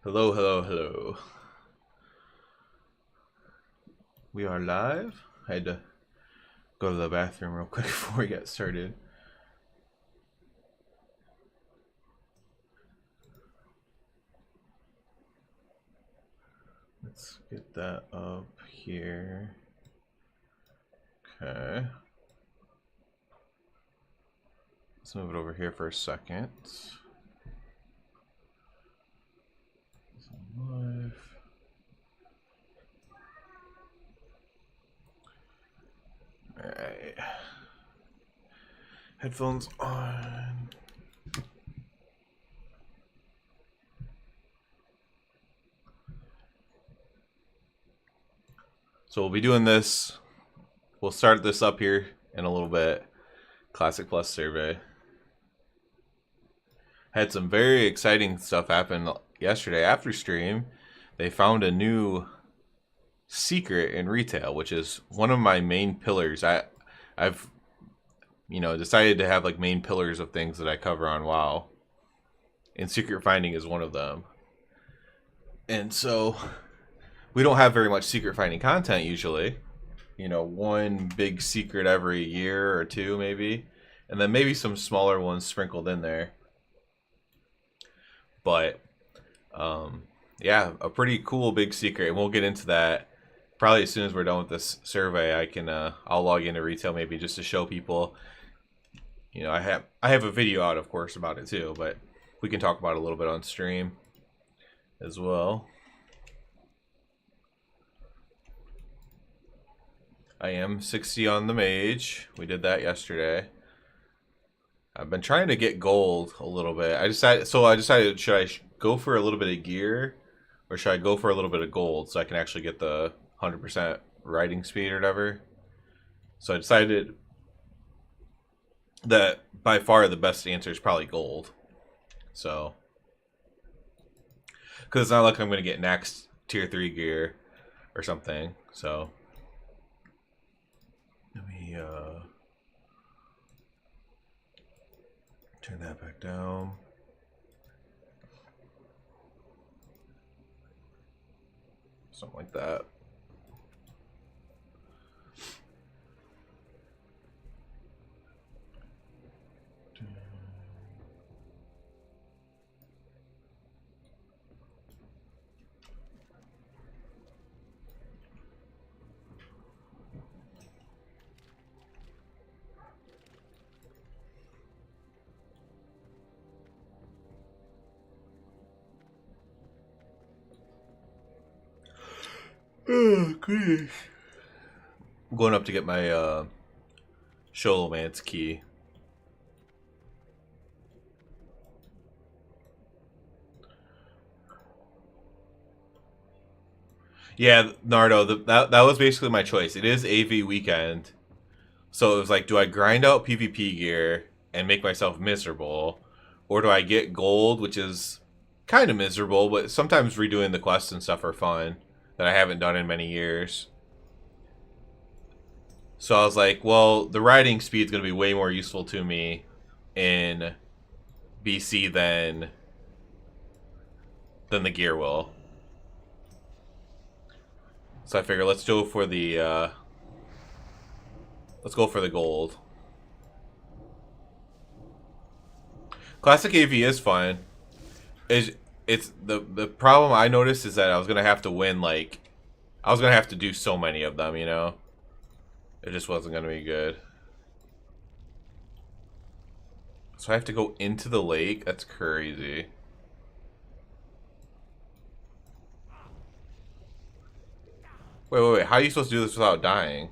Hello, hello, hello. We are live. I had to go to the bathroom real quick before we get started. Let's get that up here. Okay. Let's move it over here for a second. Live. Alright. Headphones on. So we'll be doing this. We'll start this up here in a little bit. Classic Plus survey. Had some very exciting stuff happen yesterday after stream. They found a new secret in retail, which is one of my main pillars. I've decided to have like main pillars of things that I cover on WoW, and secret finding is one of them. And so we don't have very much secret finding content usually. One big secret every year or two maybe, and then maybe some smaller ones sprinkled in there. But yeah, a pretty cool big secret, and we'll get into that probably as soon as we're done with this survey. I'll log into retail maybe just to show people. I have a video out, of course, about it too, but we can talk about it a little bit on stream as well. I am 60 on the mage. We did that yesterday. I've been trying to get gold a little bit. I decided should I go for a little bit of gear, or should I go for a little bit of gold so I can actually get the 100% riding speed or whatever. So I decided that by far the best answer is probably gold. So, because it's not like I'm going to get next tier 3 gear or something. So, let me turn that back down. Something like that. Oh, goodness. I'm going up to get my Sholomance key. Yeah, Nardo, that was basically my choice. It is AV weekend. So it was like, do I grind out PvP gear and make myself miserable? Or do I get gold, which is kind of miserable, but sometimes redoing the quests and stuff are fun that I haven't done in many years. So I was like, well, the riding speed is going to be way more useful to me in BC than the gear will. So I figure let's go for the gold. Classic AV is fun. It's the problem I noticed is that I was gonna have to win I was gonna have to do so many of them, It just wasn't gonna be good. So I have to go into the lake? That's crazy. Wait. How are you supposed to do this without dying?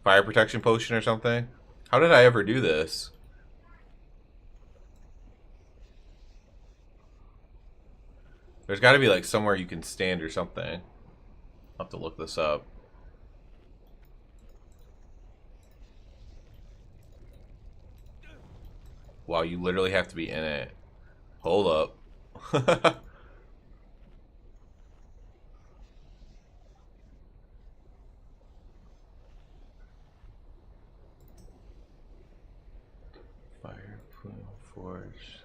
Fire protection potion or something? How did I ever do this? There's got to be like somewhere you can stand or something. I'll have to look this up. Wow, you literally have to be in it. Hold up. Fire Plume Forge.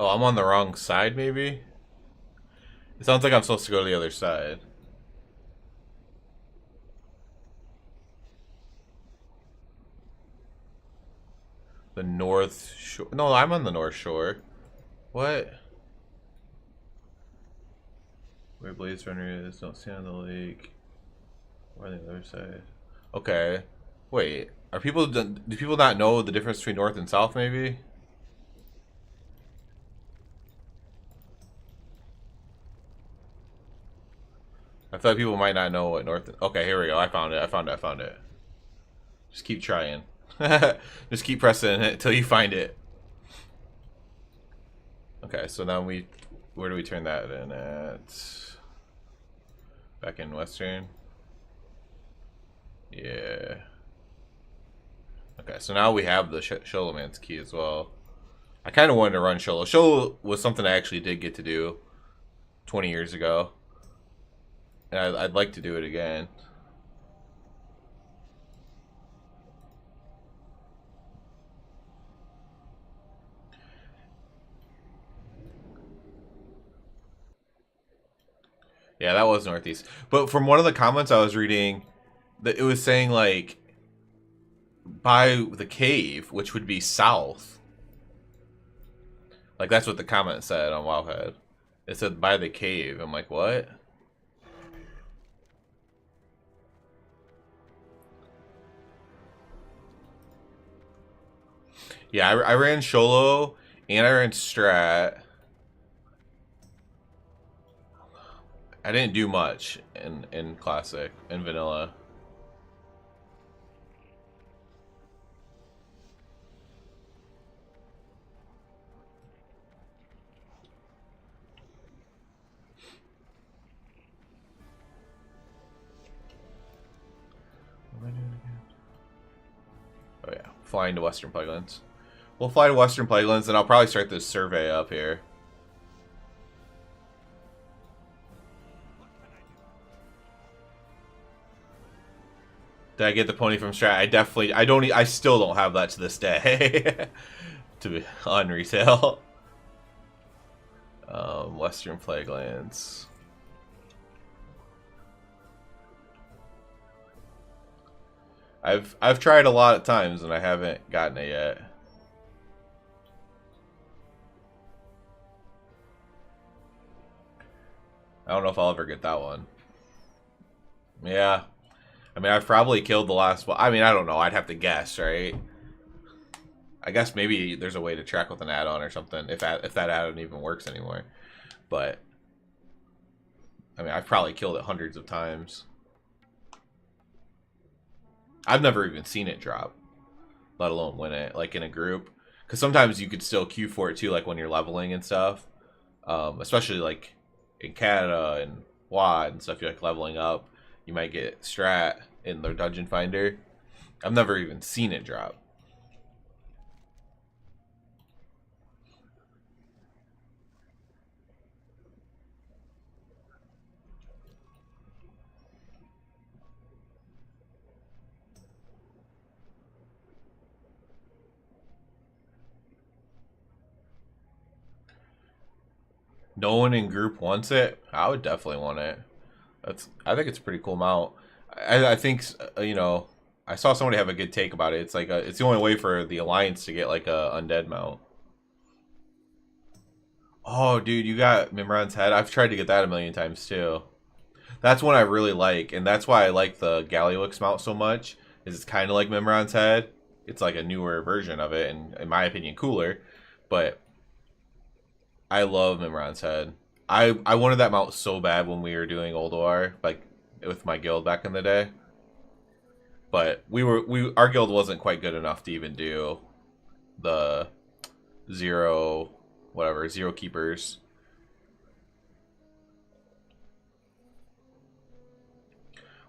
Oh, I'm on the wrong side, maybe? It sounds like I'm supposed to go to the other side. The North Shore. No, I'm on the North Shore. What? Where Blaze Runner is, don't stand on the lake. Or on the other side. Okay. Wait. Do people not know the difference between North and South, maybe? I thought people might not know what North. Okay, here we go. I found it. I found it. I found it. Just keep trying. Just keep pressing it until you find it. Okay, so now we. Where do we turn that in at? Back in Western? Yeah. Okay, so now we have the Sholoman's key as well. I kind of wanted to run Sholo. Sholo was something I actually did get to do 20 years ago. And I'd like to do it again. Yeah, that was Northeast. But from one of the comments I was reading, that it was saying, like, by the cave, which would be south. Like, that's what the comment said on Wowhead. It said by the cave. I'm like, what? Yeah, I ran Sholo and I ran Strat. I didn't do much in Classic and Vanilla. What am I doing again? Oh yeah, flying to Western Plaguelands. We'll fly to Western Plaguelands, and I'll probably start this survey up here. Did I get the pony from Strat? I still don't have that to this day. To be on retail. Western Plaguelands. I've tried a lot of times and I haven't gotten it yet. I don't know if I'll ever get that one. Yeah. I mean, I've probably killed the last one. I mean, I don't know. I'd have to guess, right? I guess maybe there's a way to track with an add-on or something, if that add-on even works anymore. But, I mean, I've probably killed it hundreds of times. I've never even seen it drop, let alone win it, like in a group. Because sometimes you could still queue for it too, like when you're leveling and stuff. Especially like in Canada and WoD and stuff, you're like leveling up. You might get Strat in the Dungeon Finder. I've never even seen it drop. No one in group wants it. I would definitely want it. I think it's a pretty cool mount. I think you know, I saw somebody have a good take about it. It's like it's the only way for the Alliance to get like a undead mount. Oh, dude, you got Mimran's head. I've tried to get that a million times too. That's one I really like, and that's why I like the Galliwix mount so much. Is it's kind of like Mimran's head. It's like a newer version of it, and in my opinion, cooler. But I love Mimran's head. I wanted that mount so bad when we were doing Old OR, like with my guild back in the day. But our guild wasn't quite good enough to even do the zero keepers.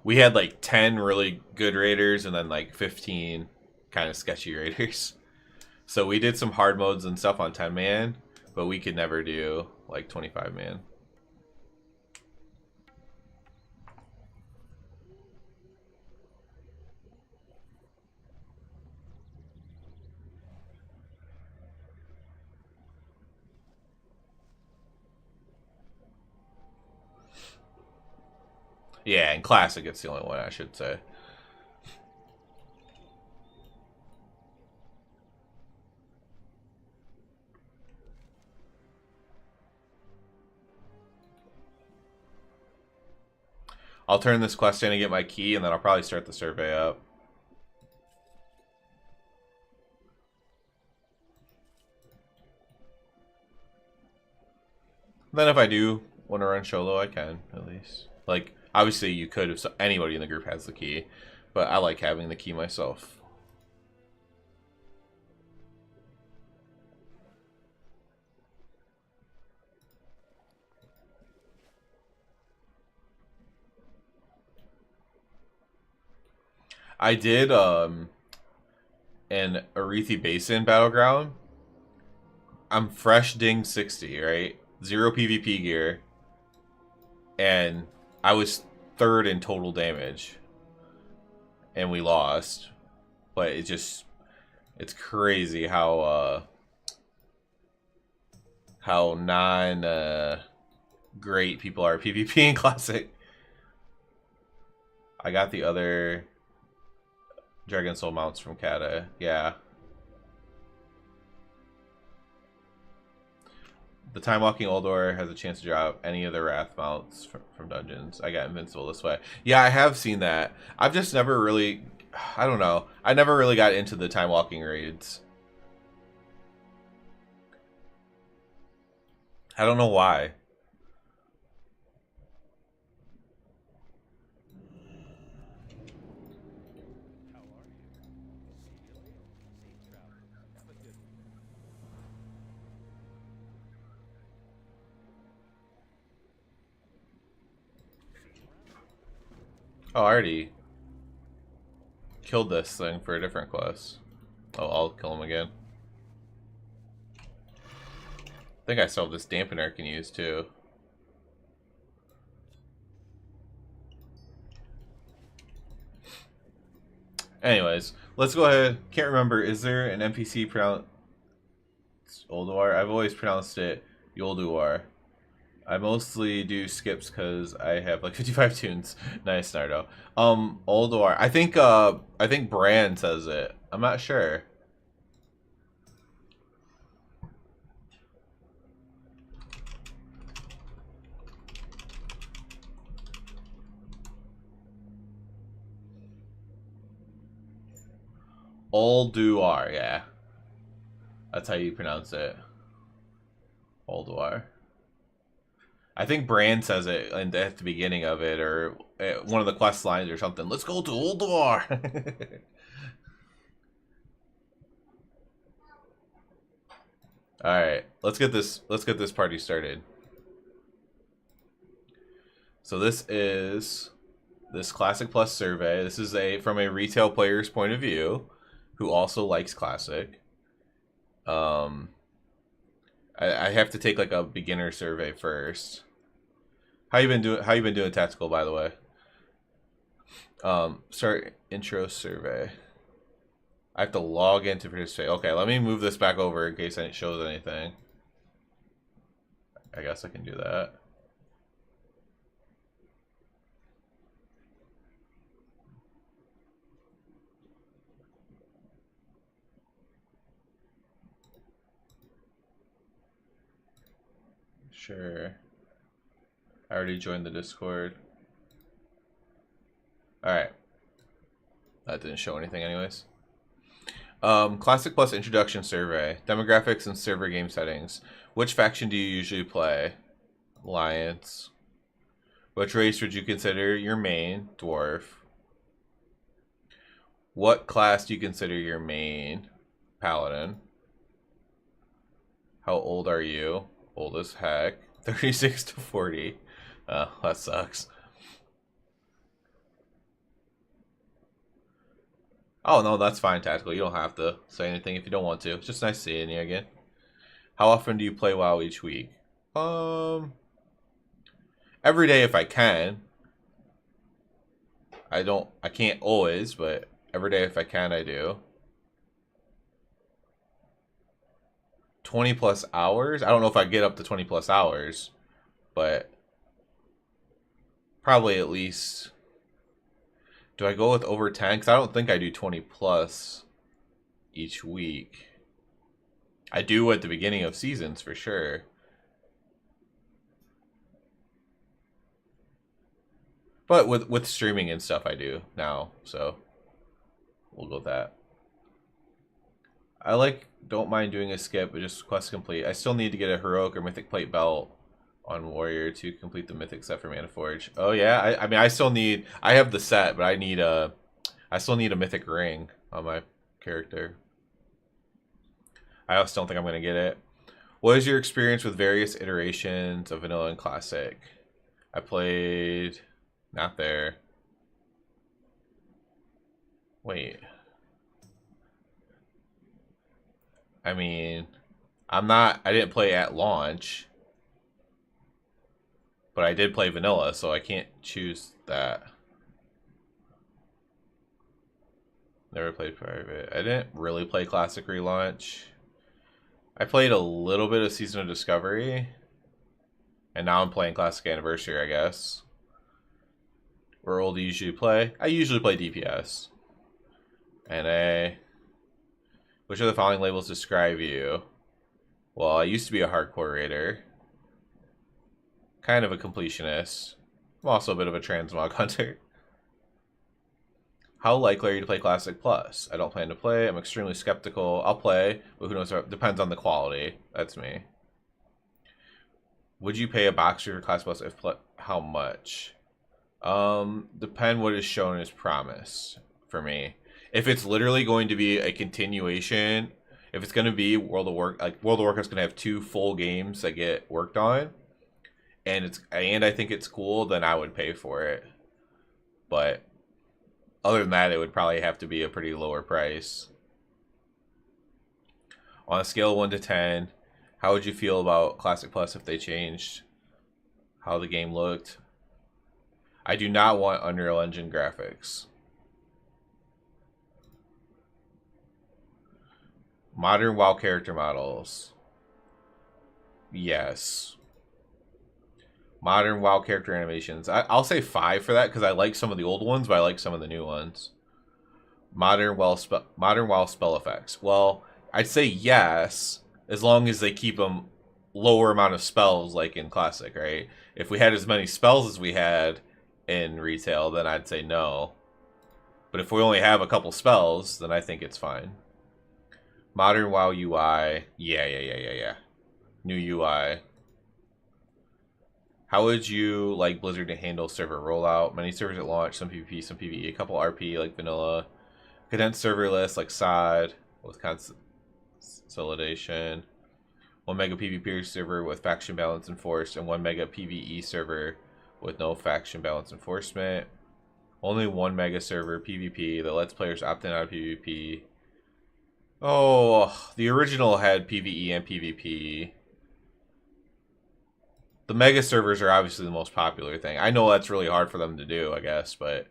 We had like 10 really good raiders and then like 15 kind of sketchy raiders. So we did some hard modes and stuff on 10 man, but we could never do like 25 man. Yeah, in Classic, it's the only one I should say. I'll turn this quest in and get my key, and then I'll probably start the survey up. Then if I do want to run solo, I can, at least. Like, obviously you could if anybody in the group has the key, but I like having the key myself. I did, in Arethi Basin Battleground, I'm fresh ding 60, right? 0 PvP gear, and I was third in total damage, and we lost. But it's crazy how non great people are PvP in Classic. I got the other Dragon Soul mounts from Kata. Yeah. The Time Walking Oldor has a chance to drop any of the Wrath mounts from dungeons. I got Invincible this way. Yeah, I have seen that. I've just never really... I don't know. I never really got into the Time Walking raids. I don't know why. Oh, I already killed this thing for a different quest. Oh, I'll kill him again. I think I still have this dampener I can use too. Anyways, let's go ahead. Can't remember. Is there an NPC pronounced Ulduar? I've always pronounced it Yolduar. I mostly do skips because I have like 55 tunes. Nice, Nardo. Ulduar. I think Bran says it. I'm not sure. Ulduar, yeah. That's how you pronounce it. Ulduar. I think Bran says it at the beginning of it, or one of the quest lines or something. Let's go to Ulduar. All right, let's get this party started. So this is this Classic Plus survey. This is from a retail player's point of view, who also likes Classic. I have to take like a beginner survey first. How you been doing tactical, by the way? Start intro survey. I have to log in to participate. Okay, let me move this back over in case it shows anything. I guess I can do that. Sure. I already joined the Discord. Alright. That didn't show anything anyways. Classic Plus Introduction Survey. Demographics and server game settings. Which faction do you usually play? Alliance. Which race would you consider your main? Dwarf. What class do you consider your main? Paladin. How old are you? Old as heck. 36 to 40. That sucks. Oh, no, that's fine, Tactical. You don't have to say anything if you don't want to. It's just nice seeing you again. How often do you play WoW each week? Every day if I can. I can't always, but every day if I can, I do. 20 plus hours? I don't know if I get up to 20 plus hours, but Probably at least. Do I go with over 10? Because I don't think I do 20 plus each week. I do at the beginning of seasons for sure. But with streaming and stuff, I do now. So we'll go with that. Don't mind doing a skip, but just quest complete. I still need to get a heroic or mythic plate belt on warrior to complete the mythic set for Mana Forge. Oh yeah, I mean I still need. I have the set, but I still need a mythic ring on my character. I also don't think I'm gonna get it. What is your experience with various iterations of Vanilla and Classic? I played not there. Wait. I mean, I didn't play at launch. But I did play vanilla, so I can't choose that. Never played private. I didn't really play classic relaunch. I played a little bit of Season of Discovery. And now I'm playing Classic Anniversary, I guess. Where role do you usually play? I usually play DPS. NA. Which of the following labels describe you? Well, I used to be a hardcore raider. Kind of a completionist. I'm also a bit of a transmog hunter. How likely are you to play Classic Plus? I don't plan to play. I'm extremely skeptical. I'll play, but who knows? Depends on the quality. That's me. Would you pay a box for Classic Plus? If how much? Depend what is shown as promise for me. If it's literally going to be a continuation, if it's going to be World of Warcraft's going to have 2 full games that get worked on, and I think it's cool, then I would pay for it. But other than that, it would probably have to be a pretty lower price. On a scale of 1 to 10, how would you feel about Classic Plus if they changed how the game looked? I do not want Unreal Engine graphics. Modern WoW character models. Yes. Modern WoW character animations. I'll say 5 for that because I like some of the old ones, but I like some of the new ones. Modern WoW spell effects. Well, I'd say yes, as long as they keep them lower amount of spells like in Classic, right? If we had as many spells as we had in retail, then I'd say no. But if we only have a couple spells, then I think it's fine. Modern WoW UI. Yeah. New UI. How would you like Blizzard to handle server rollout? Many servers at launch, some PvP, some PvE, a couple RP like vanilla. Condensed server list like SOD with consolidation. 1 mega PvP server with faction balance enforced, and 1 mega PvE server with no faction balance enforcement. Only 1 mega server PvP that lets players opt in out of PvP. Oh, the original had PvE and PvP. The mega servers are obviously the most popular thing. I know that's really hard for them to do, I guess, but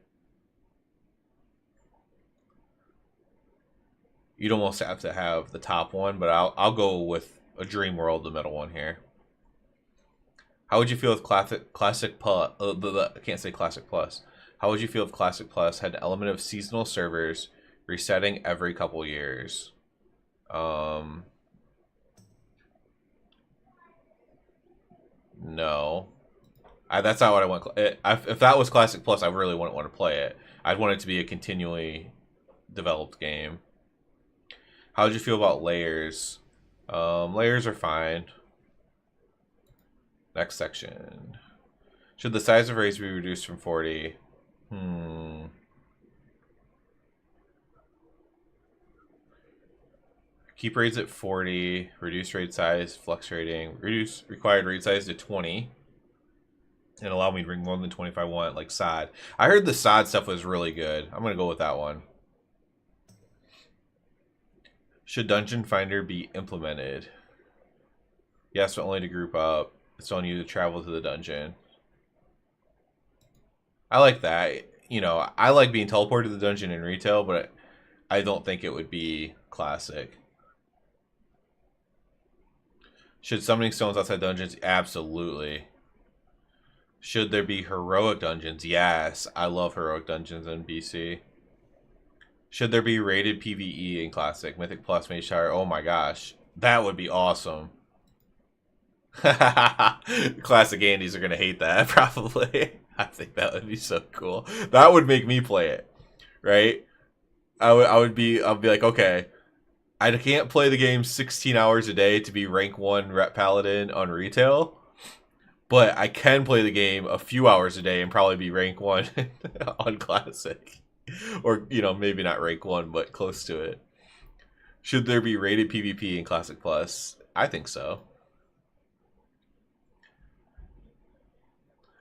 you'd almost have to have the top one, but I'll go with a Dream World, the middle one here. How would you feel if Classic Plus? I can't say Classic Plus. How would you feel if Classic Plus had an element of seasonal servers resetting every couple years? No. That's not what I want. If that was Classic Plus, I really wouldn't want to play it. I'd want it to be a continually developed game. How would you feel about layers? Layers are fine. Next section. Should the size of raids be reduced from 40? Keep raids at 40. Reduce raid size, flex rating. Reduce required raid size to 20. And allow me to bring more than 25 I want, like SOD. I heard the SOD stuff was really good. I'm going to go with that one. Should Dungeon Finder be implemented? Yes, but only to group up. It's telling you to travel to the dungeon. I like that. You know, I like being teleported to the dungeon in retail, but I don't think it would be Classic. Should summoning stones outside dungeons? Absolutely. Should there be heroic dungeons? Yes, I love heroic dungeons in BC. Should there be rated PvE in Classic? Mythic Plus, Mage Tower. Oh my gosh. That would be awesome. Classic Andes are going to hate that, probably. I think that would be so cool. That would make me play it, right? I'd be like, okay, I can't play the game 16 hours a day to be rank 1 Ret Paladin on retail, but I can play the game a few hours a day and probably be rank 1 on Classic. Or, you know, maybe not rank 1, but close to it. Should there be rated PvP in Classic Plus? I think so.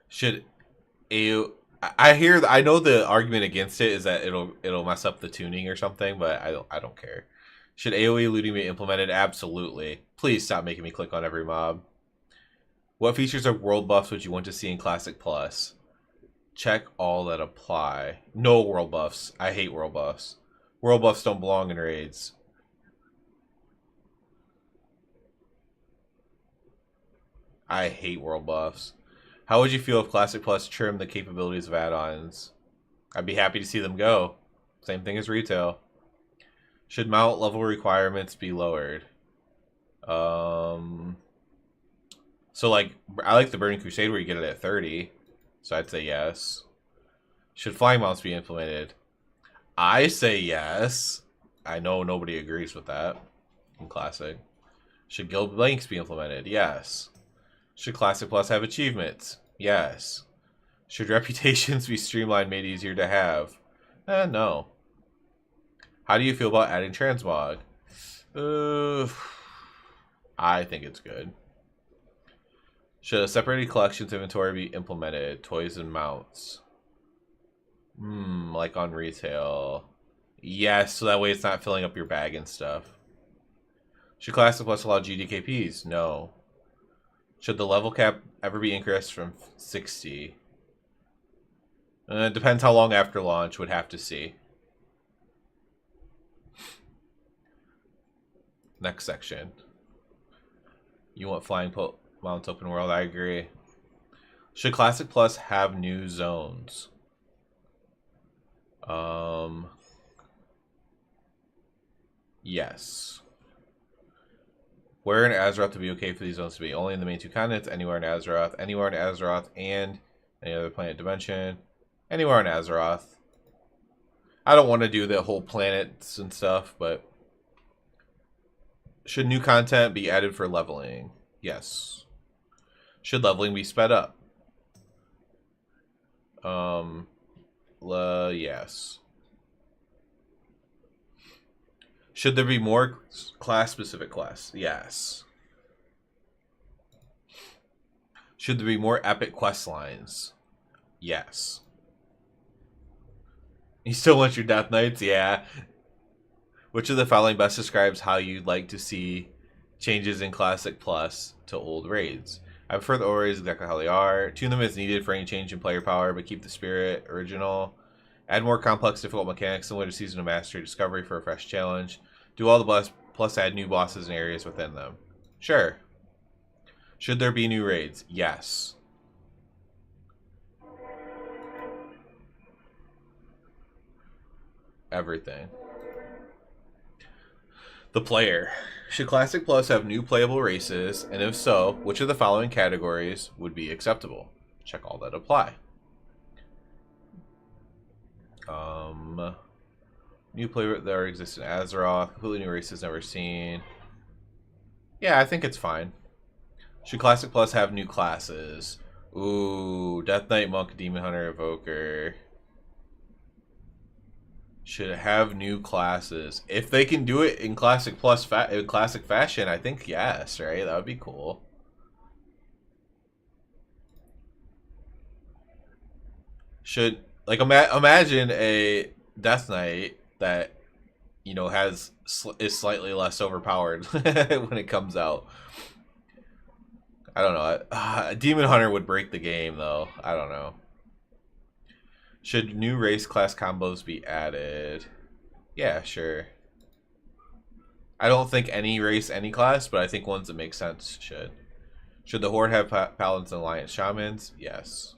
Should I know the argument against it is that it'll mess up the tuning or something, but I don't care. Should AoE looting be implemented? Absolutely. Please stop making me click on every mob. What features of world buffs would you want to see in Classic Plus? Check all that apply. No world buffs. I hate world buffs. World buffs don't belong in raids. I hate world buffs. How would you feel if Classic Plus trimmed the capabilities of add-ons? I'd be happy to see them go. Same thing as retail. Should mount level requirements be lowered? So like, I like the Burning Crusade where you get it at 30. So I'd say yes. Should flying mounts be implemented? I say yes. I know nobody agrees with that in Classic. Should guild blanks be implemented? Yes. Should Classic Plus have achievements? Yes. Should reputations be streamlined, made easier to have? No. How do you feel about adding transmog? I think it's good. Should a separated collections inventory be implemented? Toys and mounts. Like on retail. Yes, so that way it's not filling up your bag and stuff. Should Classic Plus allow GDKPs? No. Should the level cap ever be increased from 60? It depends how long after launch. Would have to see. Next section. You want flying mounts open world? I agree. Should Classic Plus have new zones? Yes. Where in Azeroth to be okay for these zones to be? Only in the main 2 continents, anywhere in Azeroth, and any other planet dimension. Anywhere in Azeroth. I don't want to do the whole planets and stuff, but should new content be added for leveling? Yes. Should leveling be sped up? Yes. Should there be more class-specific quests? Yes. Should there be more epic quest lines? Yes. You still want your Death Knights? Yeah. Which of the following best describes how you'd like to see changes in Classic Plus to old raids? I prefer the old raids exactly how they are. Tune them as needed for any change in player power, but keep the spirit original. Add more complex, difficult mechanics similar to Season of Mastery Discovery for a fresh challenge. Do all the boss, plus add new bosses and areas within them. Sure. Should there be new raids? Yes. Everything. The player. Should Classic Plus have new playable races? And if so, which of the following categories would be acceptable? Check all that apply. New player that already exists in Azeroth. Completely new races never seen. Yeah, I think it's fine. Should Classic Plus have new classes? Ooh, Death Knight, Monk, Demon Hunter, Evoker. Should it have new classes? If they can do it in Classic Plus in classic fashion, I think yes, right? That would be cool. Should like imagine a Death Knight that is slightly less overpowered when it comes out. I don't know. Demon Hunter would break the game though. I don't know. Should new race class combos be added? Yeah, sure. I don't think any race, any class, but I think ones that make sense should. Should the Horde have Paladins and Alliance Shamans? Yes.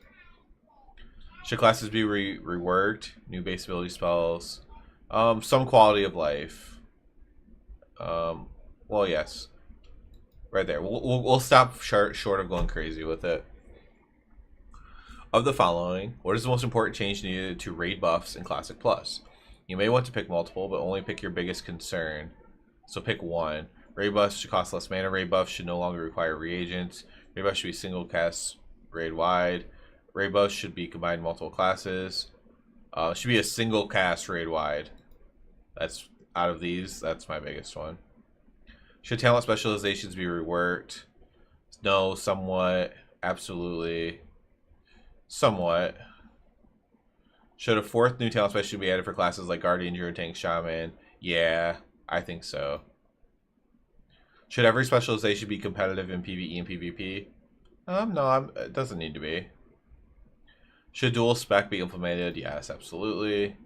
Should classes be reworked? New base ability spells? Some quality of life. Well, yes. Right there. We'll stop short of going crazy with it. Of the following, what is the most important change needed to raid buffs in Classic Plus? You may want to pick multiple, but only pick your biggest concern. So pick one. Raid buffs should cost less mana. Raid buffs should no longer require reagents. Raid buffs should be single cast raid wide. Raid buffs should be combined multiple classes. Should be a single cast raid wide. That's out of these. That's my biggest one. Should talent specializations be reworked? No, somewhat. Absolutely. Somewhat. Should a fourth new talent special be added for classes like Guardian, Druid, Tank, Shaman? Yeah, I think so. Should every specialization be competitive in PvE and PvP? No, it doesn't need to be. Should dual spec be implemented? Yes, absolutely.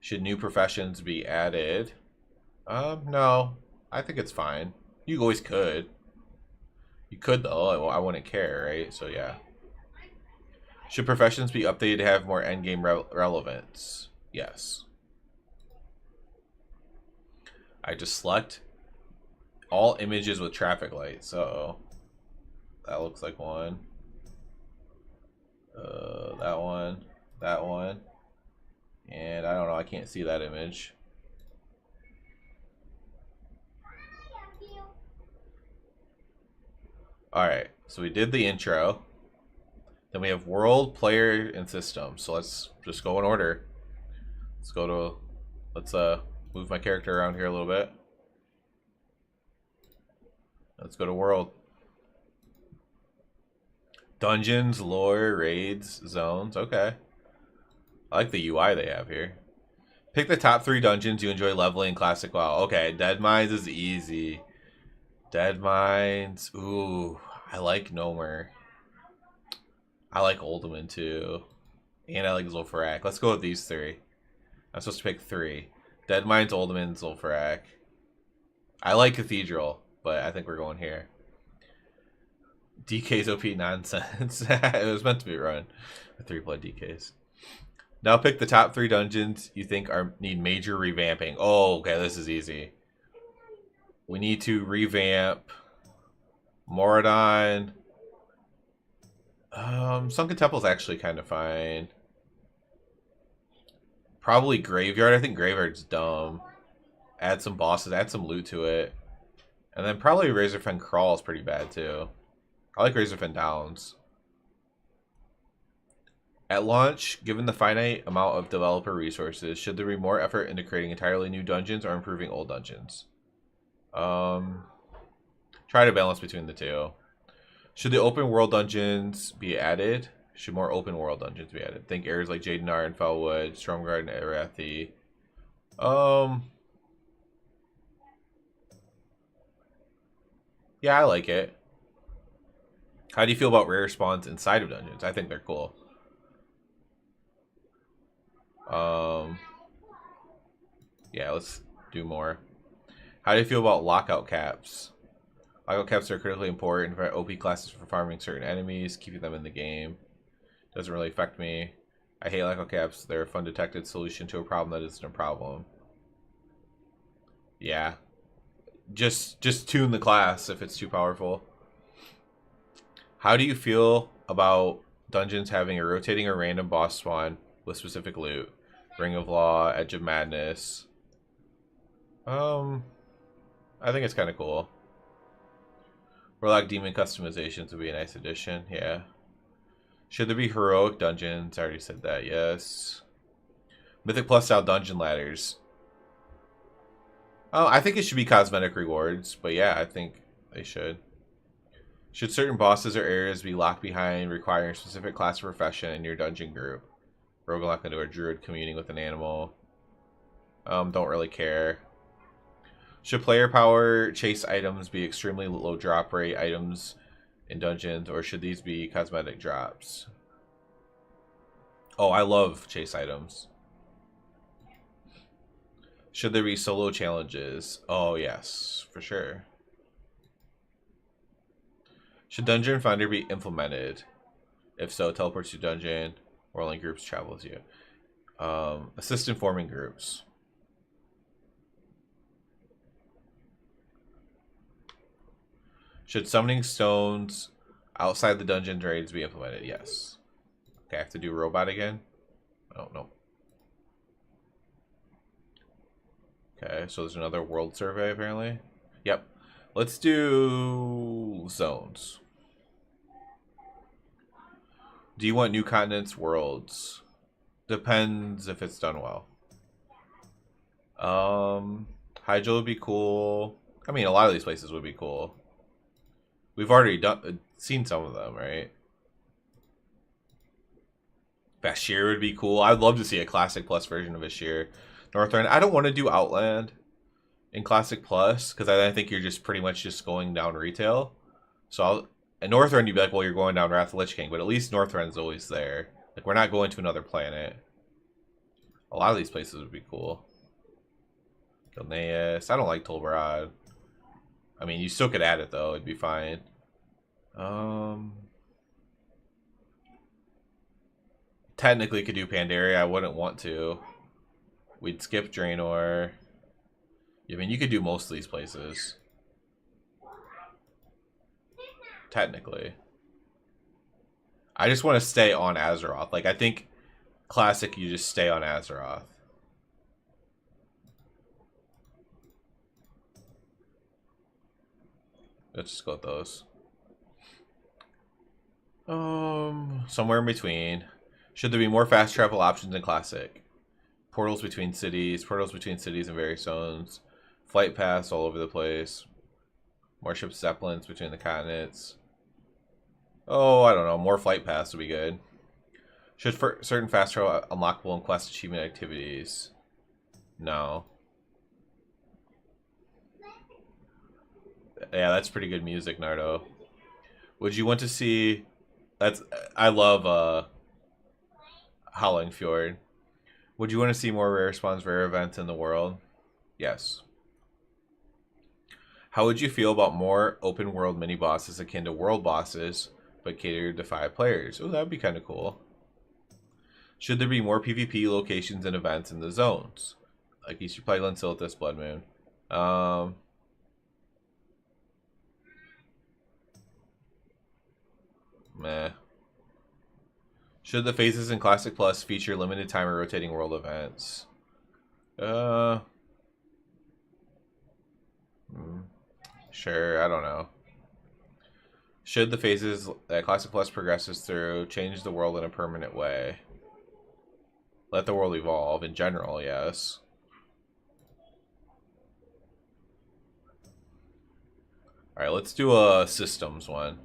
Should new professions be added? No. I think it's fine. You always could. You could though. I wouldn't care, right? So yeah. Should professions be updated to have more endgame relevance? Yes. I just select all images with traffic lights. So that looks like one. That one. And I don't know, I can't see that image. Alright, so we did the intro. Then we have world, player, and system. So let's just go in order. Let's move my character around here a little bit. Let's go to world. Dungeons, lore, raids, zones. Okay. I like the UI they have here. Pick the top 3 dungeons you enjoy leveling in Classic WoW. Okay, Dead Mines is easy. Dead Mines. Ooh, I like Nomer. I like Uldaman too. And I like Zul'Farrak. Let's go with these 3. I'm supposed to pick 3. Dead Mines, Uldaman, Zul'Farrak. I like Cathedral, but I think we're going here. DK's OP nonsense. It was meant to be run. 3-play DKs. Now pick the top 3 dungeons you think need major revamping. Oh, okay, this is easy. We need to revamp Moradin. Sunken Temple's actually kind of fine. Probably Graveyard. I think Graveyard's dumb. Add some bosses, add some loot to it. And then probably Razorfen Crawl is pretty bad too. I like Razorfen Downs. At launch, given the finite amount of developer resources, should there be more effort into creating entirely new dungeons or improving old dungeons? Try to balance between the two. Should the open world dungeons be added? Should more open world dungeons be added? Think areas like Jadenar and Felwood, Stormguard and Arathi. Yeah, I like it. How do you feel about rare spawns inside of dungeons? I think they're cool. Yeah, let's do more. How do you feel about lockout caps? Lockout caps are critically important for OP classes for farming certain enemies, keeping them in the game. Doesn't really affect me. I hate lockout caps. They're a fun detected solution to a problem that isn't a problem. Yeah. Just tune the class if it's too powerful. How do you feel about dungeons having a rotating or random boss spawn with specific loot? Ring of Law, Edge of Madness. I think it's kind of cool. Warlock Demon customizations would be a nice addition. Yeah. Should there be heroic dungeons? I already said that. Yes. Mythic Plus style dungeon ladders. Oh, I think it should be cosmetic rewards, but yeah, I think they should. Should certain bosses or areas be locked behind, requiring a specific class or profession in your dungeon group? Roguelike into a druid communing with an animal. Don't really care. Should player power chase items be extremely low drop rate items in dungeons, or should these be cosmetic drops? Oh, I love chase items. Should there be solo challenges? Oh, yes, for sure. Should Dungeon Finder be implemented? If so, teleports to dungeon or only groups travel with you. Assist in forming groups. Should summoning stones outside the dungeon raids be implemented? Yes. Okay, I have to do robot again? Oh, no. Okay, so there's another world survey apparently. Yep. Let's do zones. Do you want new continents, worlds? Depends if it's done well. Hydra would be cool. I mean, a lot of these places would be cool. We've already seen some of them, right? Bashir would be cool. I'd love to see a Classic Plus version of Bashir. Northrend. I don't want to do Outland in Classic Plus because I think you're just pretty much just going down retail. So and Northrend, you'd be like, well, you're going down Wrath of the Lich King, but at least Northrend's always there. Like, we're not going to another planet. A lot of these places would be cool. Gilneas. I don't like Tolbarad. I mean, you still could add it though. It'd be fine. Technically could do Pandaria. I wouldn't want to. We'd skip Draenor. I mean, you could do most of these places. Technically. I just want to stay on Azeroth. Like, I think Classic, you just stay on Azeroth. Let's just go with those. Somewhere in between. Should there be more fast travel options in Classic? Portals between cities and various zones. Flight paths all over the place. More ship zeppelins between the continents. Oh, I don't know. More flight paths would be good. Should certain fast travel unlockable in quest achievement activities? No. Yeah, that's pretty good music, Nardo. Would you want to see... I love Howling Fjord. Would you want to see more rare spawns, rare events in the world? Yes. How would you feel about more open world mini bosses akin to world bosses, but catered to 5 players? Oh, that would be kind of cool. Should there be more PvP locations and events in the zones? Like Easter Plagueland, Silithus, Blood Moon. Meh. Should the phases in Classic Plus feature limited time or rotating world events? Sure, I don't know. Should the phases that Classic Plus progresses through change the world in a permanent way? Let the world evolve in general, yes. Alright, let's do a systems one.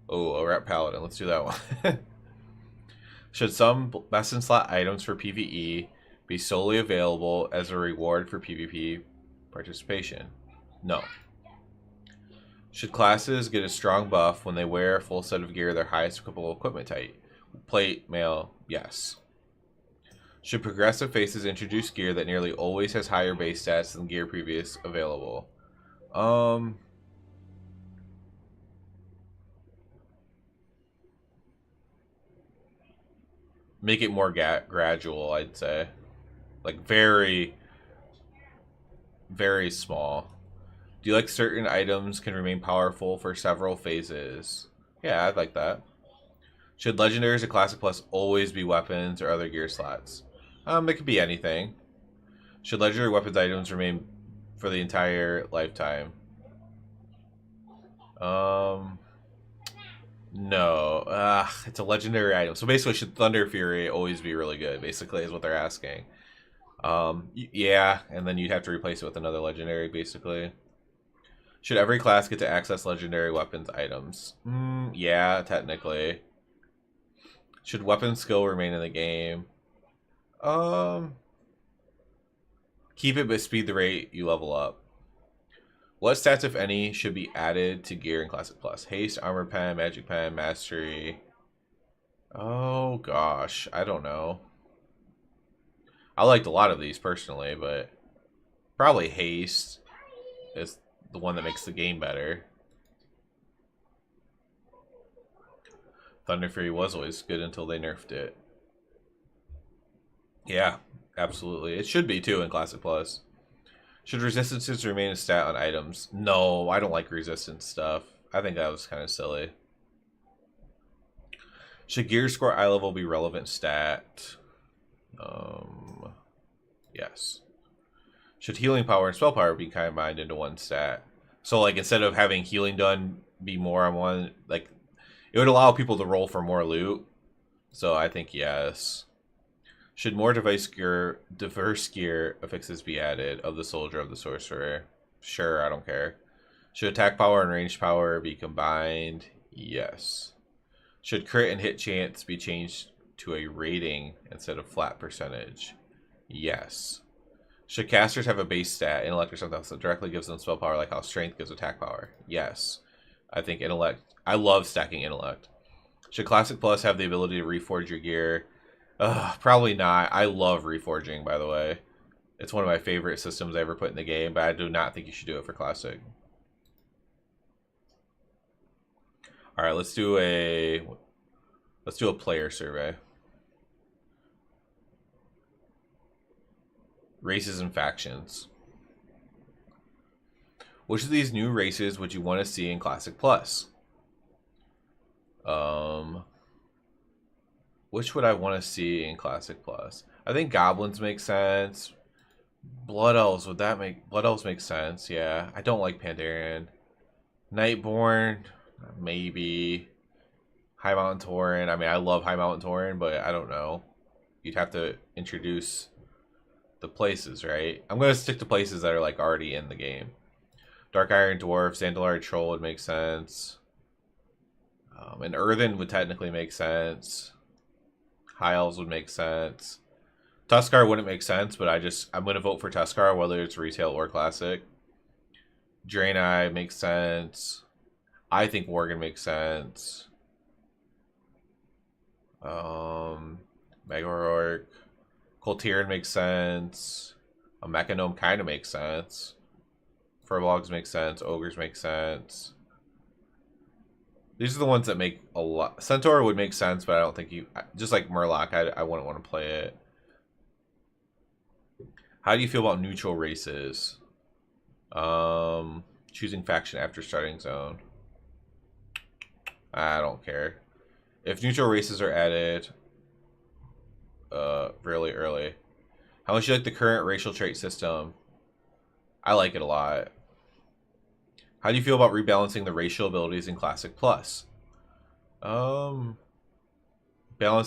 Oh, a Rat Paladin. Let's do that one. Should some best in slot items for PvE be solely available as a reward for PvP participation? No. Should classes get a strong buff when they wear a full set of gear their highest equipable equipment type? Plate, mail, yes. Should progressive faces introduce gear that nearly always has higher base stats than gear previous available? Make it more gradual, I'd say. Like, very, very small. Do you like certain items can remain powerful for several phases? Yeah, I'd like that. Should legendaries and Classic Plus always be weapons or other gear slots? It could be anything. Should legendary weapons items remain for the entire lifetime? No. It's a legendary item. So basically, should Thunder Fury always be really good? Basically, is what they're asking. Yeah, and then you'd have to replace it with another legendary, basically. Should every class get to access legendary weapons items? Yeah, technically. Should weapon skill remain in the game? Keep it, but speed the rate you level up. What stats, if any, should be added to gear in Classic Plus? Haste, Armor Pen, Magic Pen, Mastery. Oh, gosh. I don't know. I liked a lot of these, personally, but probably Haste is the one that makes the game better. Thunder Fury was always good until they nerfed it. Yeah, absolutely. It should be too in Classic Plus. Should resistances remain a stat on items? No, I don't like resistance stuff. I think that was kind of silly. Should gear score eye level be relevant stat? Yes. Should healing power and spell power be combined into one stat? So like instead of having healing done be more on one, like it would allow people to roll for more loot. So I think yes. Should more diverse gear affixes be added of the soldier of the sorcerer? Sure, I don't care. Should attack power and range power be combined? Yes. Should crit and hit chance be changed to a rating instead of flat percentage? Yes. Should casters have a base stat, intellect or something else that directly gives them spell power like how strength gives attack power? Yes. I think intellect. I love stacking intellect. Should Classic Plus have the ability to reforge your gear? Probably not. I love reforging, by the way. It's one of my favorite systems I ever put in the game, but I do not think you should do it for Classic. All right, let's do a player survey. Races and factions. Which of these new races would you want to see in Classic Plus? Which would I want to see in Classic Plus? I think goblins make sense. Blood elves, Blood elves make sense, yeah. I don't like Pandaren. Nightborn, maybe. High Mountain Tauren. I mean, I love High Mountain Tauren, but I don't know. You'd have to introduce the places, right? I'm gonna stick to places that are like already in the game. Dark Iron Dwarf, Zandalar Troll would make sense. And Earthen would technically make sense. High Elves would make sense. Tuskar wouldn't make sense, but I'm gonna vote for Tuskar, whether it's retail or classic. Draenei makes sense. I think Worgen makes sense. Megorork. Koltiran makes sense. A Mechanome kind of makes sense. Furbolgs make sense. Ogres make sense. These are the ones that make a lot. Centaur would make sense, but I don't think you... Just like Murloc, I wouldn't want to play it. How do you feel about neutral races? Choosing faction after starting zone. I don't care. If neutral races are added really early. How much do you like the current racial trait system? I like it a lot. How do you feel about rebalancing the racial abilities in Classic Plus? Balance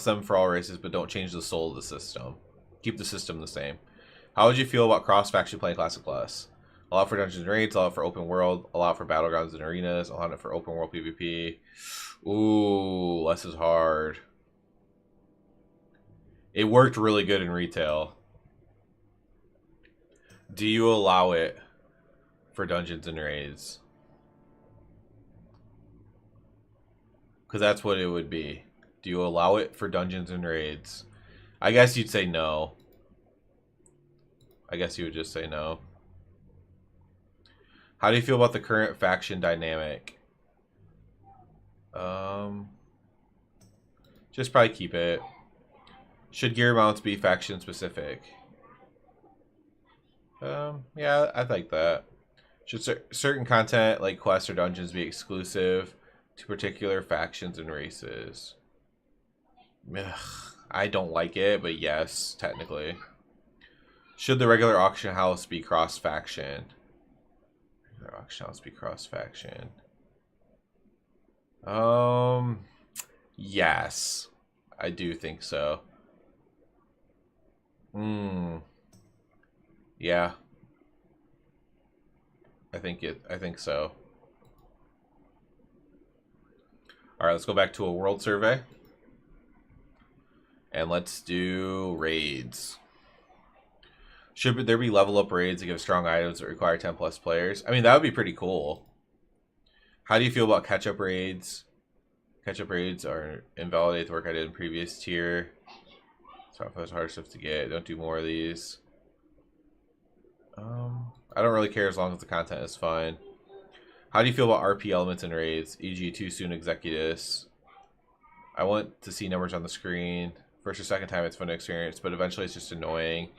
them for all races, but don't change the soul of the system. Keep the system the same. How would you feel about cross-faction play in Classic Plus? Allow for dungeons and raids, allow for open world, allow for battlegrounds and arenas, allow it for open world PvP. Ooh, less is hard. It worked really good in retail. Do you allow it for dungeons and raids? Because that's what it would be. Do you allow it for dungeons and raids? I guess you'd say no. I guess you would just say no. How do you feel about the current faction dynamic? Just probably keep it. Should gear mounts be faction specific? Yeah, I like that. Should certain content like quests or dungeons be exclusive to particular factions and races? Ugh, I don't like it, but yes, technically. Should the regular auction house be cross-faction? Regular auction house be cross-faction. Yes. I do think so. Yeah. I think so. Alright, let's go back to a world survey. And let's do raids. Should there be level up raids that give strong items that require 10 plus players? I mean, that would be pretty cool. How do you feel about catch-up raids? Catch-up raids are invalidate the work I did in previous tier. So it's hard stuff to get. Don't do more of these. I don't really care as long as the content is fine. How do you feel about RP elements and raids? E.g. Too Soon Executus. I want to see numbers on the screen. First or second time it's fun to experience, but eventually it's just annoying.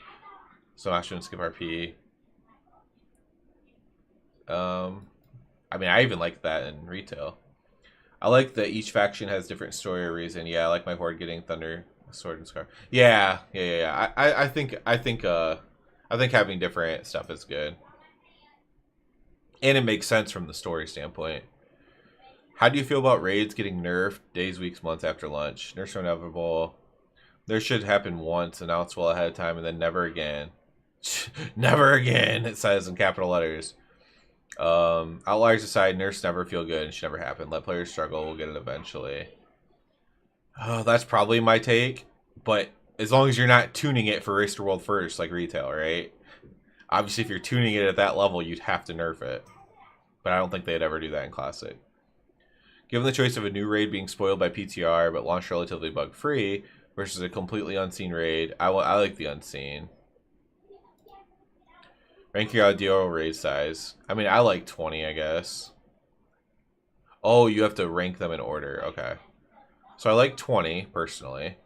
So I shouldn't skip RP. I mean, I even like that in retail. I like that each faction has different story or reason. Yeah, I like my horde getting thunder, sword, and scar. Yeah. I think having different stuff is good, and it makes sense from the story standpoint. How do you feel about raids getting nerfed days, weeks, months after launch? Nerfs are inevitable. There should happen once, announced well ahead of time, and then never again. Never again, it says in capital letters. Outliers aside, nerfs never feel good and should never happen. Let players struggle, we'll get it eventually. Oh, that's probably my take, but as long as you're not tuning it for Race to World first, like retail, right? Obviously, if you're tuning it at that level, you'd have to nerf it. But I don't think they'd ever do that in Classic. Given the choice of a new raid being spoiled by PTR but launched relatively bug-free versus a completely unseen raid, I like the unseen. Rank your ideal raid size. I mean, I like 20, I guess. Oh, you have to rank them in order. Okay. So I like 20, personally.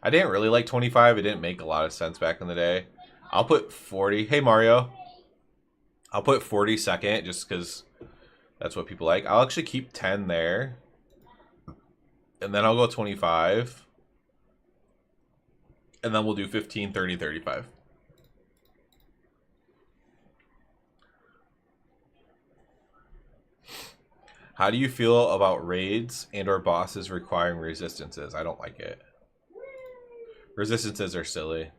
I didn't really like 25. It didn't make a lot of sense back in the day. I'll put 40. Hey, Mario. I'll put 40 second, just because that's what people like. I'll actually keep 10 there. And then I'll go 25. And then we'll do 15, 30, 35. How do you feel about raids and or bosses requiring resistances? I don't like it. Resistances are silly.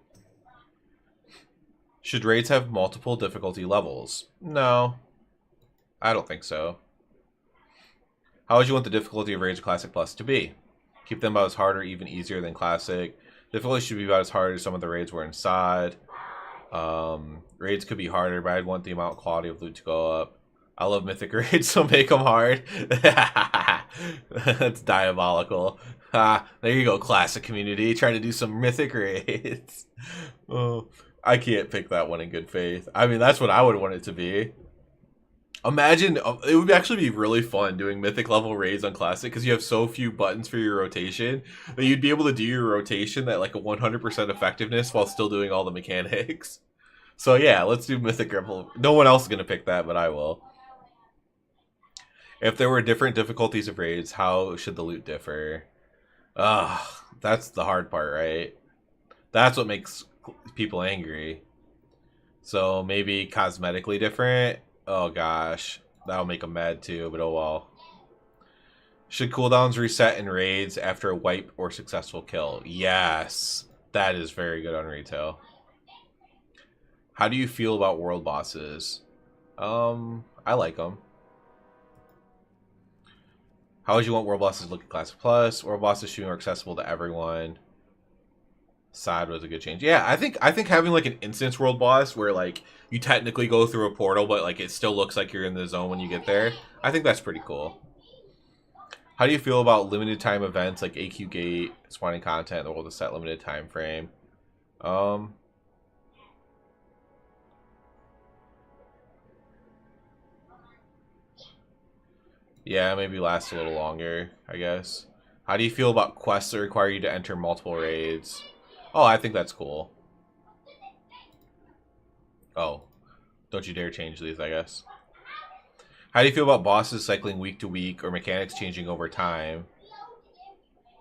Should raids have multiple difficulty levels? No. I don't think so. How would you want the difficulty of Raids Classic Plus to be? Keep them about as hard or even easier than Classic. Difficulty should be about as hard as some of the raids were inside. Raids could be harder, but I'd want the amount of quality of loot to go up. I love Mythic raids, so make them hard. That's diabolical. There you go, Classic community. Trying to do some Mythic raids. Oh, I can't pick that one in good faith. I mean, that's what I would want it to be. Imagine, it would actually be really fun doing Mythic level raids on Classic because you have so few buttons for your rotation that you'd be able to do your rotation at like a 100% effectiveness while still doing all the mechanics. So yeah, let's do Mythic level. No one else is going to pick that, but I will. If there were different difficulties of raids, how should the loot differ? That's the hard part, right? That's what makes people angry. So maybe cosmetically different. Oh gosh, that'll make them mad too, but oh well. Should cooldowns reset in raids after a wipe or successful kill? Yes, that is very good on retail. How do you feel about world bosses? I like them. How would you want world bosses to look at Classic Plus? World bosses should be more accessible to everyone. Side was a good change. Yeah, I think having like an instance world boss where like you technically go through a portal, but like it still looks like you're in the zone when you get there. I think that's pretty cool. How do you feel about limited time events like AQ Gate, spawning content, the world is set limited time frame? Yeah, maybe last a little longer, I guess. How do you feel about quests that require you to enter multiple raids? Oh, I think that's cool. Oh, don't you dare change these, I guess. How do you feel about bosses cycling week to week or mechanics changing over time?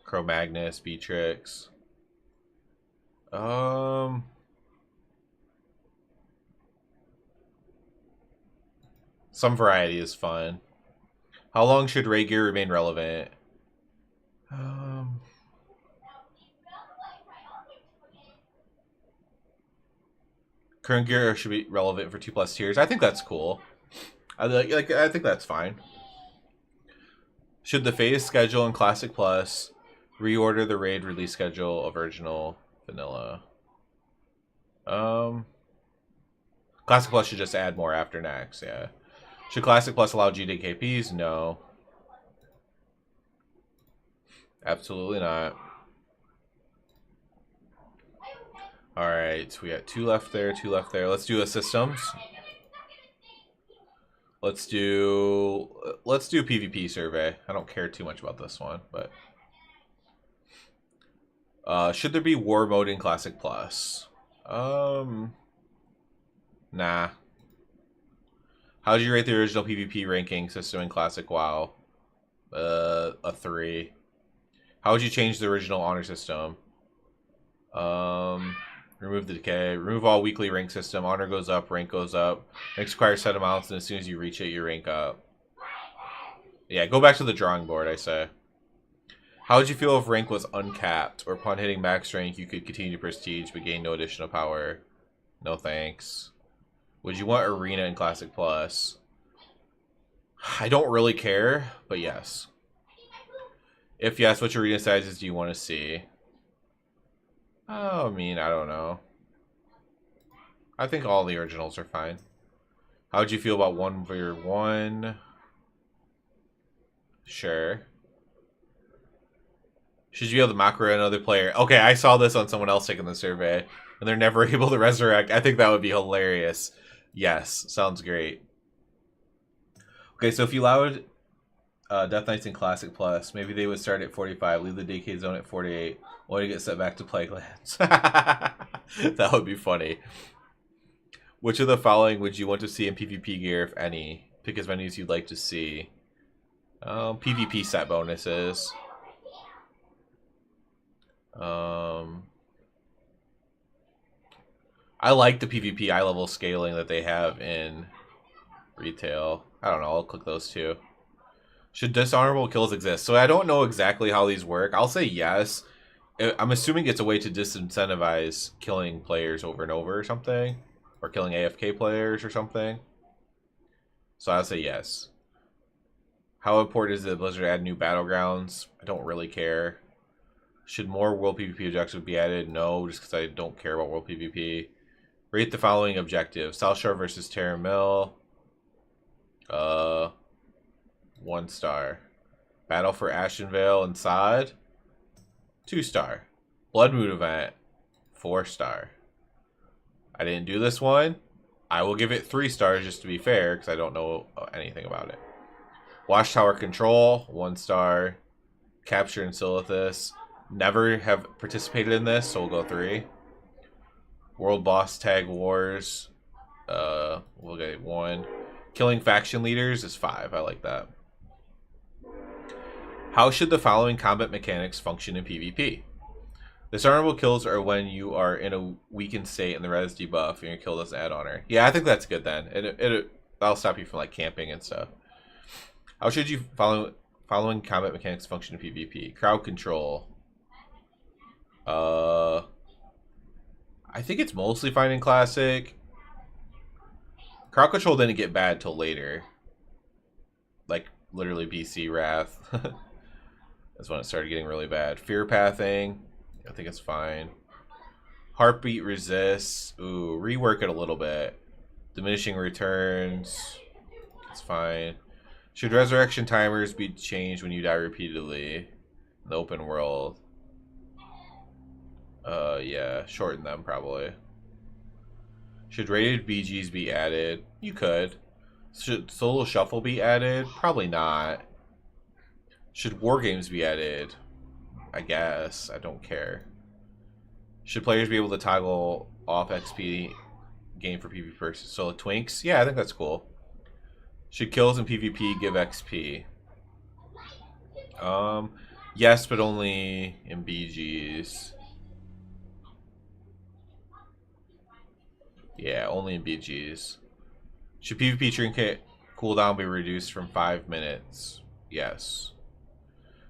Cro-Magnus, Beatrix. Some variety is fun. How long should raid gear remain relevant? Current gear should be relevant for 2+ tiers. I think that's cool. I think that's fine. Should the phase schedule in Classic Plus reorder the raid release schedule of original vanilla? Classic Plus should just add more after next, yeah. Should Classic Plus allow GDKPs? No. Absolutely not. Alright, we got 2 left there, 2 left there. Let's do a systems. Let's do PvP survey. I don't care too much about this one, but Should there be war mode in Classic Plus? Nah. How would you rate the original PvP ranking system in Classic WoW? A 3. How would you change the original honor system? Remove the decay. Remove all weekly rank system. Honor goes up, rank goes up. Ranks require set amounts, and as soon as you reach it, you rank up. Yeah, go back to the drawing board, I say. How would you feel if rank was uncapped, or upon hitting max rank, you could continue to prestige but gain no additional power? No thanks. Would you want Arena in Classic Plus? I don't really care, but yes. If yes, which arena sizes do you want to see? Oh, I mean, I don't know. I think all the originals are fine. How would you feel about 1v1? Sure. Should you be able to macro another player? Okay, I saw this on someone else taking the survey, and they're never able to resurrect. I think that would be hilarious. Yes, sounds great. Okay, so if you allowed Death Knights in Classic Plus, maybe they would start at 45, leave the Decay Zone at 48, only to get set back to Plaguelands. That would be funny. Which of the following would you want to see in PvP gear, if any? Pick as many as you'd like to see. PvP set bonuses. I like the PvP eye level scaling that they have in retail. I don't know, I'll click those two. Should dishonorable kills exist? So I don't know exactly how these work. I'll say yes. I'm assuming it's a way to disincentivize killing players over and over or something. Or killing AFK players or something. So I'll say yes. How important is it Blizzard add new battlegrounds? I don't really care. Should more World PvP objectives be added? No, just because I don't care about World PvP. Rate the following objectives. South Shore versus Terra Mill. 1 star. Battle for Ashenvale and Sod. 2 star. Blood Moon event. 4 star. I didn't do this one. I will give it 3 stars just to be fair, because I don't know anything about it. Watchtower Control. 1 star. Capture in Silithus. Never have participated in this, so we'll go 3. World Boss Tag Wars. We'll get 1. Killing faction leaders is 5. I like that. How should the following combat mechanics function in PvP? Dishonorable kills are when you are in a weakened state and the res debuff and your kill doesn't add honor. Yeah, I think that's good then. That'll stop you from like camping and stuff. How should you following combat mechanics function in PvP? Crowd control. I think it's mostly fine in Classic. Crowd control didn't get bad till later. Like, literally BC Wrath. That's when it started getting really bad. Fear pathing. I think it's fine. Heartbeat resists. Ooh, rework it a little bit. Diminishing returns. It's fine. Should resurrection timers be changed when you die repeatedly in the open world? Yeah, shorten them probably. Should rated BGs be added? You could. Should solo shuffle be added? Probably not. Should war games be added? I guess. I don't care. Should players be able to toggle off XP game for PvP versus solo twinks? Yeah, I think that's cool. Should kills in PvP give XP? Yes, but only in BGs. Yeah, only in BGs. Should PvP trinket cooldown be reduced from 5 minutes? Yes.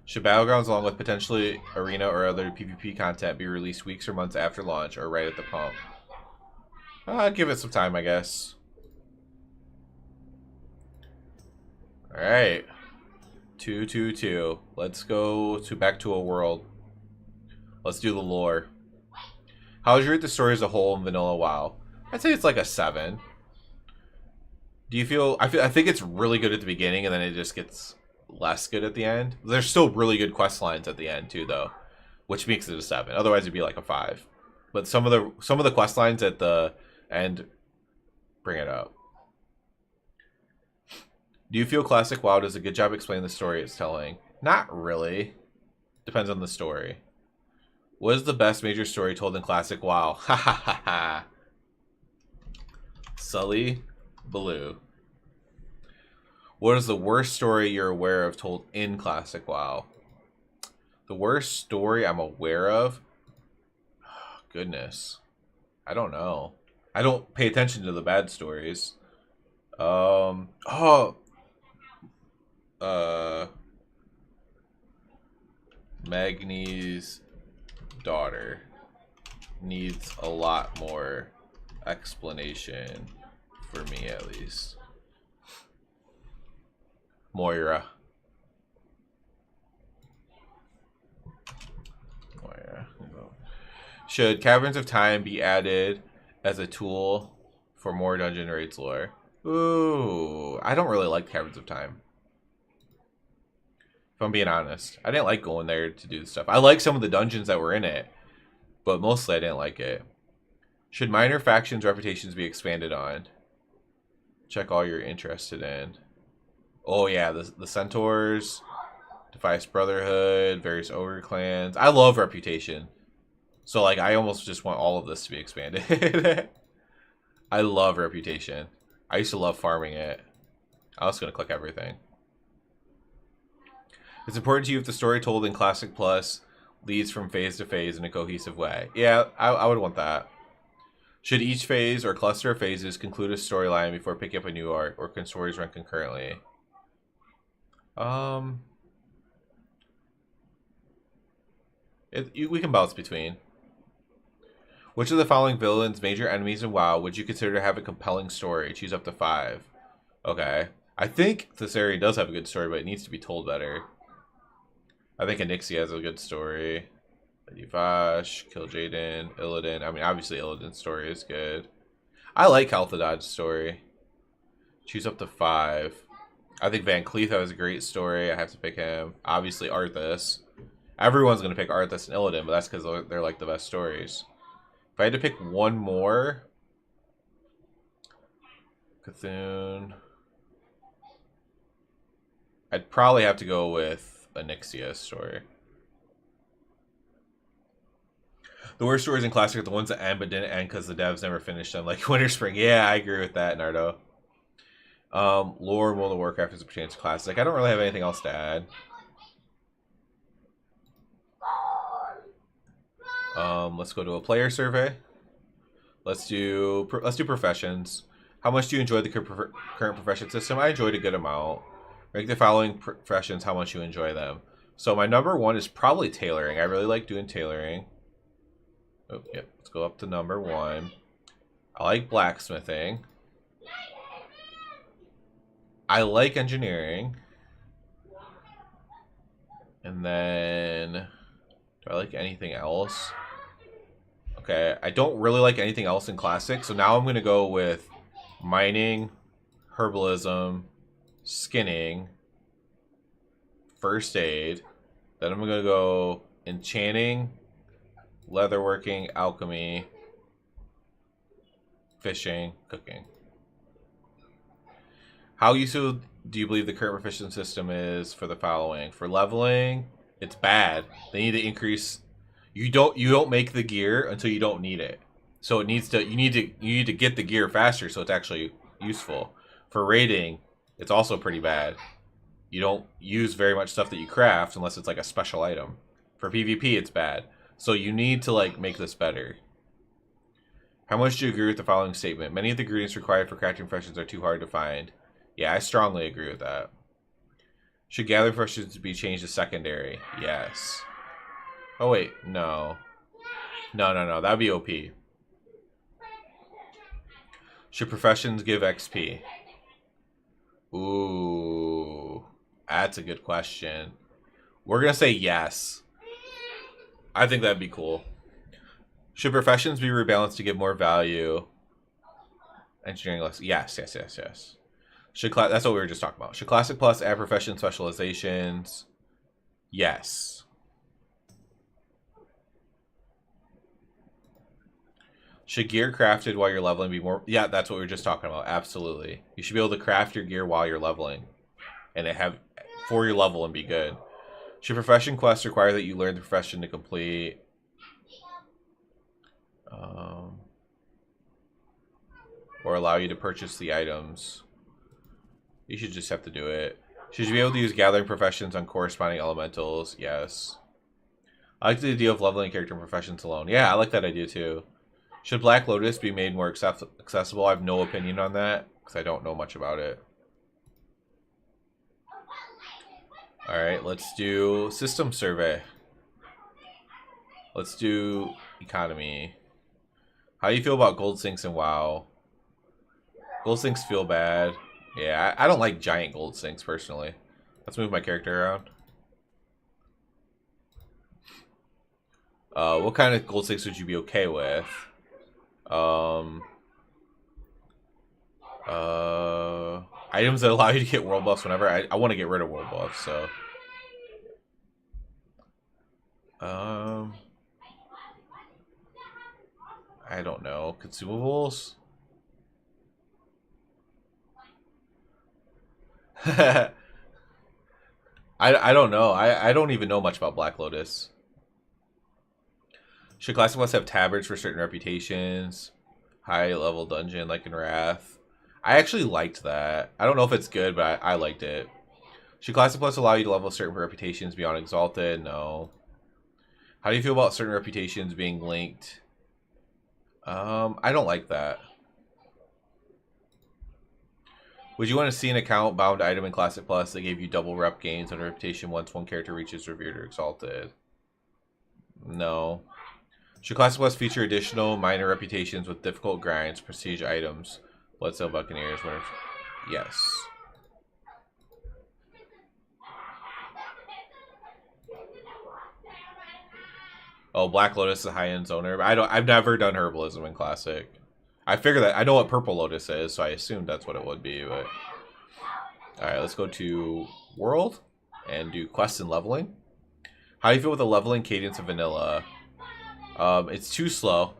Should Battlegrounds, along with potentially Arena or other PvP content, be released weeks or months after launch or right at the pump? Give it some time, I guess. Alright. 2-2-2. Let's go back to a world. Let's do the lore. How would you rate the story as a whole in Vanilla WoW? I'd say it's like a 7. Do you feel... I think it's really good at the beginning, and then it just gets less good at the end. There's still really good quest lines at the end, too, though, which makes it a 7. Otherwise, it'd be like a 5. But some of the quest lines at the end bring it up. Do you feel Classic WoW does a good job explaining the story it's telling? Not really. Depends on the story. What is the best major story told in Classic WoW? Ha ha ha ha. Sully Blue. What is the worst story you're aware of told in Classic WoW? The worst story I'm aware of? Oh, goodness. I don't know. I don't pay attention to the bad stories. Magni's daughter needs a lot more explanation, for me at least. Moira. Should Caverns of Time be added as a tool for more Dungeon Raids lore? Ooh, I don't really like Caverns of Time. If I'm being honest, I didn't like going there to do stuff. I like some of the dungeons that were in it, but mostly I didn't like it. Should minor factions' reputations be expanded on? Check all you're interested in. Oh yeah, the Centaurs, Defias Brotherhood, various ogre clans. I love reputation. So like I almost just want all of this to be expanded. I love reputation. I used to love farming it. I was gonna click everything. It's important to you if the story told in Classic Plus leads from phase to phase in a cohesive way. Yeah, I would want that. Should each phase or cluster of phases conclude a storyline before picking up a new arc, or can stories run concurrently? We can bounce between. Which of the following villains, major enemies in WoW, would you consider to have a compelling story? Choose up to 5. Okay. I think this area does have a good story, but it needs to be told better. I think Onyxia has a good story. Yvash, Kil'jaeden, Illidan. I mean, obviously Illidan's story is good. I like Kal'Thadon's story. Choose up to 5. I think Van Cleef has a great story. I have to pick him. Obviously Arthas. Everyone's going to pick Arthas and Illidan, but that's because they're like the best stories. If I had to pick one more, Cthulhu, I'd probably have to go with Onyxia's story. The worst stories in Classic are the ones that end but didn't end because the devs never finished them, like Winter Spring. Yeah, I agree with that, Nardo. Lore World of Warcraft as it pertains to Classic. I don't really have anything else to add. Let's go to a player survey. Let's do professions. How much do you enjoy the current profession system? I enjoyed a good amount. Rank the following professions, how much you enjoy them. So my number 1 is probably tailoring. I really like doing tailoring. Oh, yep. Let's go up to number 1. I like blacksmithing. I like engineering. And then, do I like anything else? Okay, I don't really like anything else in Classic, so now I'm going to go with mining, herbalism, skinning, first aid. Then I'm going to go enchanting, leatherworking, alchemy, fishing, cooking. How useful do you believe the current proficiency system is for the following? For leveling, it's bad. They need to increase. You don't make the gear until you don't need it. So it needs to you need to get the gear faster so it's actually useful. For raiding, it's also pretty bad. You don't use very much stuff that you craft unless it's like a special item. For PvP, it's bad. So you need to like make this better. How much do you agree with the following statement? Many of the ingredients required for crafting professions are too hard to find. Yeah, I strongly agree with that. Should gathering professions be changed to secondary? Yes. Oh wait, no. No. That'd be OP. Should professions give XP? Ooh, that's a good question. We're gonna say yes. I think that'd be cool. Should professions be rebalanced to give more value? Engineering less. Yes. Should that's what we were just talking about. Should Classic Plus add profession specializations? Yes. Should gear crafted while you're leveling be more? Yeah, that's what we were just talking about. Absolutely. You should be able to craft your gear while you're leveling, and it have for your level and be good. Should profession quests require that you learn the profession to complete? Or allow you to purchase the items. You should just have to do it. Should you be able to use gathering professions on corresponding elementals? Yes. I like the idea of leveling character and professions alone. Yeah, I like that idea too. Should Black Lotus be made more accessible? I have no opinion on that because I don't know much about it. Alright, let's do system survey. Let's do economy. How do you feel about gold sinks in WoW? Gold sinks feel bad. Yeah, I don't like giant gold sinks personally. Let's move my character around. What kind of gold sinks would you be okay with? Items that allow you to get world buffs whenever. I want to get rid of world buffs, so. I don't know. Consumables? I don't know. I don't even know much about Black Lotus. Should Classic Plus have tabards for certain reputations? High level dungeon like in Wrath. I actually liked that. I don't know if it's good, but I liked it. Should Classic Plus allow you to level certain reputations beyond Exalted? No. How do you feel about certain reputations being linked? I don't like that. Would you want to see an account bound item in Classic Plus that gave you double rep gains on a reputation once one character reaches Revered or Exalted? No. Should Classic Plus feature additional minor reputations with difficult grinds, prestige items, Bloodstone Buccaneers? Yes. Oh, Black Lotus is a high-end zoner. I've never done herbalism in Classic. I figure that I know what Purple Lotus is, so I assumed that's what it would be. But all right, let's go to World and do quests and leveling. How do you feel with the leveling cadence of vanilla? It's too slow.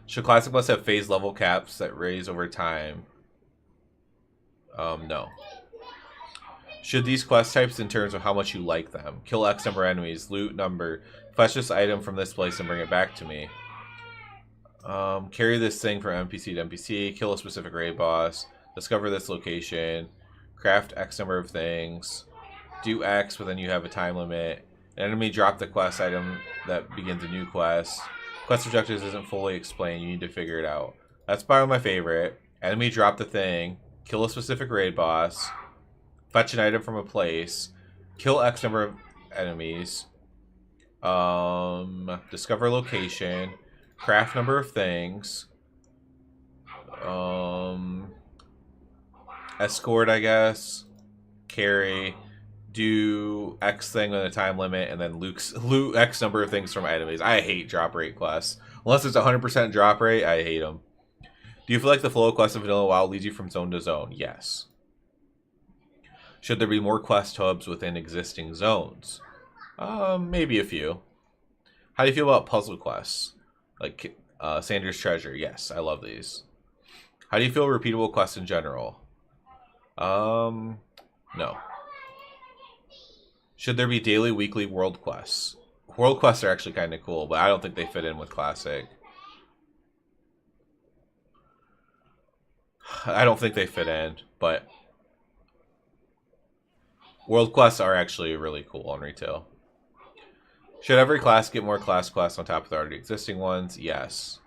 Should Classic Plus have phase level caps that raise over time? No. Should these quest types in terms of how much you like them? Kill X number of enemies, loot number, fetch this item from this place and bring it back to me. Carry this thing from NPC to NPC, kill a specific raid boss, discover this location, craft X number of things, do X, but then you have a time limit. An enemy drop the quest item that begins a new quest. Quest objectives isn't fully explained, you need to figure it out. That's probably my favorite. Enemy drop the thing, kill a specific raid boss, fetch an item from a place, kill X number of enemies, discover location, craft number of things, escort, I guess, carry, do X thing with a time limit, and then loot X number of things from enemies. I hate drop rate quests. Unless it's 100% drop rate, I hate them. Do you feel like the flow of quests in Vanilla WoW leads you from zone to zone? Yes. Should there be more quest hubs within existing zones? Maybe a few. How do you feel about puzzle quests? Like Sanders Treasure. Yes, I love these. How do you feel repeatable quests in general? No. Should there be daily, weekly world quests? World quests are actually kind of cool, but I don't think they fit in with Classic. I don't think they fit in, but world quests are actually really cool on retail. Should every class get more class quests on top of the already existing ones? Yes.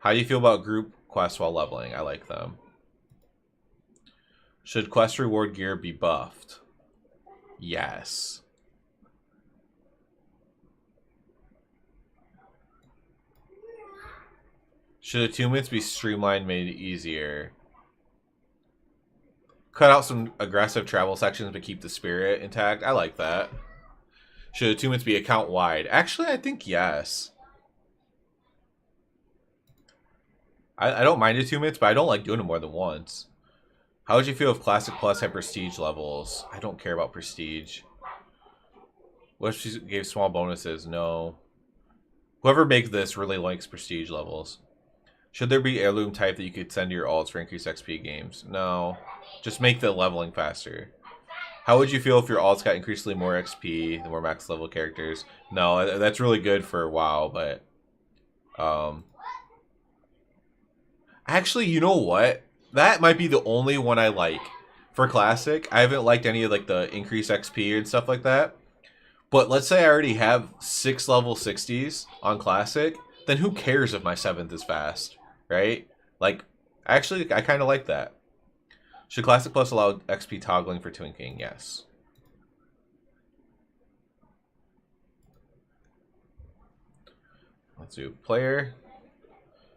How do you feel about group quests while leveling? I like them. Should quest reward gear be buffed? Yes. Should attunements be streamlined, made easier? Cut out some aggressive travel sections but keep the spirit intact. I like that. Should attunements be account wide? Actually, I think yes. I don't mind attunements, but I don't like doing it more than once. How would you feel if Classic Plus had prestige levels? I don't care about prestige. What if she gave small bonuses? No. Whoever makes this really likes prestige levels. Should there be heirloom type that you could send to your alts for increased XP games? No. Just make the leveling faster. How would you feel if your alts got increasingly more XP, the more max level characters? No, that's really good for WoW, but actually, you know what? That might be the only one I like for Classic. I haven't liked any of like the increased XP and stuff like that. But let's say I already have 6 level 60s on Classic, then who cares if my 7th is fast, right? Like, actually, I kind of like that. Should Classic Plus allow XP toggling for twinking? Yes. Let's do player,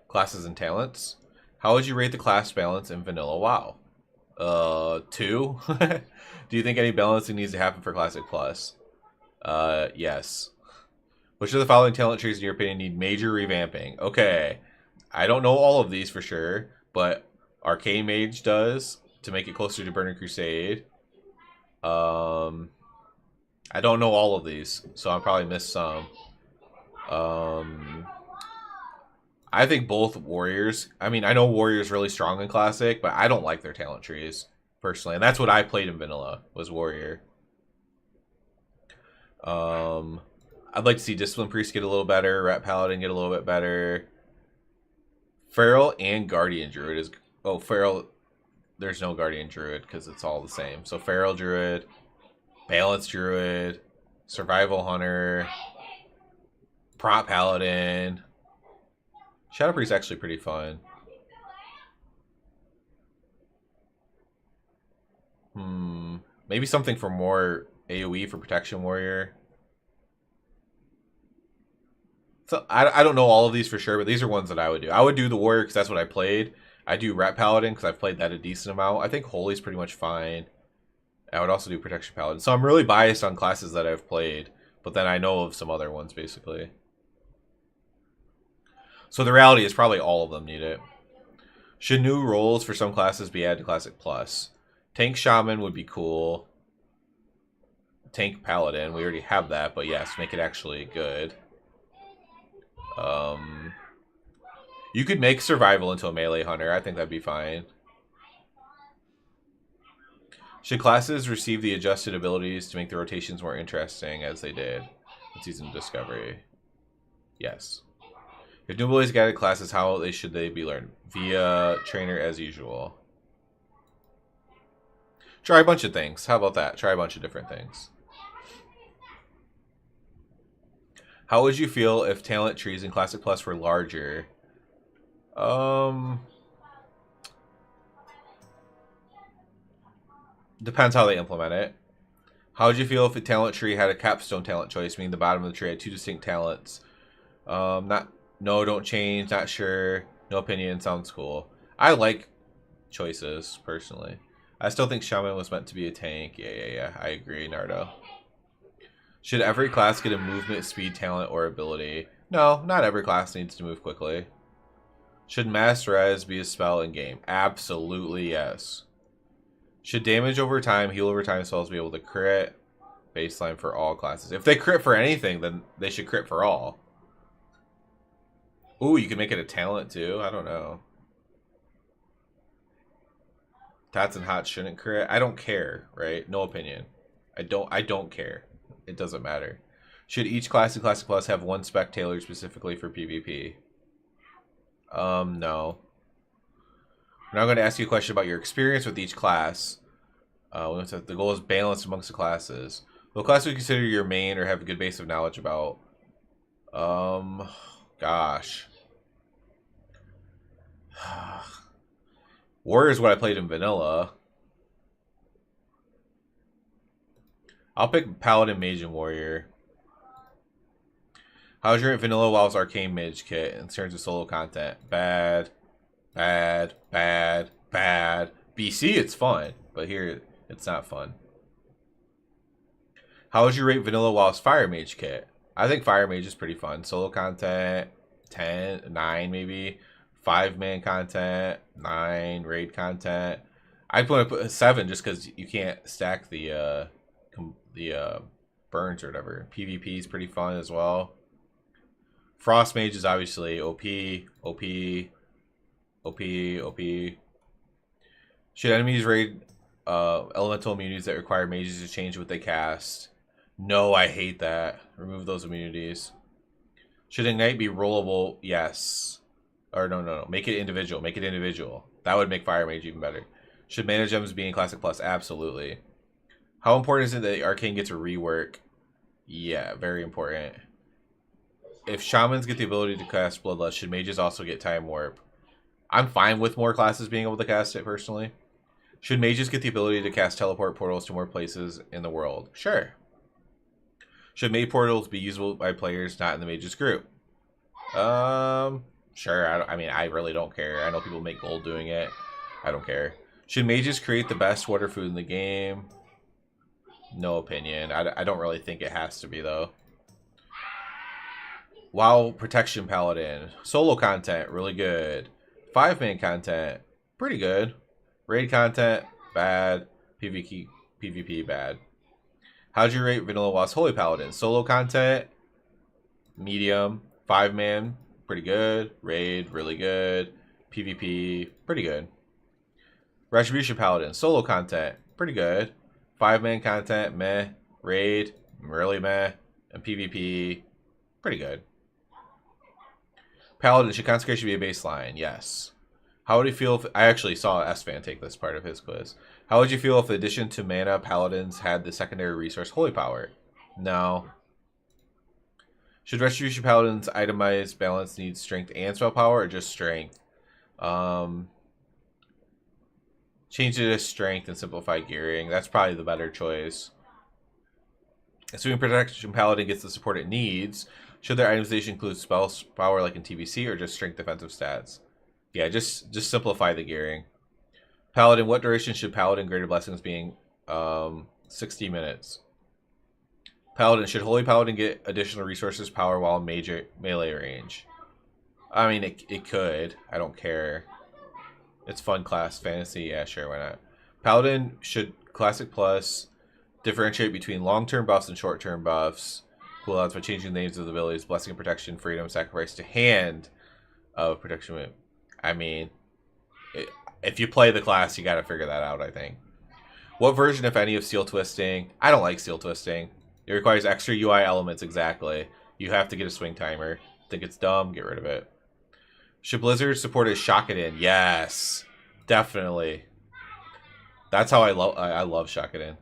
classes and talents. How would you rate the class balance in vanilla WoW? 2. Do you think any balancing needs to happen for Classic Plus? Yes. Which of the following talent trees, in your opinion, need major revamping? Okay, I don't know all of these for sure, but Arcane Mage does to make it closer to Burning Crusade. I don't know all of these, so I'll probably miss some. I think both Warriors. I mean, I know Warrior's really strong in Classic, but I don't like their talent trees personally, and that's what I played in Vanilla was Warrior. I'd like to see Discipline Priest get a little better, Rat Paladin get a little bit better. Feral and Guardian Druid is... Oh, Feral... There's no Guardian Druid because it's all the same. So Feral Druid, Balance Druid, Survival Hunter, Prot Paladin. Shadow Priest is actually pretty fun. Maybe something for more AoE for Protection Warrior. So I don't know all of these for sure, but these are ones that I would do. I would do the Warrior because that's what I played. I do Rat Paladin because I've played that a decent amount. I think Holy's pretty much fine. I would also do Protection Paladin. So I'm really biased on classes that I've played, but then I know of some other ones, basically. So the reality is probably all of them need it. Should new roles for some classes be added to Classic Plus? Tank Shaman would be cool. Tank Paladin, we already have that, but yes, make it actually good. You could make Survival into a melee hunter. I think that'd be fine. Should classes receive the adjusted abilities to make the rotations more interesting as they did in Season of Discovery? Yes. If new abilities guided classes, how should they be learned? Via trainer as usual. Try a bunch of things. How about that? Try a bunch of different things. How would you feel if talent trees in Classic Plus were larger? Depends how they implement it. How would you feel if a talent tree had a capstone talent choice, meaning the bottom of the tree had 2 distinct talents? No, don't change, not sure, no opinion, sounds cool. I like choices, personally. I still think Shaman was meant to be a tank. Yeah, I agree, Nardo. Should every class get a movement, speed, talent, or ability? No, not every class needs to move quickly. Should Mass Res be a spell in game? Absolutely yes. Should damage over time, heal over time spells be able to crit? Baseline for all classes. If they crit for anything, then they should crit for all. Ooh, you can make it a talent too? I don't know. Tats and Hots shouldn't crit. I don't care, right? No opinion. I don't care. It doesn't matter. Should each class in Classic Plus have one spec tailored specifically for PvP? No. We're now going to ask you a question about your experience with each class. The goal is balance amongst the classes. What class would you consider your main or have a good base of knowledge about? Gosh. Warrior is what I played in Vanilla. I'll pick Paladin, Mage, and Warrior. How's your Vanilla WoW's Arcane Mage kit in terms of solo content? Bad. BC, it's fun, but here, it's not fun. How would you rate Vanilla WoW's Fire Mage kit? I think Fire Mage is pretty fun. Solo content, 10, 9 maybe. 5-man content, 9 raid content. I'd want to put a 7 just because you can't stack the burns or whatever. PvP is pretty fun as well. Frost Mage is obviously OP. Should enemies raid elemental immunities that require mages to change what they cast. No, I hate that. Remove those immunities. Should Ignite be rollable? Yes. Or no. Make it individual. Make it individual. That would make Fire Mage even better. Should Mana Gems be in Classic Plus? Absolutely. How important is it that Arcane gets a rework? Yeah, very important. If Shamans get the ability to cast Bloodlust, should Mages also get Time Warp? I'm fine with more classes being able to cast it, personally. Should Mages get the ability to cast Teleport Portals to more places in the world? Sure. Should Mage Portals be usable by players not in the Mages group? Sure. I mean, I really don't care. I know people make gold doing it. I don't care. Should Mages create the best water food in the game? No opinion. I don't really think it has to be, though. WoW Protection Paladin. Solo content, really good. 5-man content, pretty good. Raid content, bad. PvP, bad. How'd you rate Vanilla WoW's Holy Paladin? Solo content, medium. 5-man, pretty good. Raid, really good. PvP, pretty good. Retribution Paladin. Solo content, pretty good. 5-man content, meh. Raid, really meh. And PvP, pretty good. Paladin, should Consecration be a baseline? Yes. How would you feel if... I actually saw S-Fan take this part of his quiz. How would you feel if, in addition to mana, Paladins had the secondary resource Holy Power? No. Should Retribution Paladins' itemized balance need strength and spell power, or just strength? Change it to strength and simplify gearing. That's probably the better choice. Assuming Protection Paladin gets the support it needs, should their itemization include spell power like in TBC, or just strength defensive stats? Yeah, just simplify the gearing. Paladin, what duration should Paladin Greater Blessings being? 60 minutes. Paladin, should Holy Paladin get additional resources power while major melee range? I mean, it could. I don't care. It's fun class fantasy. Yeah, sure, why not? Paladin, should Classic Plus differentiate between long-term buffs and short-term buffs? Cooldowns by changing the names of the abilities: Blessing, Protection, Freedom, Sacrifice to Hand of Protection. I mean, if you play the class, you got to figure that out, I think. What version, if any, of Seal Twisting? I don't like Seal Twisting. It requires extra UI elements, exactly. You have to get a swing timer. Think it's dumb? Get rid of it. Should Blizzard support his Shakaden? Yes, definitely. That's how I love Shakaden.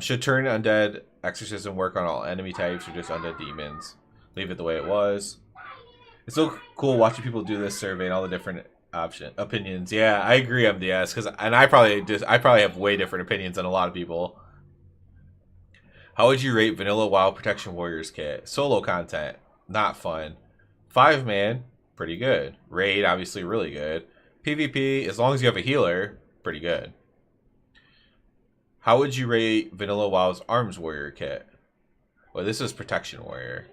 Should Turn Undead Exorcism work on all enemy types or just undead demons? Leave it the way it was. It's so cool watching people do this survey and all the different opinions. Yeah, I agree, MDS, I probably have way different opinions than a lot of people. How would you rate Vanilla WoW Protection Warriors kit? Solo content, not fun. 5-man, pretty good. Raid, obviously really good. PvP, as long as you have a healer, pretty good. How would you rate Vanilla WoW's Arms Warrior kit? Well, this is Protection Warrior.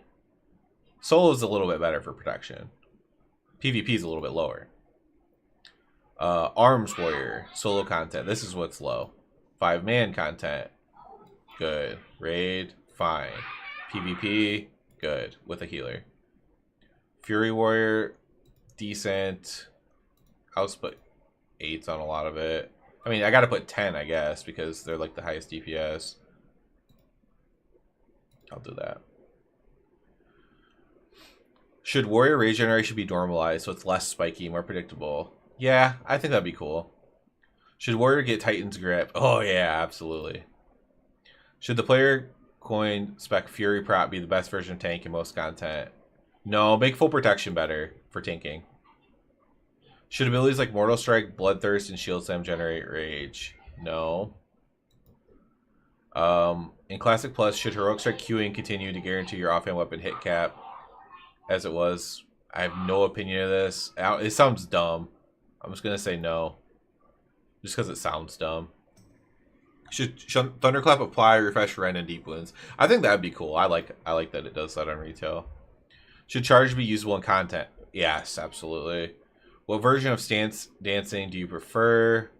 Solo is a little bit better for protection. PvP is a little bit lower. Arms Warrior, solo content. This is what's low. 5-man content, good. Raid, fine. PvP, good. With a healer. Fury Warrior, decent. I'll put 8s on a lot of it. I mean, I gotta put 10, I guess, because they're like the highest DPS. I'll do that. Should Warrior Rage Generation be normalized so it's less spiky, more predictable? Yeah, I think that'd be cool. Should Warrior get Titan's Grip? Oh yeah, absolutely. Should the player coin spec Fury Prop be the best version of tank in most content? No, make full protection better for tanking. Should abilities like Mortal Strike, Bloodthirst, and Shield Slam generate rage? No. In Classic Plus, should Heroic Strike queuing continue to guarantee your offhand weapon hit cap as it was? I have no opinion of this. It sounds dumb. I'm just going to say no. Just because it sounds dumb. Should Thunderclap apply, refresh, Ren, and Deep Wounds? I think that'd be cool. I like that it does that on retail. Should Charge be usable in content? Yes, absolutely. What version of Stance Dancing do you prefer?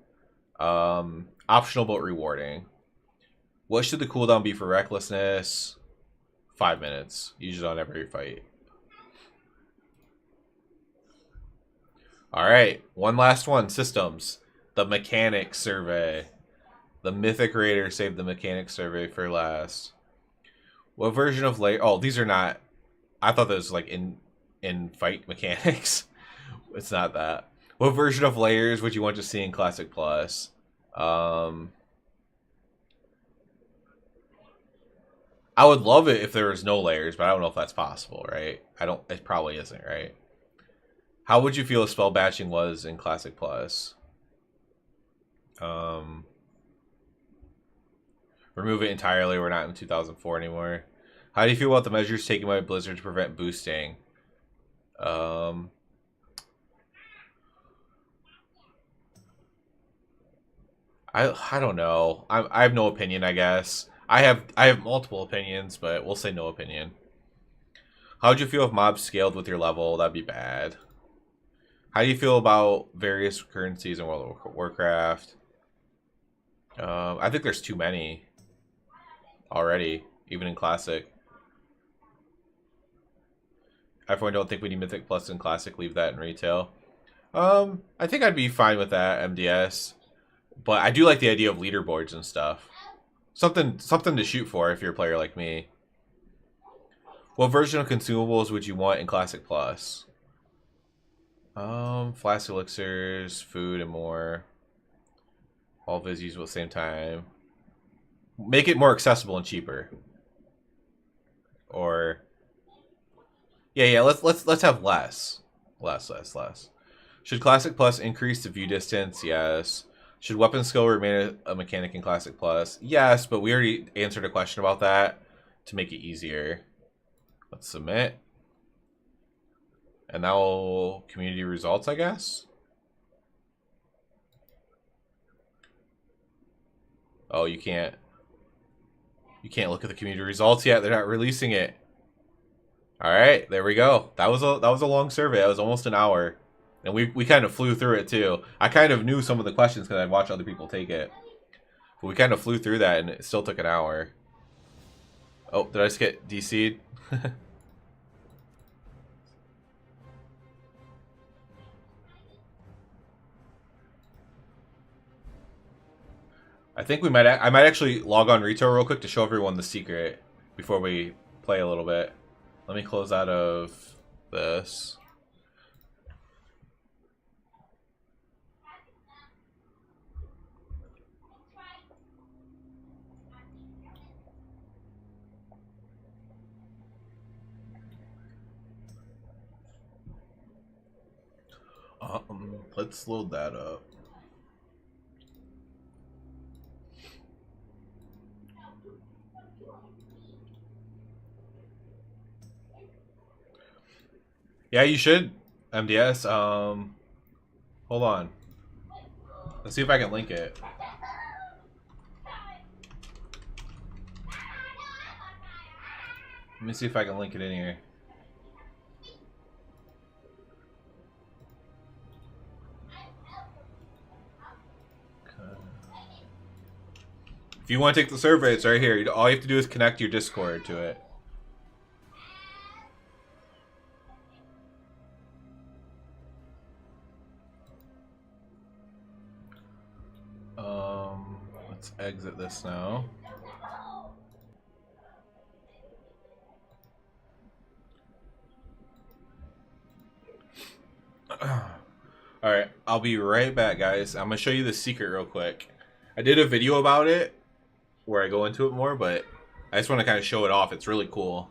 Optional but rewarding. What should the cooldown be for Recklessness? 5 minutes. Usually on every fight. Alright, one last one. Systems. The Mechanics Survey. The Mythic Raider saved the mechanic survey for last. What version of layer? Oh, these are not. I thought those like in fight mechanics. It's not that. What version of layers would you want to see in Classic Plus? Um, I would love it if there was no layers, but I don't know if that's possible, right? I don't. It probably isn't, right? How would you feel if spell batching was in Classic Plus? Um, Remove it entirely. We're not in 2004 anymore. How do you feel about the measures taken by Blizzard to prevent boosting? Um, I don't know. I have no opinion. I guess I have multiple opinions, but we'll say no opinion. How would you feel if mobs scaled with your level? That'd be bad. How do you feel about various currencies in World of Warcraft? I think there's too many already, even in Classic. Everyone don't think we need Mythic Plus in Classic. Leave that in retail. I think I'd be fine with that, MDS. But I do like the idea of leaderboards and stuff. Something to shoot for if you're a player like me. What version of consumables would you want in Classic Plus? Flask elixirs, food, and more. All Vizzies at the same time. Make it more accessible and cheaper. Or yeah. Let's have less. Less. Should Classic Plus increase the view distance? Yes. Should weapon skill remain a mechanic in Classic Plus? Yes, but we already answered a question about that to make it easier. Let's submit. And now community results, I guess. Oh, you can't look at the community results yet. They're not releasing it. All right, there we go. That was a long survey. That was almost an hour. And we kind of flew through it too. I kind of knew some of the questions because I'd watched other people take it. But we kind of flew through that and it still took an hour. Oh, did I just get DC'd? I think we might. I might actually log on retail real quick to show everyone the secret before we play a little bit. Let me close out of this. Let's load that up. Yeah, you should, MDS. Hold on. Let's see if I can link it. Let me see if I can link it in here. If you want to take the survey, it's right here. All you have to do is connect your Discord to it. Let's exit this now. Alright, I'll be right back, guys. I'm going to show you the secret real quick. I did a video about it where I go into it more, but I just want to kind of show it off. It's really cool.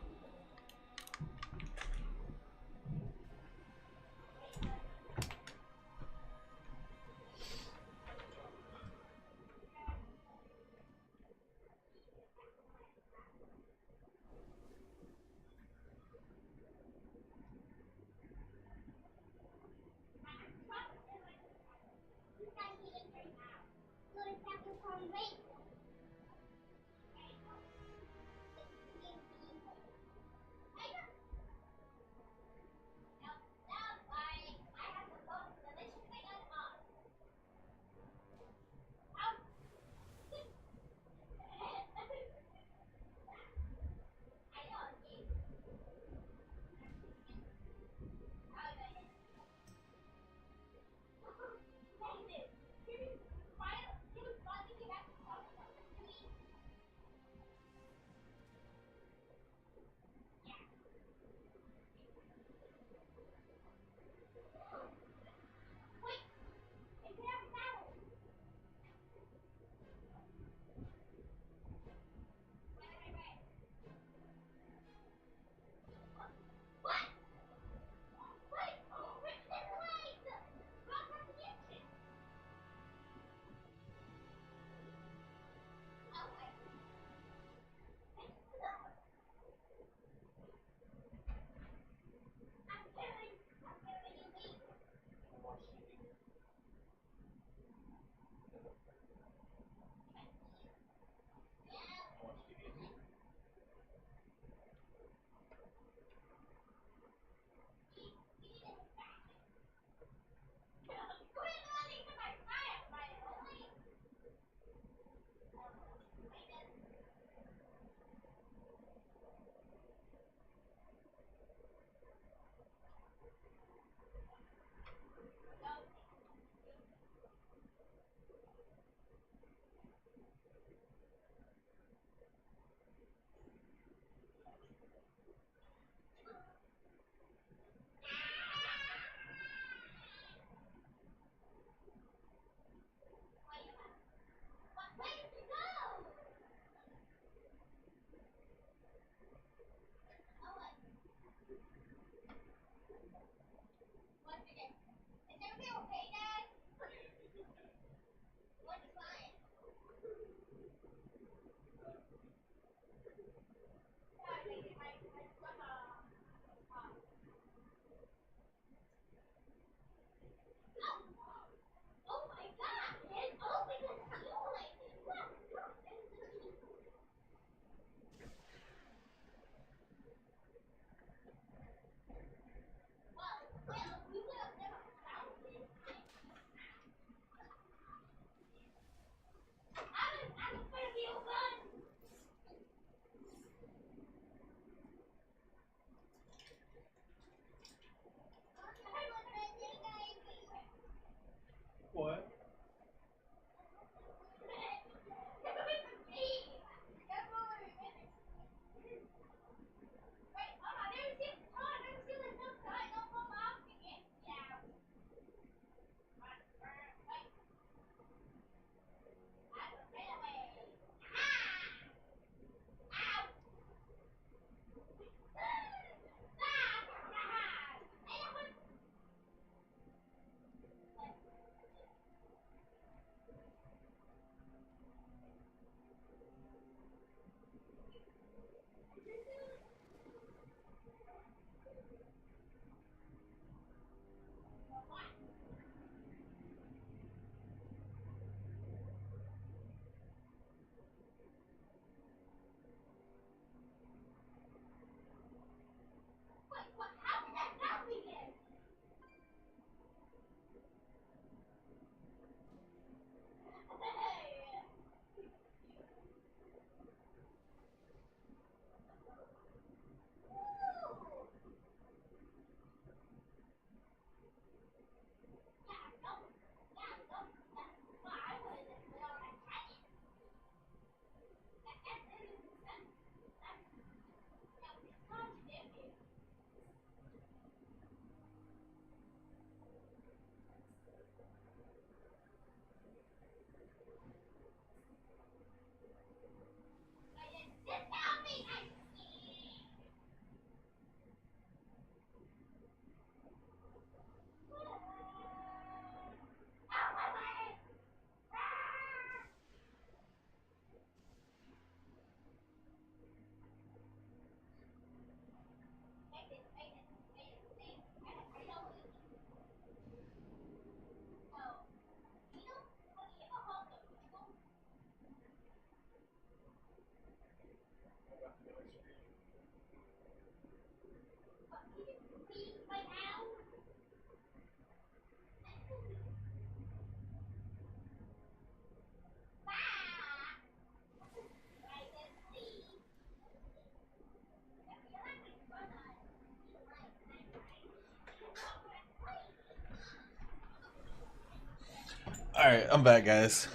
All right, I'm back, guys.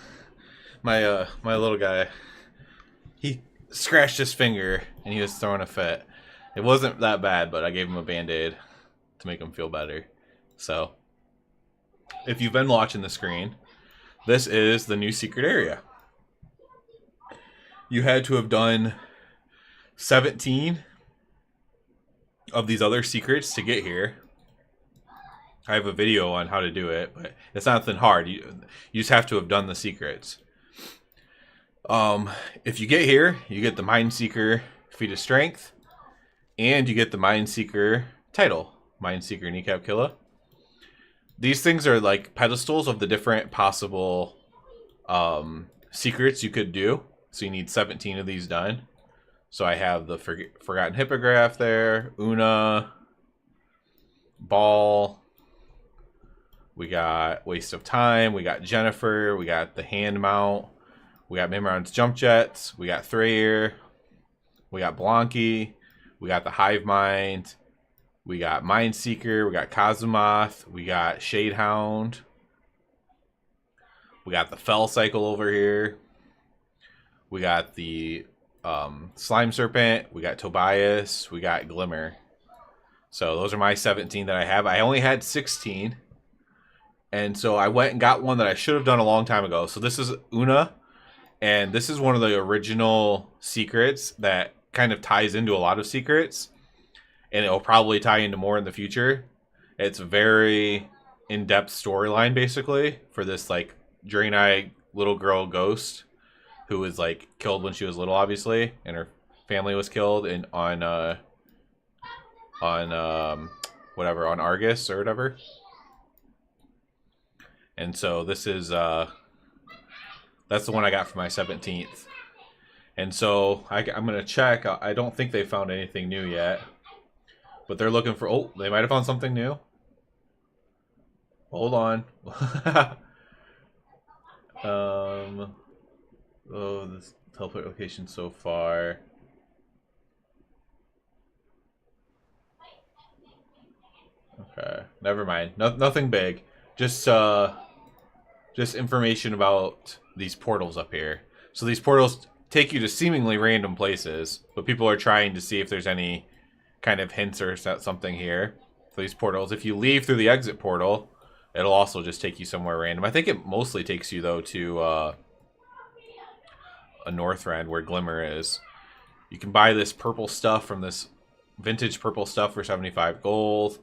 My little guy, he scratched his finger and he was throwing a fit. It wasn't that bad, but I gave him a band-aid to make him feel better. So, if you've been watching the screen, this is the new secret area. You had to have done 17 of these other secrets to get here. I have a video on how to do it, but it's nothing hard. You just have to have done the secrets. If you get here, you get the Mind Seeker Feat of Strength, and you get the Mind Seeker title, Mind Seeker Kneecap Killa. These things are like pedestals of the different possible secrets you could do. So you need 17 of these done. So I have the Forgotten Hippogriff there, Una, Ball. We got Waste of Time. We got Jennifer. We got the Hand Mount. We got Mimron's Jump Jets. We got Thrayr. We got Blanky. We got the Hive Mind. We got Mind Seeker. We got Kazumoth. We got Shadehound. We got the Fell Cycle over here. We got the Slime Serpent. We got Tobias. We got Glimmer. So those are my 17 that I have. I only had 16. And so I went and got one that I should have done a long time ago. So this is Una. And this is one of the original secrets that kind of ties into a lot of secrets. And it will probably tie into more in the future. It's a very in-depth storyline, basically, for this, like, Draenei little girl ghost who was, like, killed when she was little, obviously. And her family was killed on Argus or whatever. And so this is, that's the one I got for my 17th. And so I'm going to check. I don't think they found anything new yet. But they're looking for, oh, they might have found something new. Hold on. Oh, this teleport location so far. Okay, never mind. Nothing big. Just information about these portals up here. So these portals take you to seemingly random places, but people are trying to see if there's any kind of hints or something here for these portals. If you leave through the exit portal, it'll also just take you somewhere random. I think it mostly takes you, though, to a Northrend where Glimmer is. You can buy this purple stuff from this vintage purple stuff for 75 gold.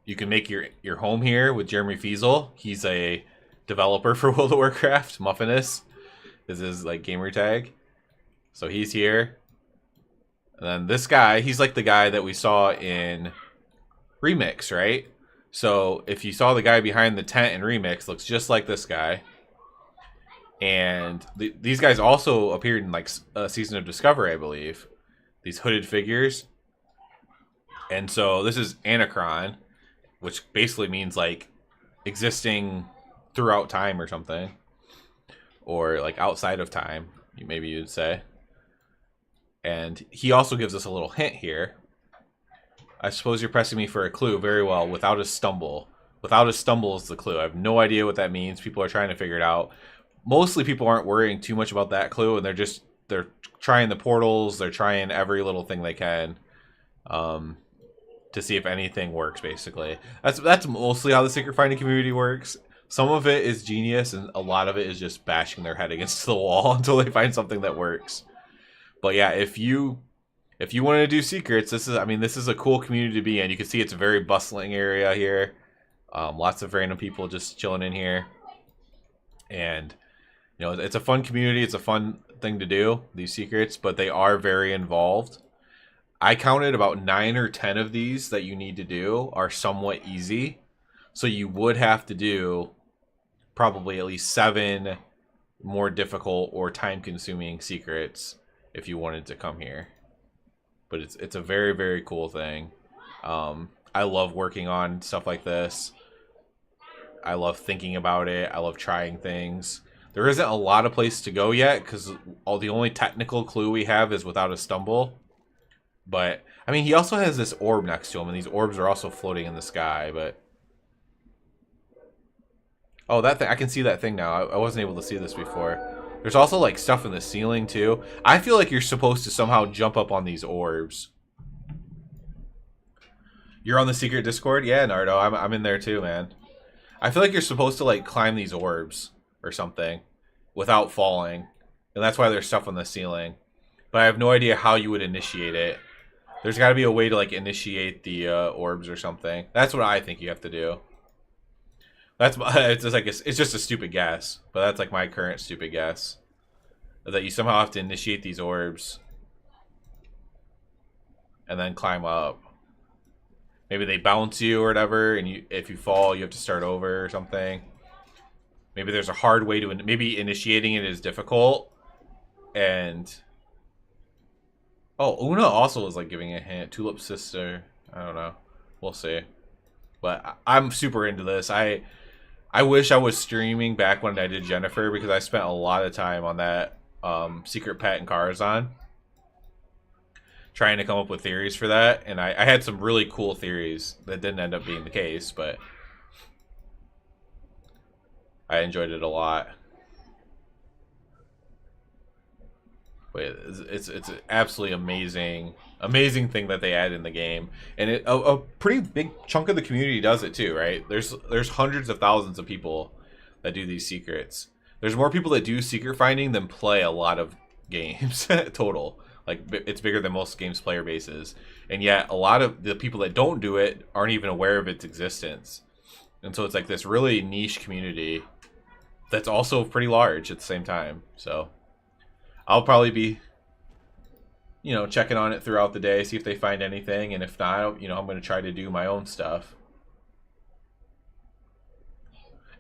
You can make your home here with Jeremy Fiesel. He's a developer for World of Warcraft. Muffinus is his like gamer tag. So he's here. And then this guy, he's like the guy that we saw in Remix, right? So if you saw the guy behind the tent in Remix, looks just like this guy. And these guys also appeared in like a Season of Discovery, I believe. These hooded figures. And so this is Anachron, which basically means like existing throughout time or something. Or like outside of time, maybe you'd say. And he also gives us a little hint here. I suppose you're pressing me for a clue. Very well. Without a stumble. Without a stumble is the clue. I have no idea what that means. People are trying to figure it out. Mostly people aren't worrying too much about that clue, and they're trying the portals. They're trying every little thing they can to see if anything works, basically. That's mostly how the secret finding community works. Some of it is genius, and a lot of it is just bashing their head against the wall until they find something that works. But yeah, if you want to do secrets, this is a cool community to be in. You can see it's a very bustling area here. Lots of random people just chilling in here. And, you know, it's a fun community. It's a fun thing to do, these secrets, but they are very involved. I counted about 9 or 10 of these that you need to do are somewhat easy. So you would have to do probably at least 7 more difficult or time-consuming secrets if you wanted to come here. but it's a very, very cool thing. I love working on stuff like this. I love thinking about it. I love trying things. There isn't a lot of place to go yet because all the only technical clue we have is without a stumble. But I mean, he also has this orb next to him, and these orbs are also floating in the sky. But oh, that thing! I can see that thing now. I wasn't able to see this before. There's also like stuff in the ceiling too. I feel like you're supposed to somehow jump up on these orbs. You're on the secret Discord? Yeah, Nardo. I'm in there too, man. I feel like you're supposed to like climb these orbs or something without falling. And that's why there's stuff on the ceiling. But I have no idea how you would initiate it. There's got to be a way to like initiate the orbs or something. That's what I think you have to do. That's it's just like it's just a stupid guess, but that's like my current stupid guess. That you somehow have to initiate these orbs and then climb up. Maybe they bounce you or whatever, and if you fall, you have to start over or something. Maybe there's a hard way to... Maybe initiating it is difficult. And... Oh, Una also is like giving a hint. Tulip Sister. I don't know. We'll see. But I'm super into this. I wish I was streaming back when I did Jennifer, because I spent a lot of time on that Secret Pet and Karazhan, trying to come up with theories for that, and I had some really cool theories that didn't end up being the case, but I enjoyed it a lot. But it's an absolutely amazing thing that they add in the game, and a pretty big chunk of the community does it too, right? There's hundreds of thousands of people that do these secrets. There's more people that do secret finding than play a lot of games total. Like, it's bigger than most games' player bases. And yet, a lot of the people that don't do it aren't even aware of its existence. And so it's like this really niche community that's also pretty large at the same time. So, I'll probably be, checking on it throughout the day, see if they find anything. And if not, I'm going to try to do my own stuff.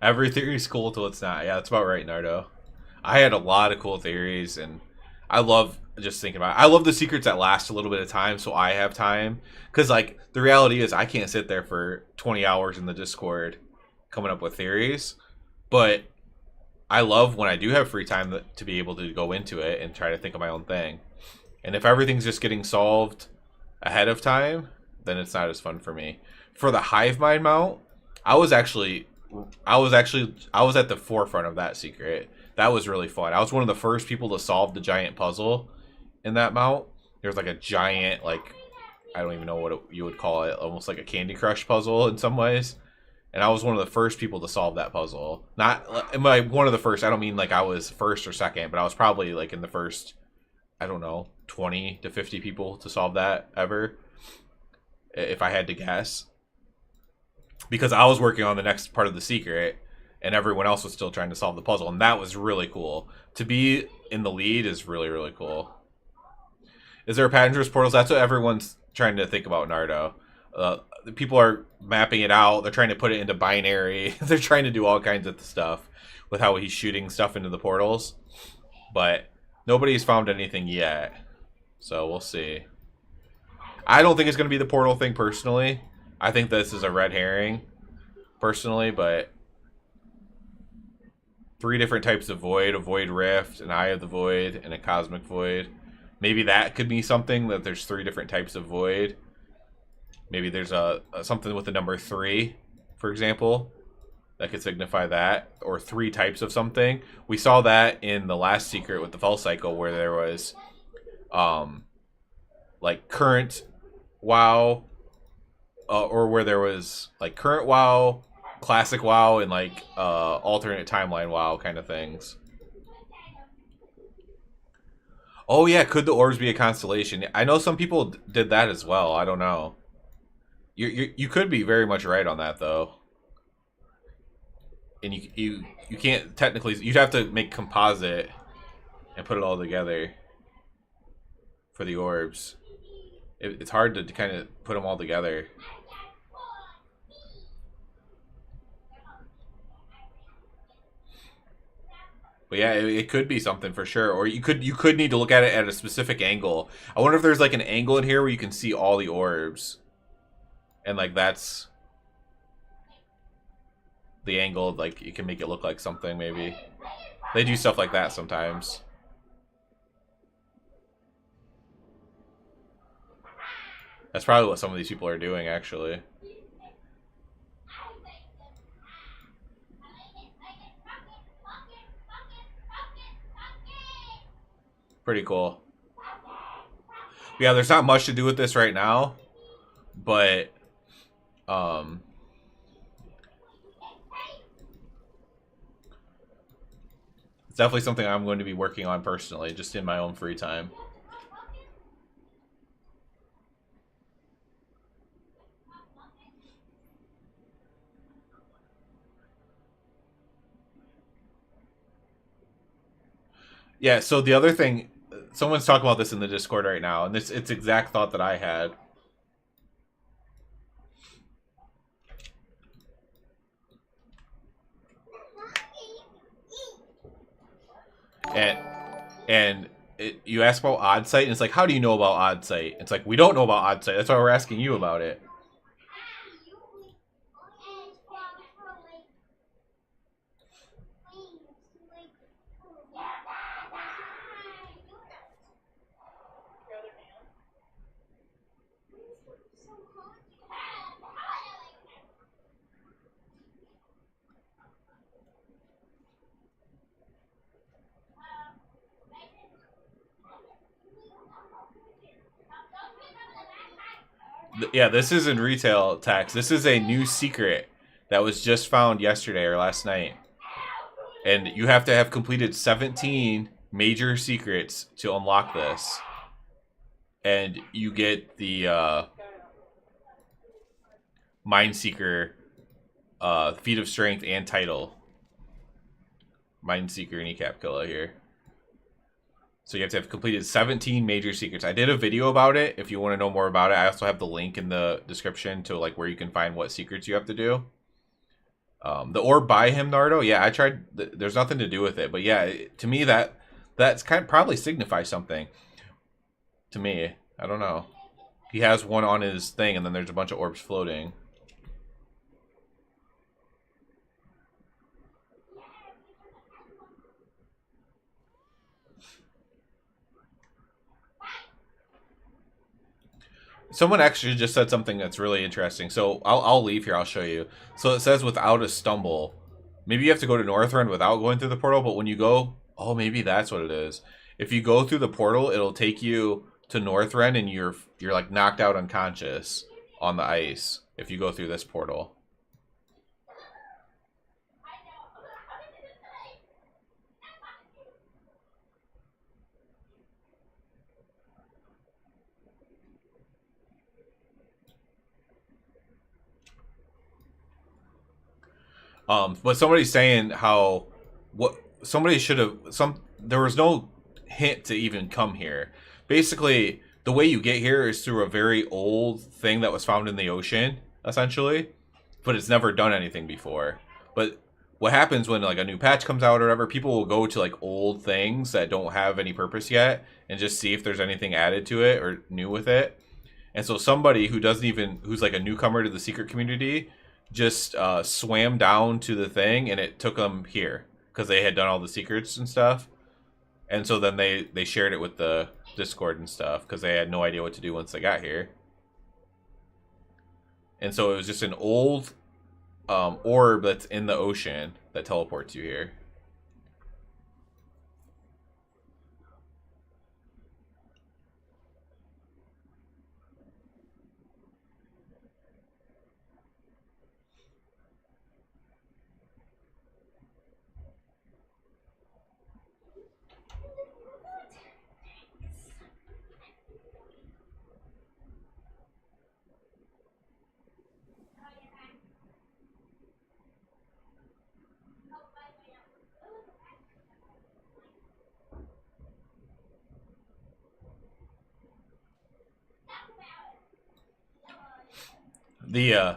Every theory's cool till it's not. Yeah, that's about right, Nardo. I had a lot of cool theories, and I love just thinking about it. I love the secrets that last a little bit of time, so I have time. Because, like, the reality is I can't sit there for 20 hours in the Discord coming up with theories. But I love when I do have free time to be able to go into it and try to think of my own thing. And if everything's just getting solved ahead of time, then it's not as fun for me. For the Hive Mind mount, I was at the forefront of that secret. That was really fun. I was one of the first people to solve the giant puzzle in that mount. There's like a giant, like, I don't even know what you would call it, almost like a Candy Crush puzzle in some ways. And I was one of the first people to solve that puzzle. Not one of the first. I don't mean like I was first or second, but I was probably like in the first, I don't know, 20 to 50 people to solve that ever, if I had to guess. Because I was working on the next part of the secret, and everyone else was still trying to solve the puzzle, and that was really cool. To be in the lead is really, really cool. Is there a Patent Portals? That's what everyone's trying to think about, Nardo. People are mapping it out. They're trying to put it into binary. They're trying to do all kinds of stuff with how he's shooting stuff into the portals. But nobody's found anything yet. So we'll see. I don't think it's going to be the portal thing personally. I think this is a red herring personally, but 3 different types of void: a void rift, an eye of the void, and a cosmic void. Maybe that could be something, that there's 3 different types of void. Maybe there's something with the number 3, for example, that could signify that, or 3 types of something. We saw that in the last secret with the Fel Cycle, where there was like current WoW, or where there was like current WoW, classic WoW, and like alternate timeline WoW kind of things. Oh yeah, could the orbs be a constellation? I know some people did that as well. I don't know. You could be very much right on that though. And you can't technically, you'd have to make composite and put it all together for the orbs. It's hard to kind of put them all together. But yeah, it could be something for sure. Or you could need to look at it at a specific angle. I wonder if there's like an angle in here where you can see all the orbs. And like that's the angle, like you can make it look like something maybe. They do stuff like that sometimes. That's probably what some of these people are doing actually. Pretty cool. Yeah, there's not much to do with this right now, but um it's definitely something I'm going to be working on personally, just in my own free time. Yeah, so the other thing, someone's talking about this in the Discord right now, and it's exact thought that I had. And you ask about odd sight, and it's like, how do you know about odd sight? It's like, we don't know about odd sight. That's why we're asking you about it. Yeah, this is in retail tax. This is a new secret that was just found yesterday or last night. And you have to have completed 17 major secrets to unlock this. And you get the Mindseeker feat of strength and title. Mindseeker kneecap killer here. So you have to have completed 17 major secrets. I did a video about it. If you want to know more about it, I also have the link in the description to like where you can find what secrets you have to do. The orb by him, Nardo. Yeah, I tried. There's nothing to do with it, but yeah, to me that's kind of probably signifies something. To me, I don't know. He has one on his thing, and then there's a bunch of orbs floating. Someone actually just said something that's really interesting. So I'll leave here. I'll show you. So it says without a stumble. Maybe you have to go to Northrend without going through the portal. But when you go, oh, maybe that's what it is. If you go through the portal, it'll take you to Northrend, and you're like knocked out unconscious on the ice if you go through this portal. But somebody's saying how what somebody should have there was no hint to even come here. Basically, the way you get here is through a very old thing that was found in the ocean, essentially, but it's never done anything before. But what happens when like a new patch comes out or whatever, people will go to like old things that don't have any purpose yet and just see if there's anything added to it or new with it. And so somebody who's like a newcomer to the secret community just swam down to the thing, and it took them here because they had done all the secrets and stuff. And so then they shared it with the Discord and stuff because they had no idea what to do once they got here. And so it was just an old orb that's in the ocean that teleports you here.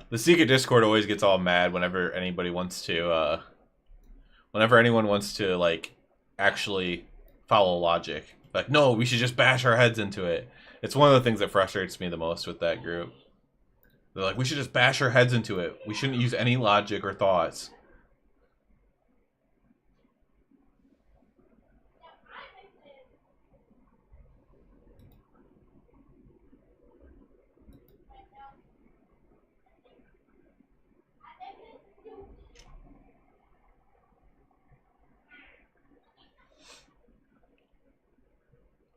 The secret Discord always gets all mad whenever anybody wants to whenever anyone wants to like actually follow logic. Like, no, we should just bash our heads into it. It's one of the things that frustrates me the most with that group. They're like, we should just bash our heads into it. We shouldn't use any logic or thoughts.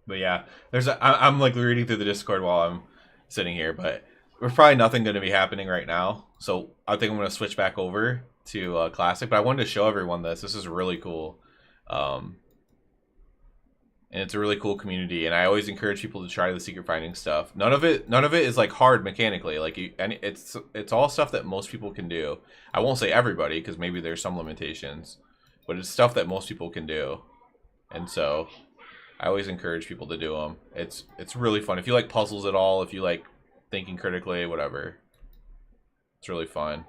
But yeah, I'm like reading through the Discord while I'm sitting here, but there's probably nothing going to be happening right now. So I think I'm going to switch back over to Classic. But I wanted to show everyone this. This is really cool. And it's a really cool community, and I always encourage people to try the secret finding stuff. None of it is like hard mechanically. Like it's all stuff that most people can do. I won't say everybody because maybe there's some limitations, but it's stuff that most people can do. And so I always encourage people to do them. It's really fun. If you like puzzles at all, if you like thinking critically, whatever, it's really fun.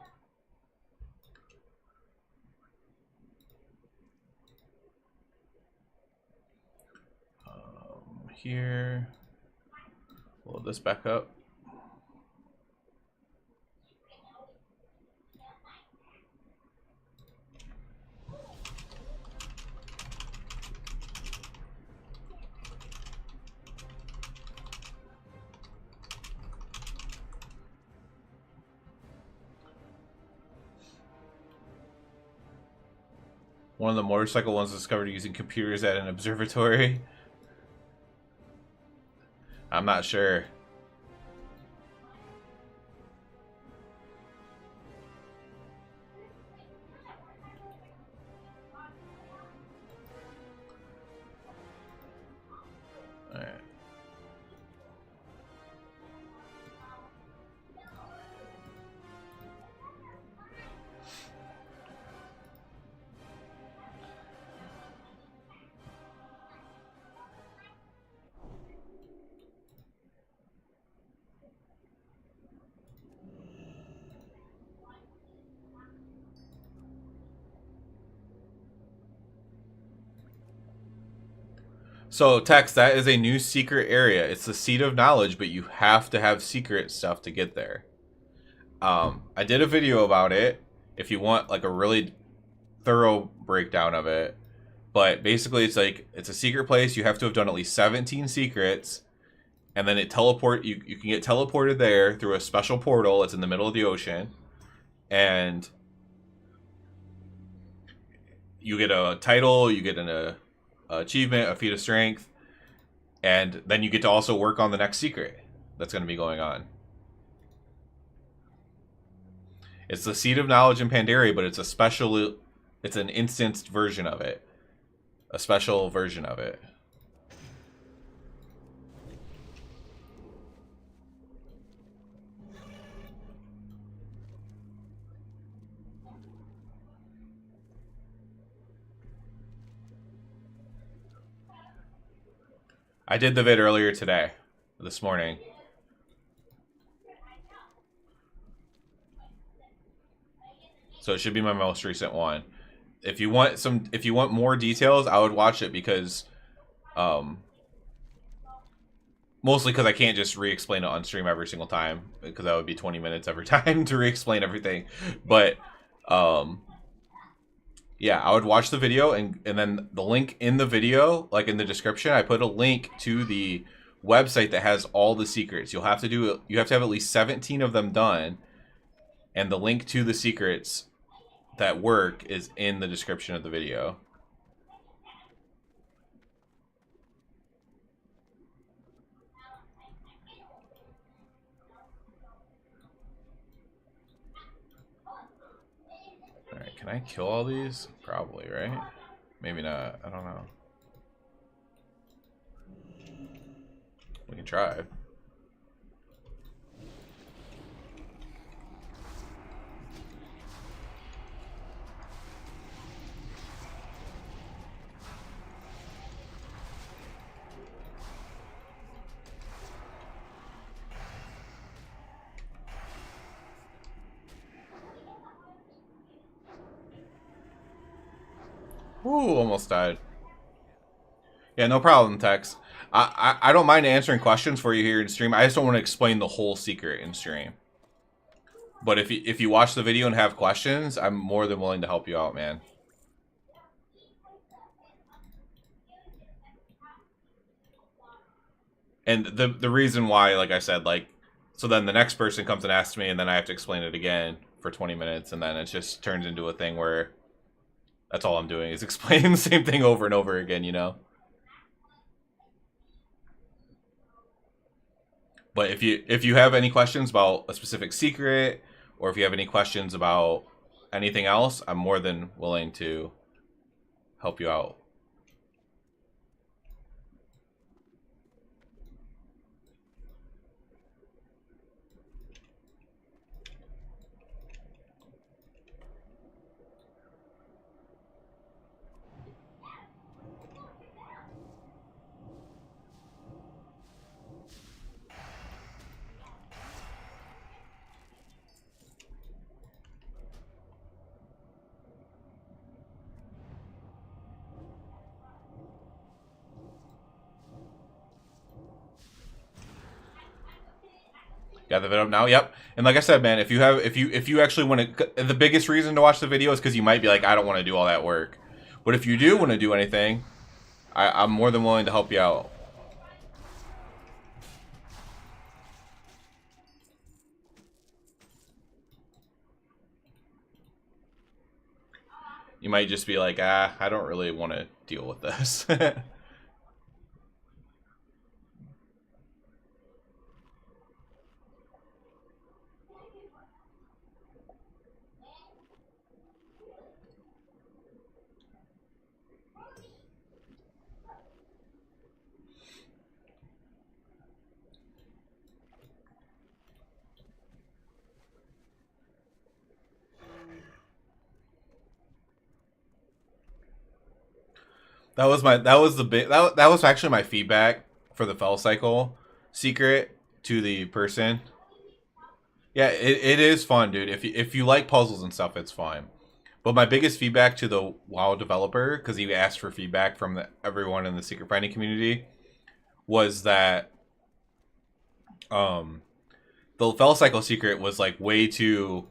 Here, load this back up. One of the motorcycle ones discovered using computers at an observatory. I'm not sure. All right. So, Tex, that is a new secret area. It's the Seat of Knowledge, but you have to have secret stuff to get there. I did a video about it if you want like a really thorough breakdown of it. But basically, it's a secret place. You have to have done at least 17 secrets, and then you can get teleported there through a special portal. It's in the middle of the ocean, and you get a title, you get an achievement, a feat of strength, and then you get to also work on the next secret that's going to be going on. It's the Seat of Knowledge in Pandaria, but it's an instanced version of it. A special version of it. I did the vid earlier today, this morning. So it should be my most recent one. If you want more details, I would watch it because, mostly because I can't just re-explain it on stream every single time because that would be 20 minutes every time to re-explain everything. But, yeah, I would watch the video and then the link in the video, like in the description, I put a link to the website that has all the secrets. You have to have at least 17 of them done, and the link to the secrets that work is in the description of the video. Alright, can I kill all these? Probably, right? Maybe not. I don't know. We can try. Ooh, almost died. Yeah, no problem, Tex. I don't mind answering questions for you here in stream. I just don't want to explain the whole secret in stream. But if you watch the video and have questions, I'm more than willing to help you out, man. And the reason why, like I said, like, so then the next person comes and asks me, and then I have to explain it again for 20 minutes, and then it just turns into a thing where that's all I'm doing is explaining the same thing over and over again, you know? But if you have any questions about a specific secret, or if you have any questions about anything else, I'm more than willing to help you out. Got the video now. Yep. And like I said, man, if you actually want to, the biggest reason to watch the video is because you might be like, I don't want to do all that work. But if you do want to do anything, I'm more than willing to help you out. You might just be like, I don't really want to deal with this. That was actually my feedback for the Fell Cycle secret to the person. Yeah, it is fun, dude. If you like puzzles and stuff, it's fine. But my biggest feedback to the WoW developer, because he asked for feedback from everyone in the secret finding community, was that the Fell Cycle secret was like way too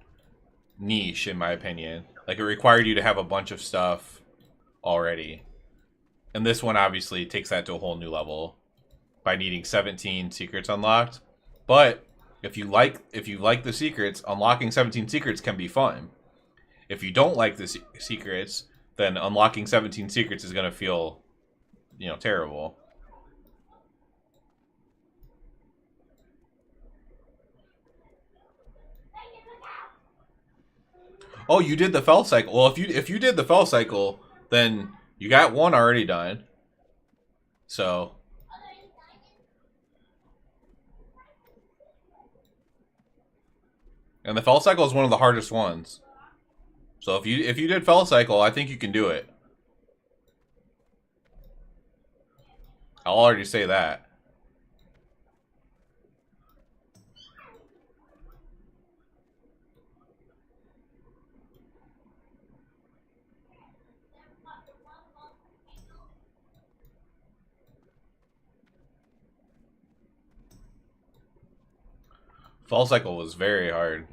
niche, in my opinion. Like, it required you to have a bunch of stuff already. And this one obviously takes that to a whole new level by needing 17 secrets unlocked. But if you like the secrets, unlocking 17 secrets can be fun. If you don't like the secrets, then unlocking 17 secrets is going to feel, you know, terrible. Oh, you did the Fell Cycle. Well, if you did the Fell Cycle, then you got one already done. So, and the Fell Cycle is one of the hardest ones. So if you did Fell Cycle, I think you can do it. I'll already say that. Fall Cycle was very hard.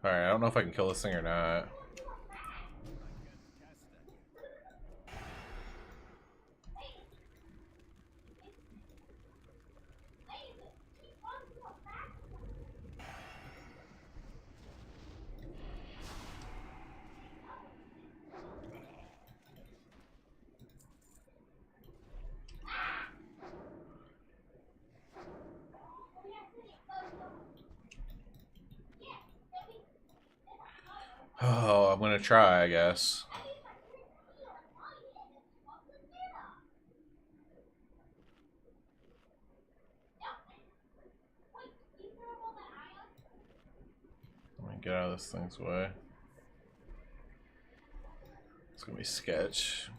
Alright, I don't know if I can kill this thing or not. Oh, I'm gonna try, I guess. Let me get out of this thing's way. It's gonna be sketch.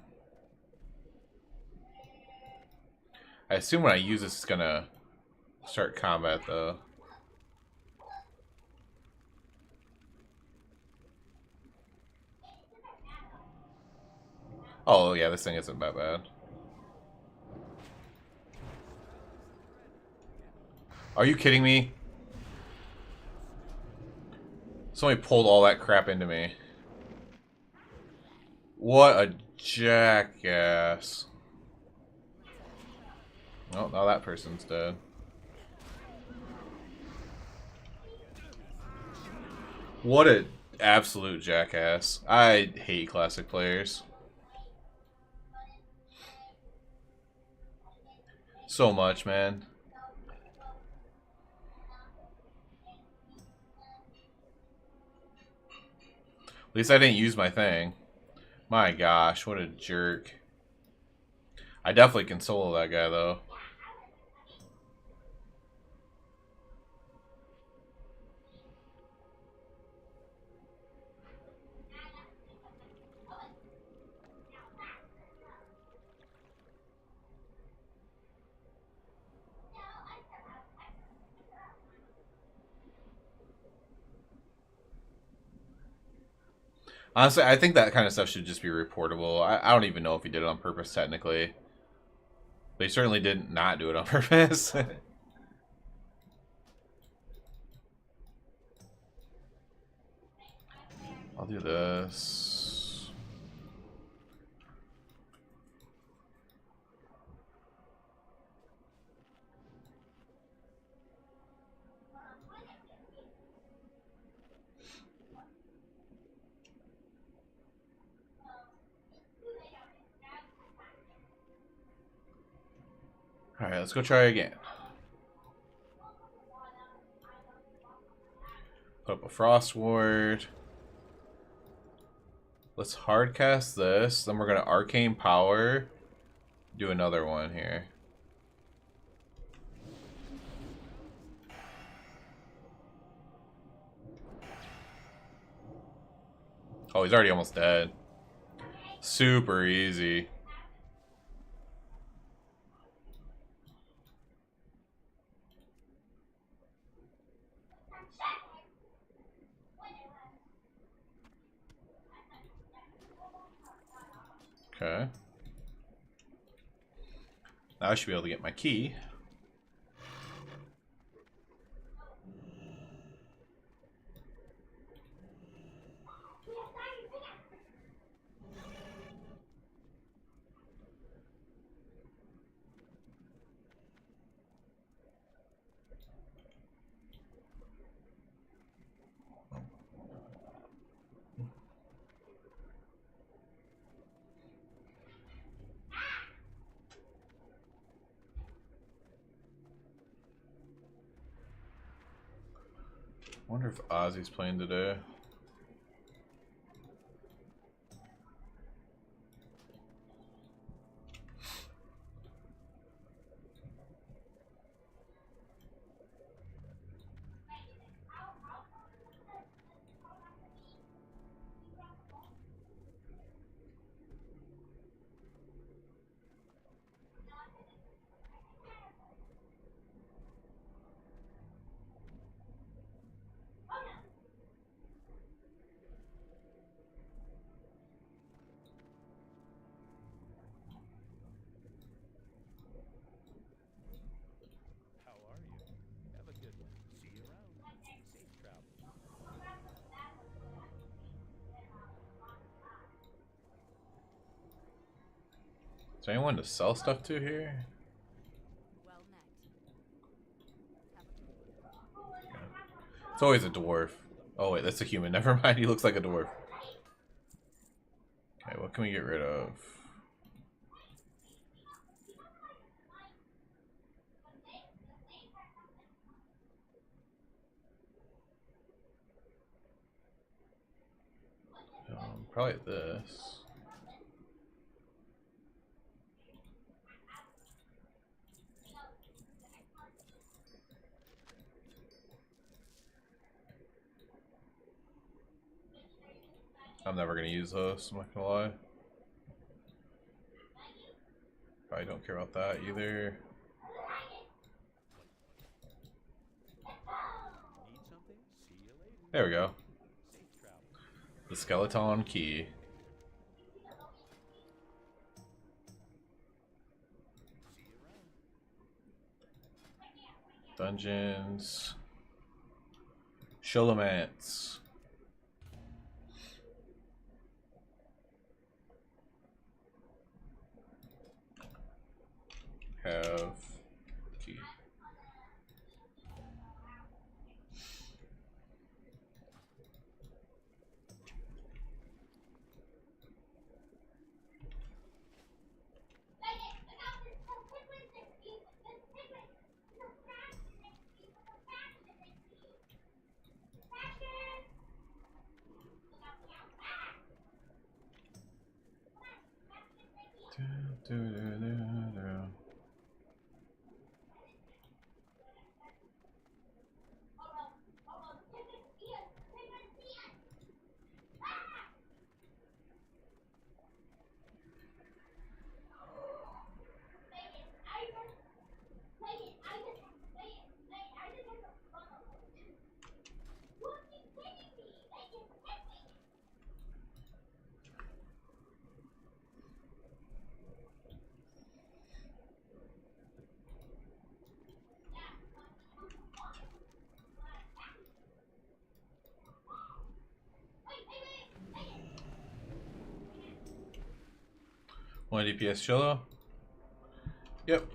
I assume when I use this, it's gonna start combat, though. Oh, yeah, this thing isn't that bad. Are you kidding me? Somebody pulled all that crap into me. What a jackass. Oh, now that person's dead. What a absolute jackass. I hate classic players. So much, man. At least I didn't use my thing. My gosh, what a jerk. I definitely can solo that guy, though. Honestly, I think that kind of stuff should just be reportable. I don't even know if he did it on purpose, technically. But he certainly did not do it on purpose. I'll do this. Alright, let's go try again. Put up a Frost Ward. Let's hardcast this. Then we're going to Arcane Power. Do another one here. Oh, he's already almost dead. Super easy. Okay. Now I should be able to get my key. I wonder if Ozzy's playing today. there anyone to sell stuff to here? Well met. It's always a dwarf. Oh wait, that's a human. Never mind, he looks like a dwarf. Okay, what can we get rid of? Probably this. I'm never gonna use those, I'm not gonna lie. Probably don't care about that either. There we go. The skeleton key. Dungeons. Sholomance. Have key. One DPS Cholo. Yep.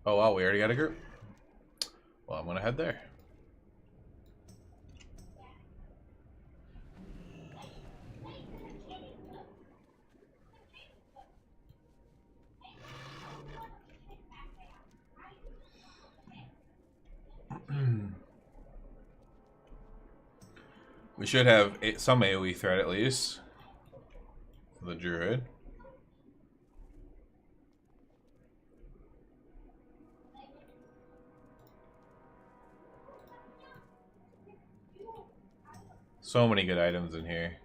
Oh wow, we already got a group. Well, I'm gonna head there. We should have some AoE threat at least for the druid. So many good items in here.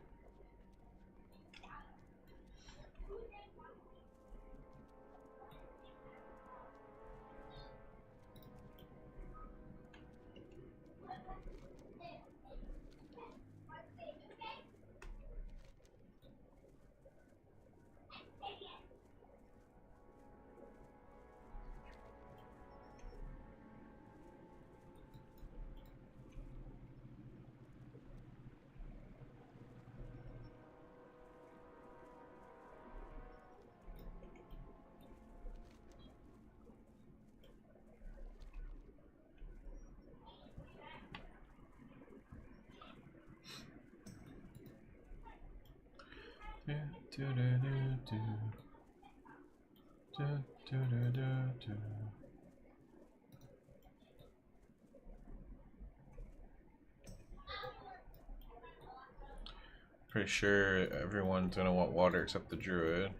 Pretty sure everyone's gonna want water except the druid.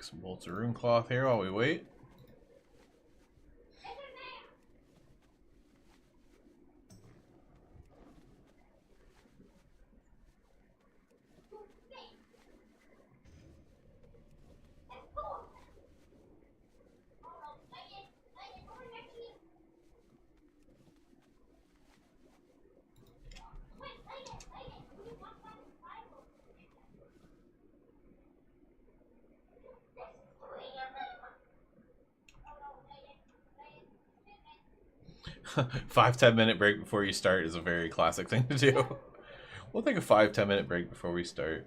some bolts of rune cloth here while we wait. Five, 10 minute break before you start is a very classic thing to do. We'll take a 5-10 minute break before we start.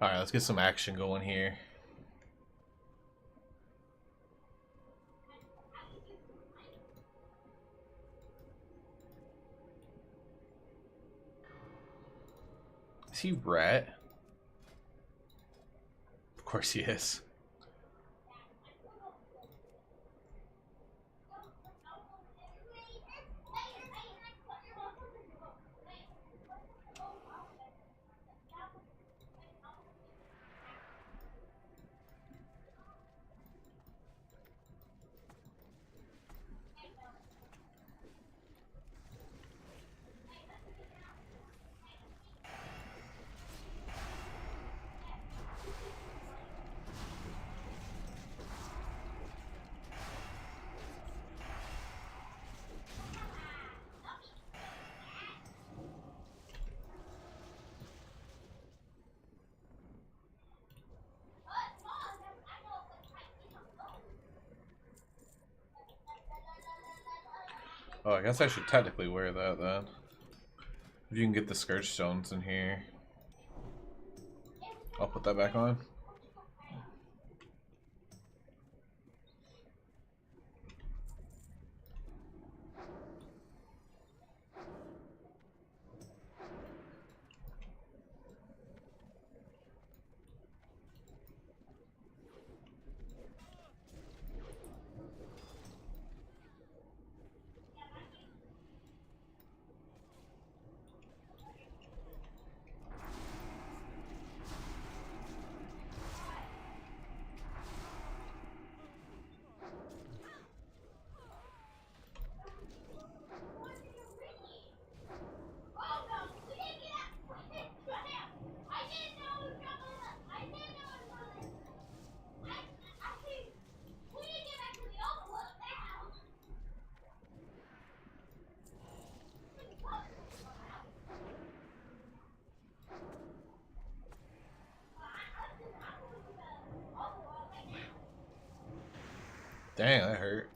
All right, let's get some action going here. Is he Rat? Of course he is. Oh, I guess I should technically wear that then. If you can get the Scourge Stones in here. I'll put that back on. Dang, that hurt.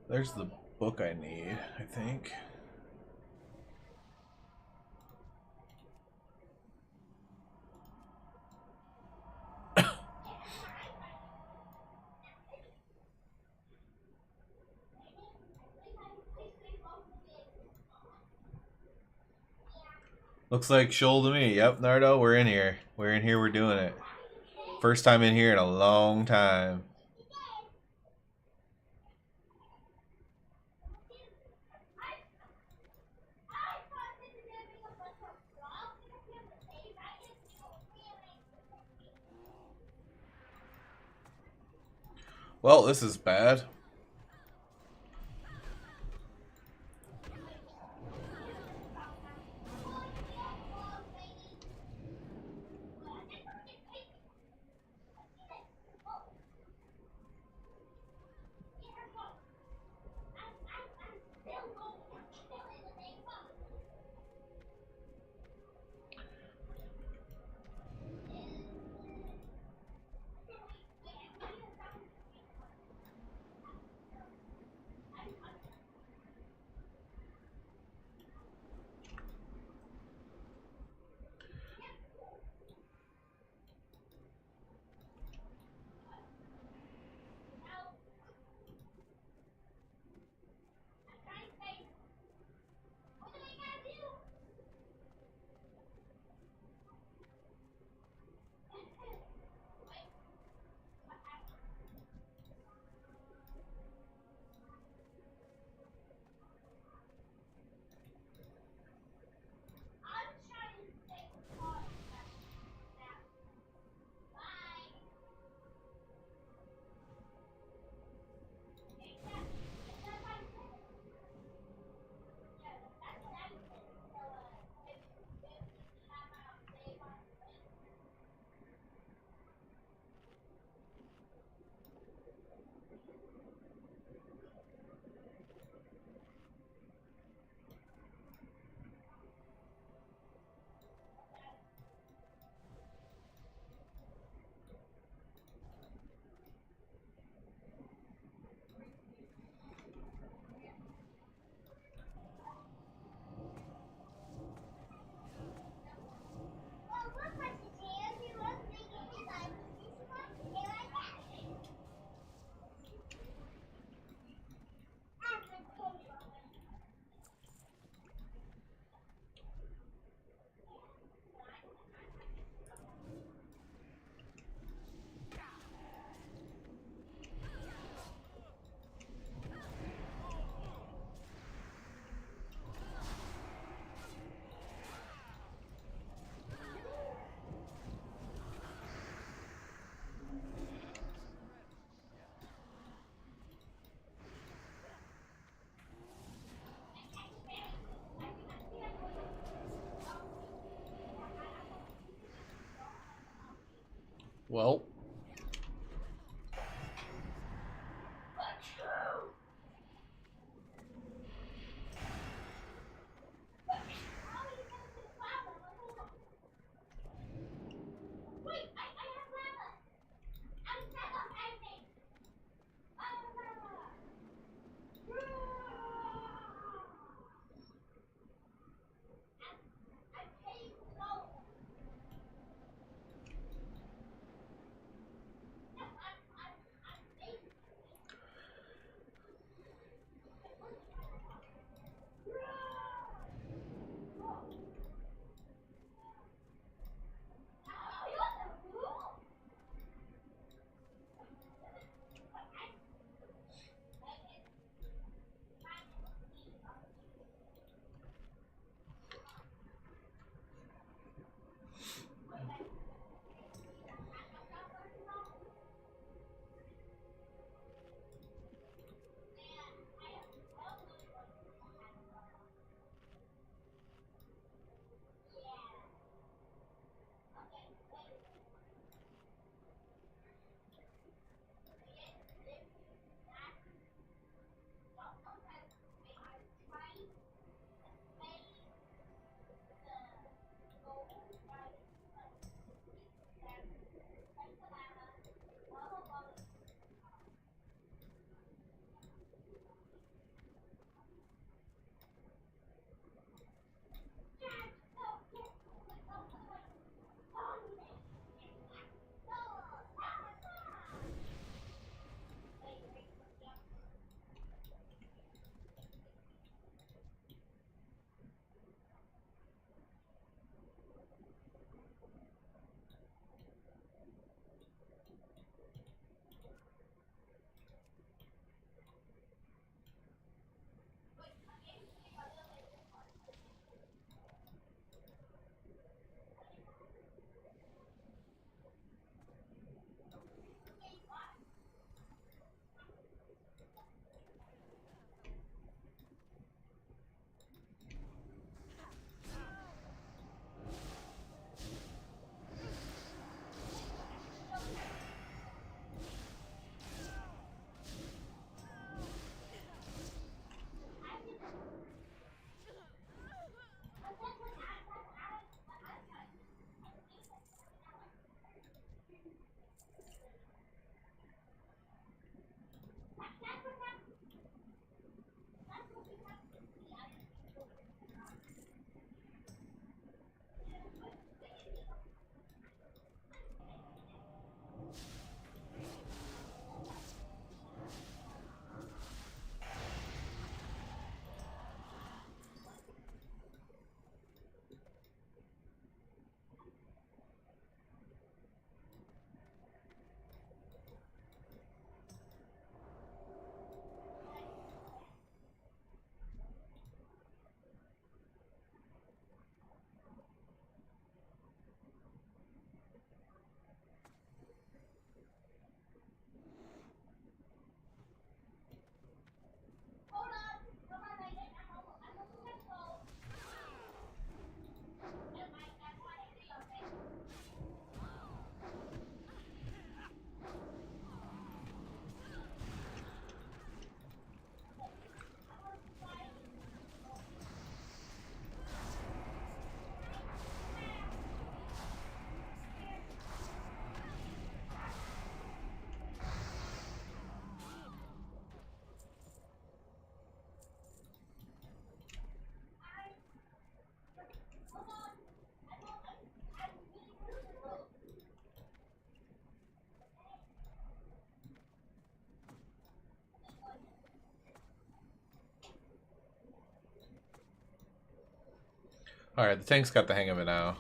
There's the book I need, I think. Looks like Shoal to me. Yep, Nardo, we're in here. We're in here, we're doing it. First time in here in a long time. Well, this is bad. Well. Alright, the tank's got the hang of it now.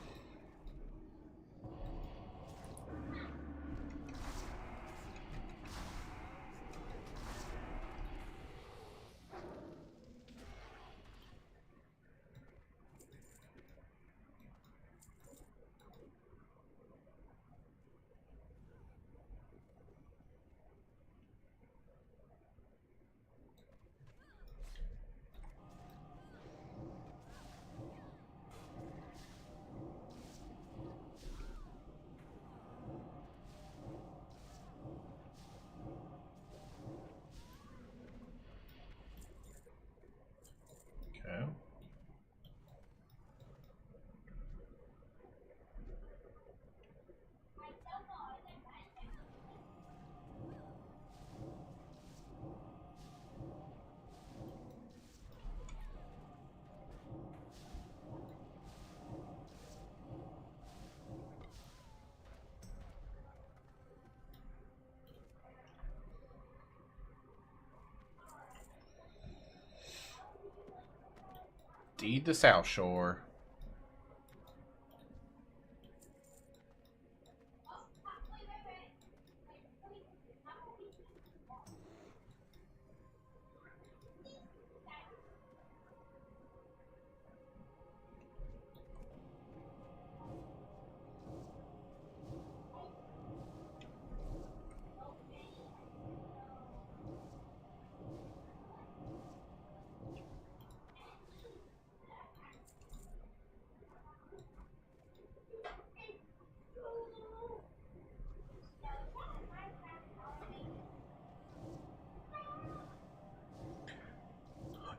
Steed to South Shore.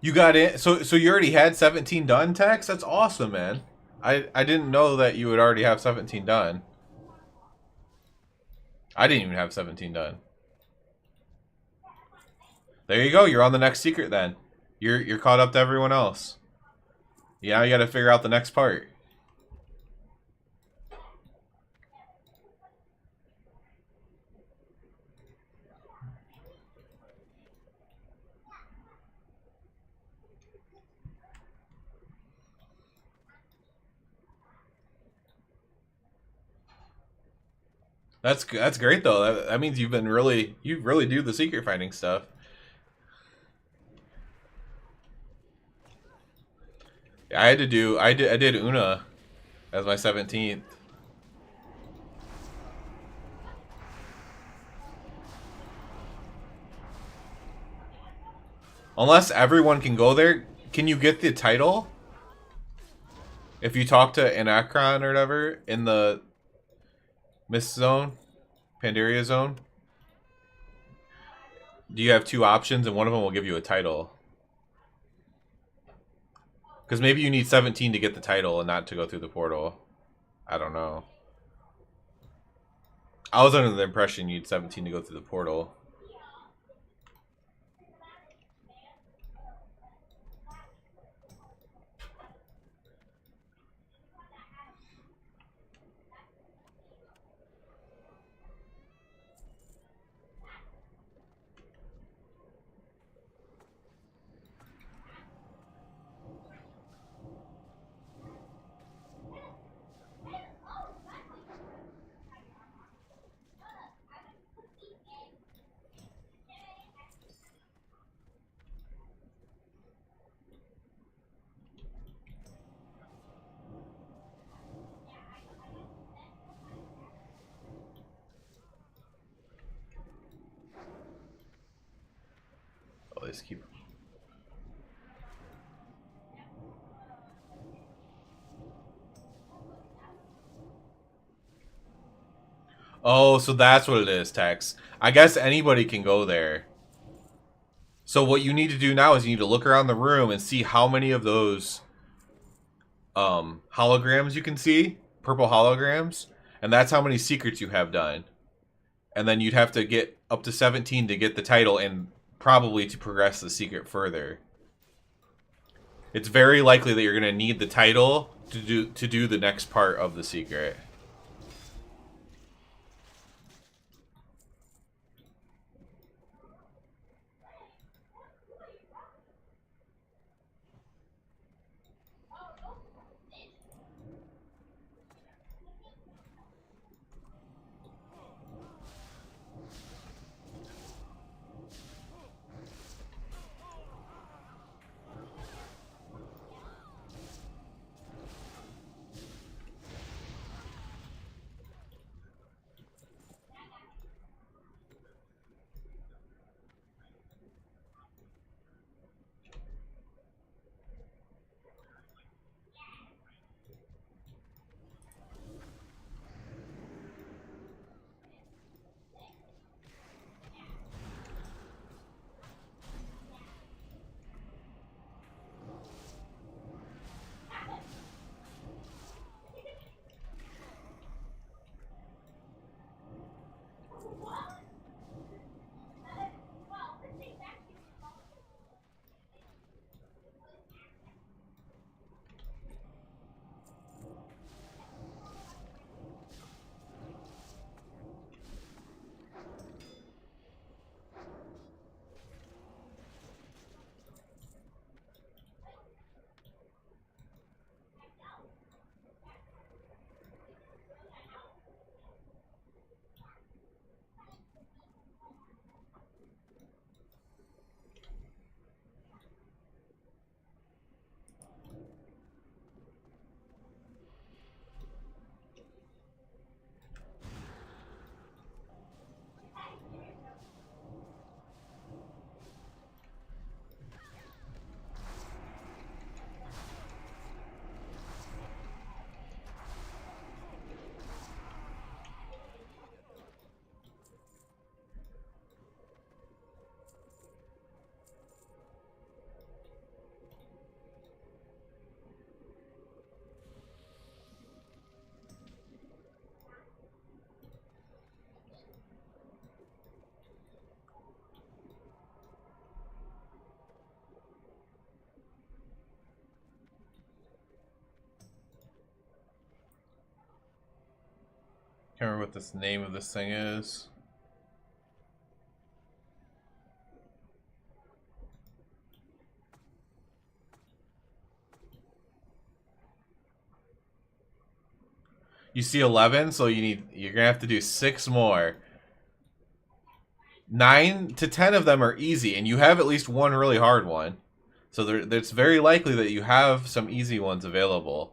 You got in, so you already had 17 done, Tex? That's awesome, man. I didn't know that you would already have 17 done. I didn't even have 17 done. There you go. You're on the next secret then. You're caught up to everyone else. Yeah, you got to figure out the next part. That's great though. That means you really do the secret finding stuff. I did Una as my 17th. Unless everyone can go there, can you get the title? If you talk to Anachron or whatever in the Mist Zone, Pandaria Zone, do you have two options and one of them will give you a title? Because maybe you need 17 to get the title and not to go through the portal. I don't know. I was under the impression you'd 17 to go through the portal. Always keep. Oh, so that's what it is, Tex. I guess anybody can go there. So what you need to do now is you need to look around the room and see how many of those holograms you can see, purple holograms, and that's how many secrets you have done. And then you'd have to get up to 17 to get the title and probably to progress the secret further. It's very likely that you're going to need the title to do the next part of the secret. Can't remember what this name of this thing is. You see 11, so you're gonna have to do 6 more. 9 to 10 of them are easy, and you have at least one really hard one. So it's very likely that you have some easy ones available.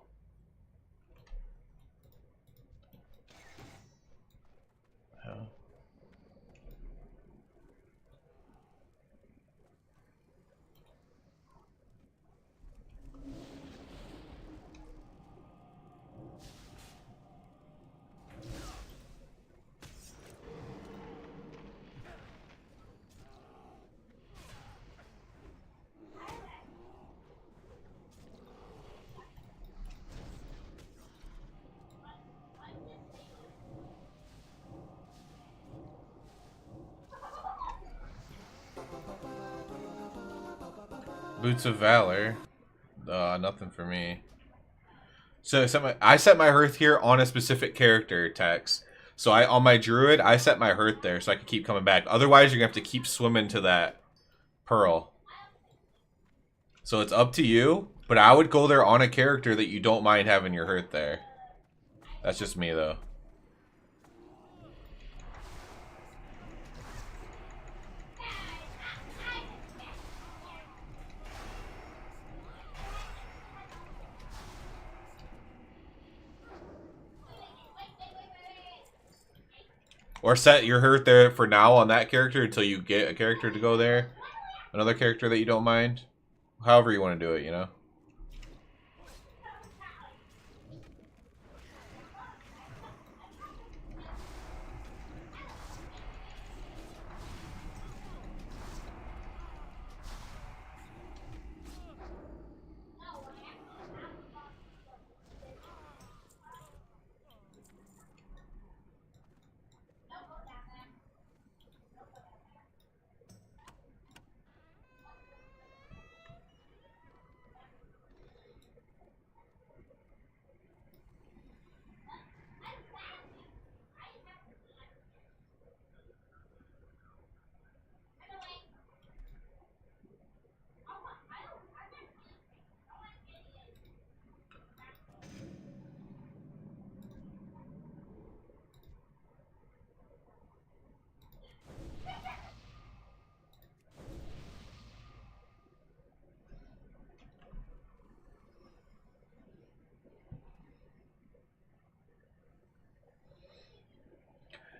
Boots of Valor. Nothing for me. So I set my hearth here on a specific character text. So on my druid, I set my hearth there so I can keep coming back. Otherwise, you're gonna have to keep swimming to that pearl. So it's up to you, but I would go there on a character that you don't mind having your hearth there. That's just me though. Or set your hearth there for now on that character until you get a character to go there. Another character that you don't mind. However you want to do it, you know?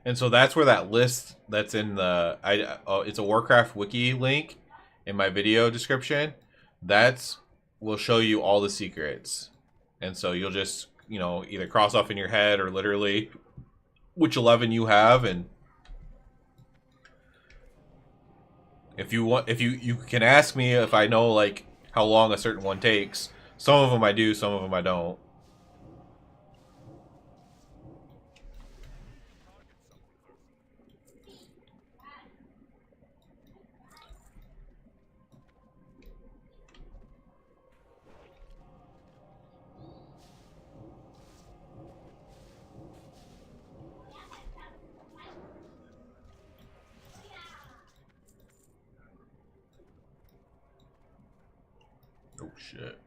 And so that's where that list that's in the it's a Warcraft wiki link in my video description. That's will show you all the secrets. And so you'll just, either cross off in your head or literally which 11 you have, and if you want, if you can ask me if I know like how long a certain one takes. Some of them I do, some of them I don't. Oh shit.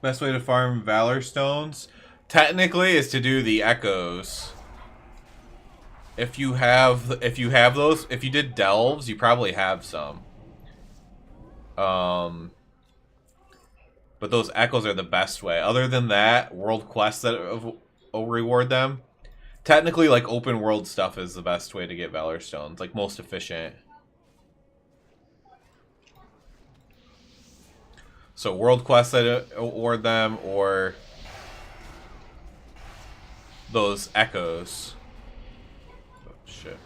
Best way to farm Valor Stones, technically, is to do the echoes. If you have those, if you did delves, you probably have some. But those echoes are the best way. Other than that, world quests that will reward them. Technically, like open world stuff is the best way to get Valor Stones, like most efficient. So world quests that award them, or those echoes. Oh, shit.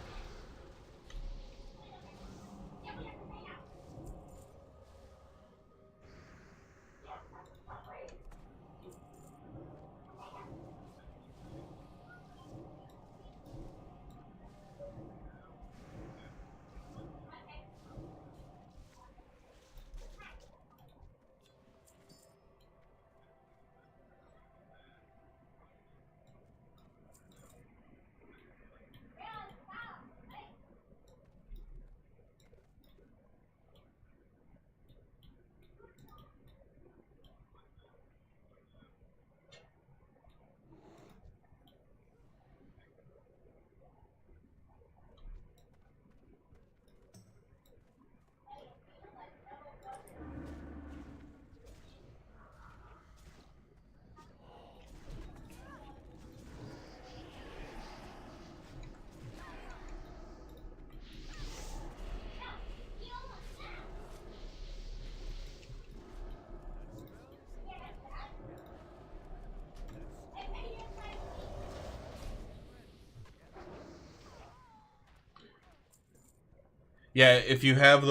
Yeah, if you have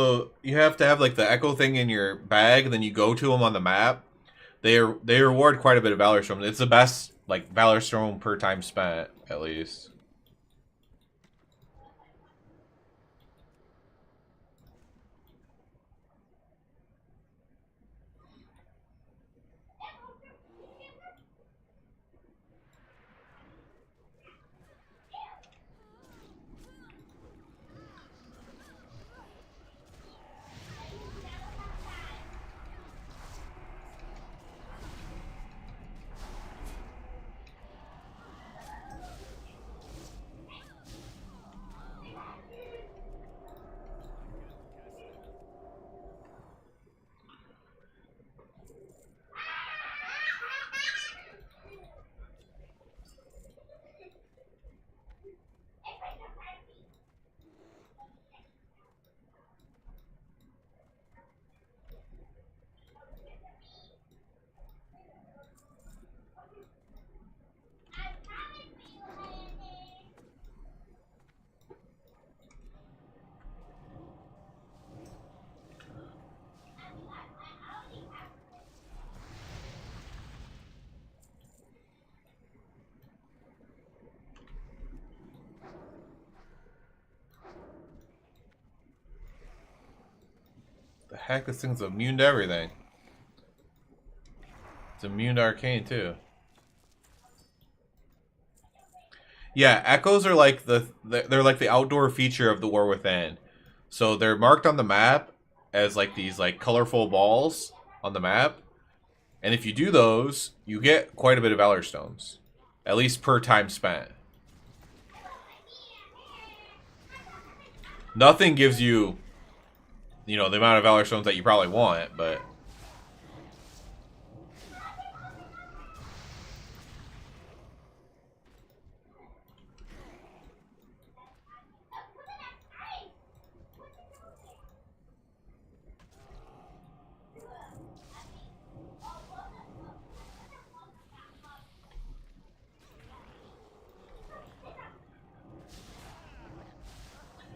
you have to have like the echo thing in your bag, then you go to them on the map. They reward quite a bit of Valor Stone. It's the best like Valor Stone per time spent, at least. The heck, this thing's immune to everything. It's immune to arcane too. Yeah, echoes are like they're like the outdoor feature of the War Within. So they're marked on the map as like these like colorful balls on the map. And if you do those, you get quite a bit of Valor Stones. At least per time spent. Nothing gives you, you know, the amount of Valor Stones that you probably want, but...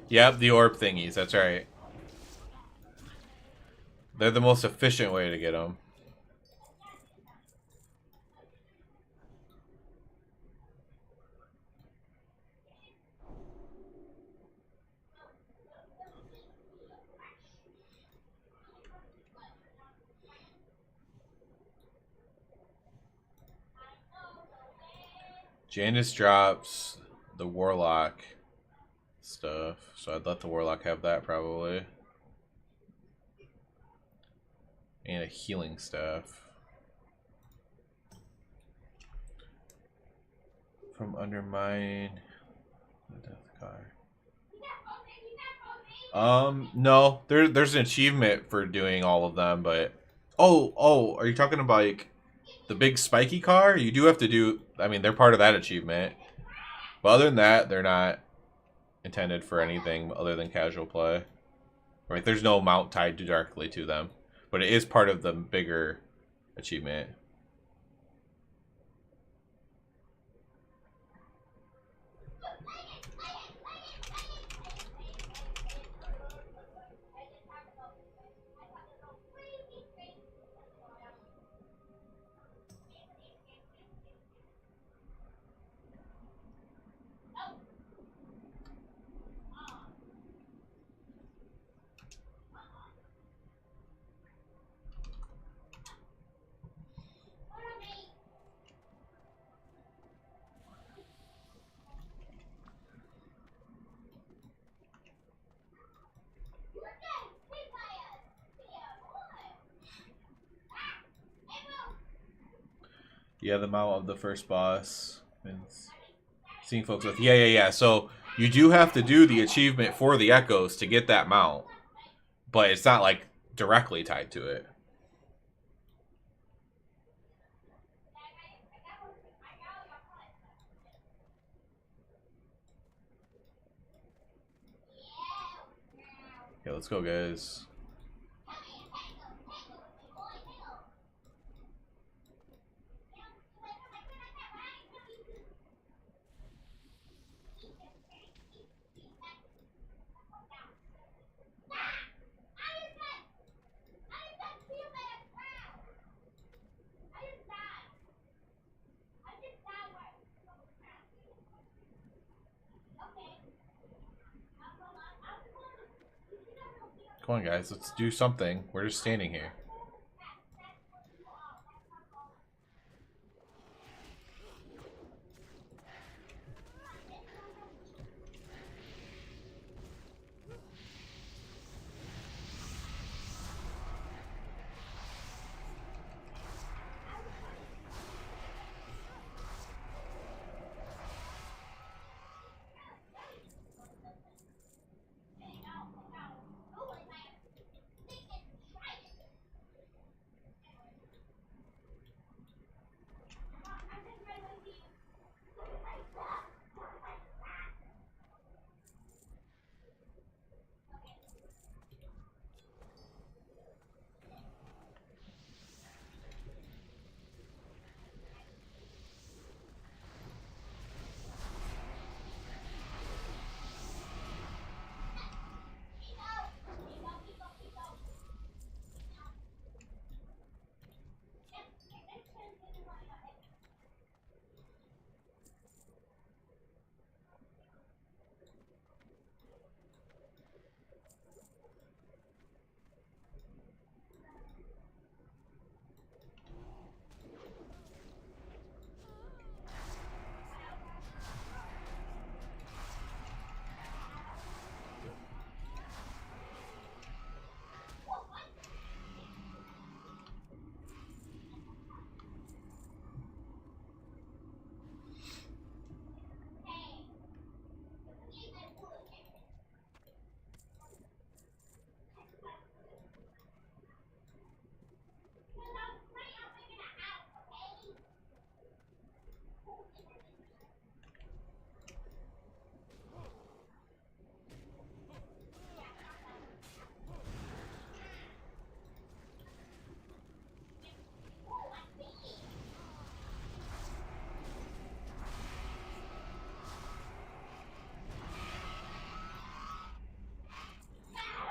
Yep, the orb thingies, that's right. They're the most efficient way to get them. Janus drops the Warlock stuff, so I'd let the Warlock have that probably. And a healing staff. from undermine the death car. No, there's an achievement for doing all of them, but oh, are you talking about like the big spiky car? You do have to do. I mean, they're part of that achievement, but other than that, they're not intended for anything other than casual play. Right? There's no amount tied directly to them, but it is part of the bigger achievement. Yeah, the mount of the first boss. And seeing folks with yeah. So you do have to do the achievement for the echoes to get that mount, but it's not like directly tied to it. Okay, let's go, guys. Come on, guys, let's do something. We're just standing here.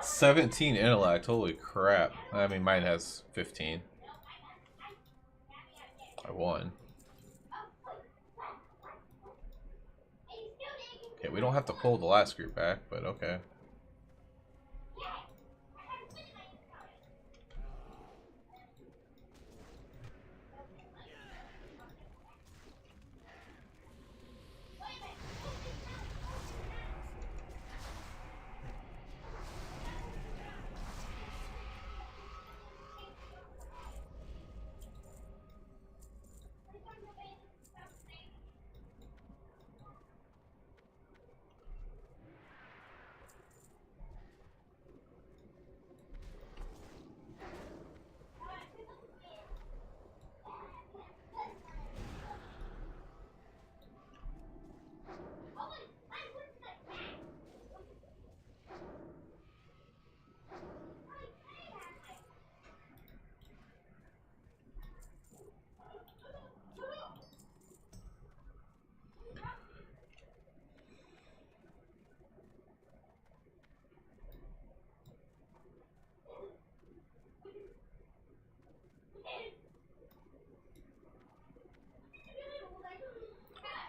$17 intellect, holy crap. I mean, mine has 15. I won. Okay, we don't have to pull the last group back, but okay.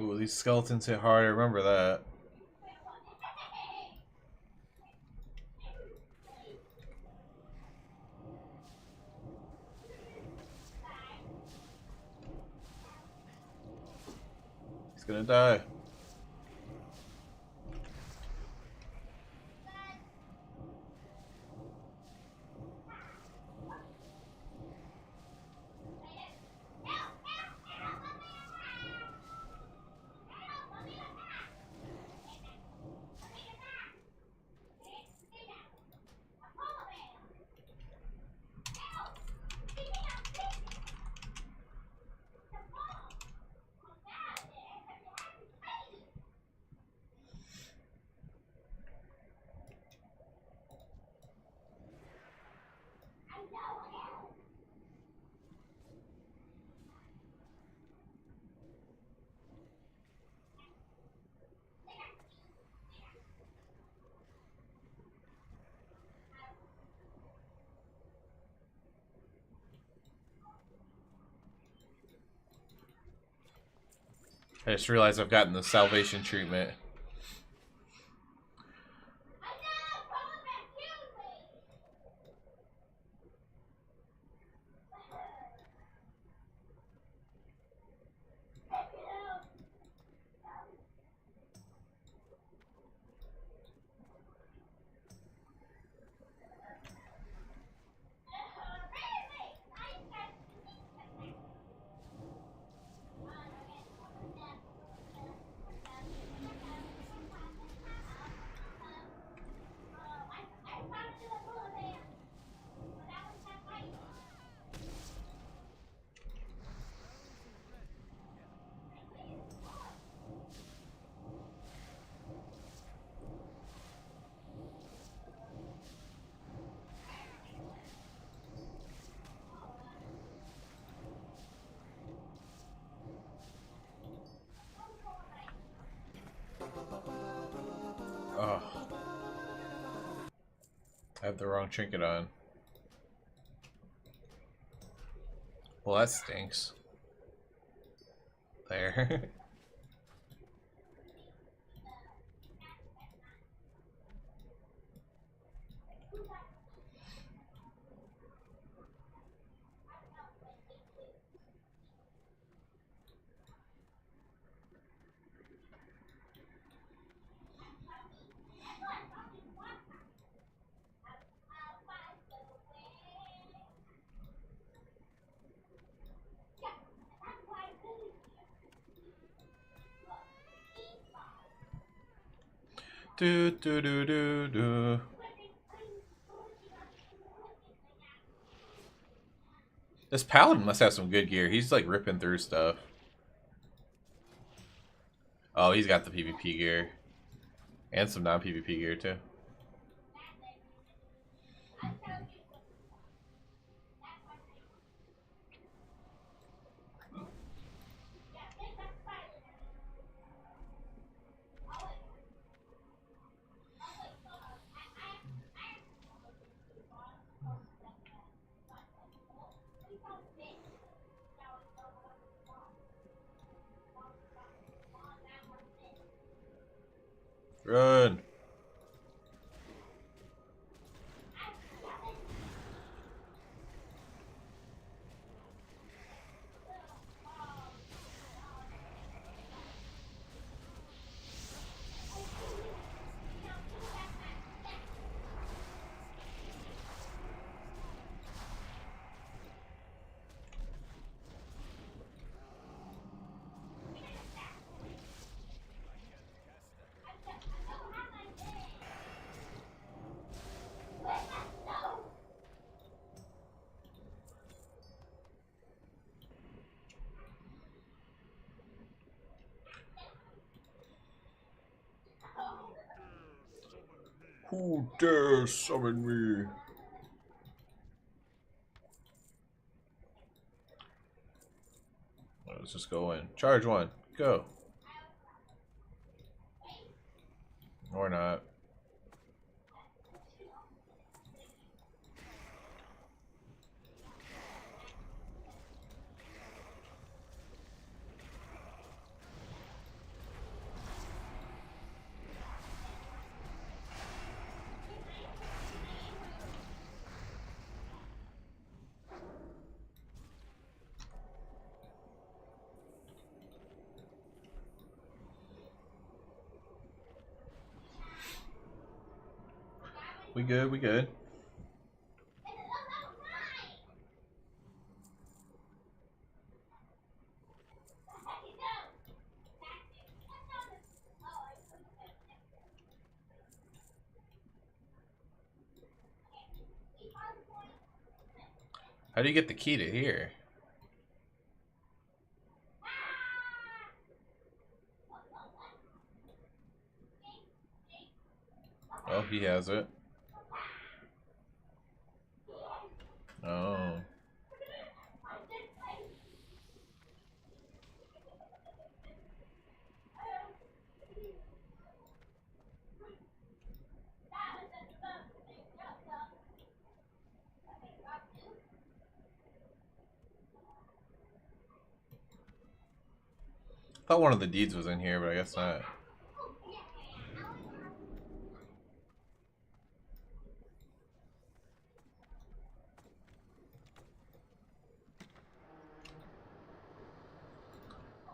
Ooh, these skeletons hit hard. I remember that. He's gonna die. I just realized I've gotten the salvation treatment. Oh. I have the wrong trinket on. Well, that stinks. There. Do do do do do. This paladin must have some good gear. He's like ripping through stuff. Oh, he's got the PvP gear. And some non-PvP gear too. Run. Who dares summon me? Let's just go in. Charge one. Go. Or not. We good, we good. How do you get the key to here? Oh, he has it. Oh. I thought one of the deeds was in here, but I guess not.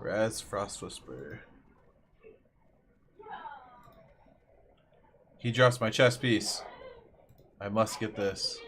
Raz Frost Whisper. He drops my chess piece. I must get this.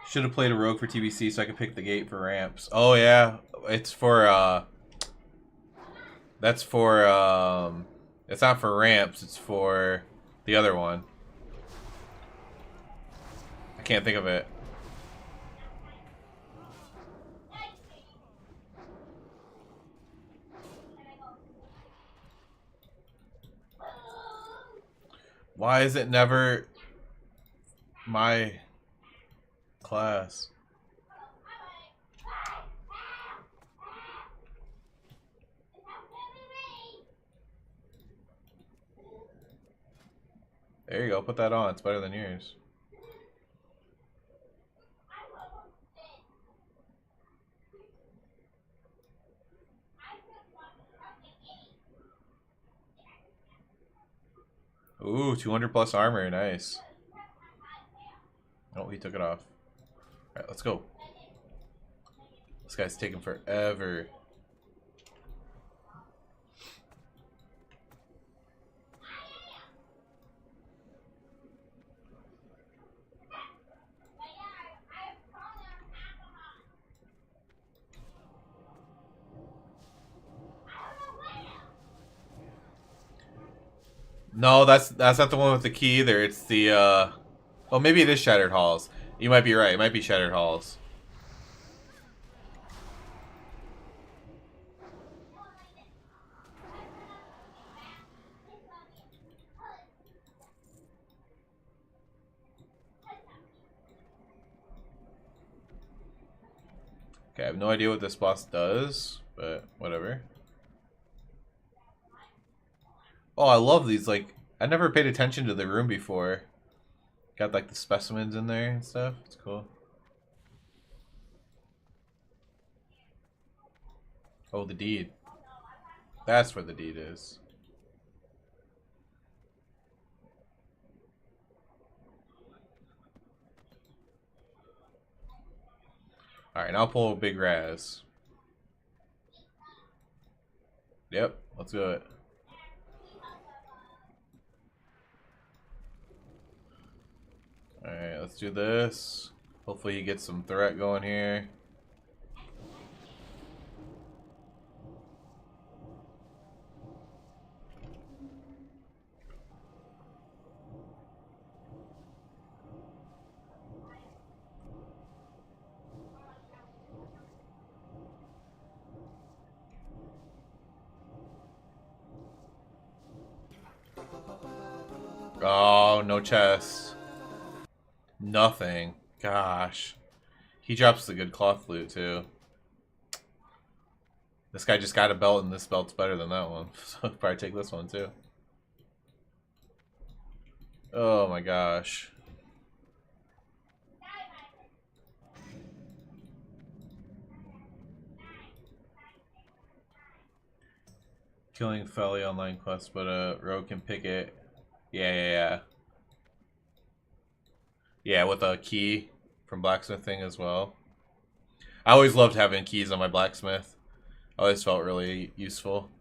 Should have played a rogue for TBC so I could pick the gate for ramps. Oh yeah, it's for that's for it's not for ramps, it's for the other one. I can't think of it. Why is it never my class? There you go, put that on. It's better than yours. Ooh, 200 plus armor, nice. Oh, he took it off. Alright, let's go. This guy's taking forever. No, that's not the one with the key either. It's the well, maybe it is Shattered Halls. You might be right. It might be Shattered Halls. Okay, I have no idea what this boss does, but whatever. Oh, I love these. Like, I never paid attention to the room before. Got like the specimens in there and stuff. It's cool. Oh, the deed. That's where the deed is. Alright, now I'll pull a big Raz. Yep, let's do it. Alright, let's do this. Hopefully he gets some threat going here. Oh, no chest. Nothing. Gosh. He drops the good cloth loot too. This guy just got a belt and this belt's better than that one. So I'll probably take this one too. Oh my gosh. killing Felly online quest, but Rogue can pick it. Yeah. Yeah, with a key from blacksmithing as well. I always loved having keys on my blacksmith. Always felt really useful.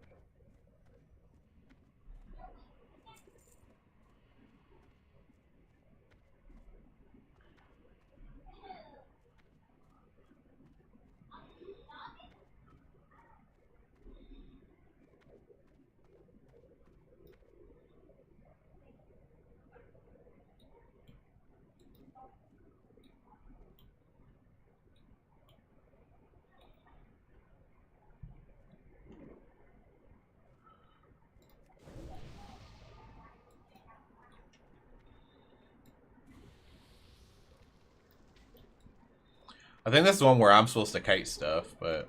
I think that's the one where I'm supposed to kite stuff, but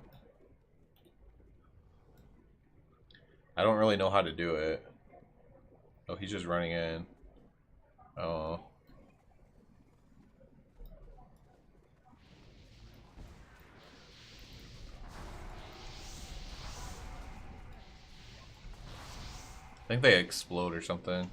I don't really know how to do it. Oh, he's just running in. Oh. I think they explode or something.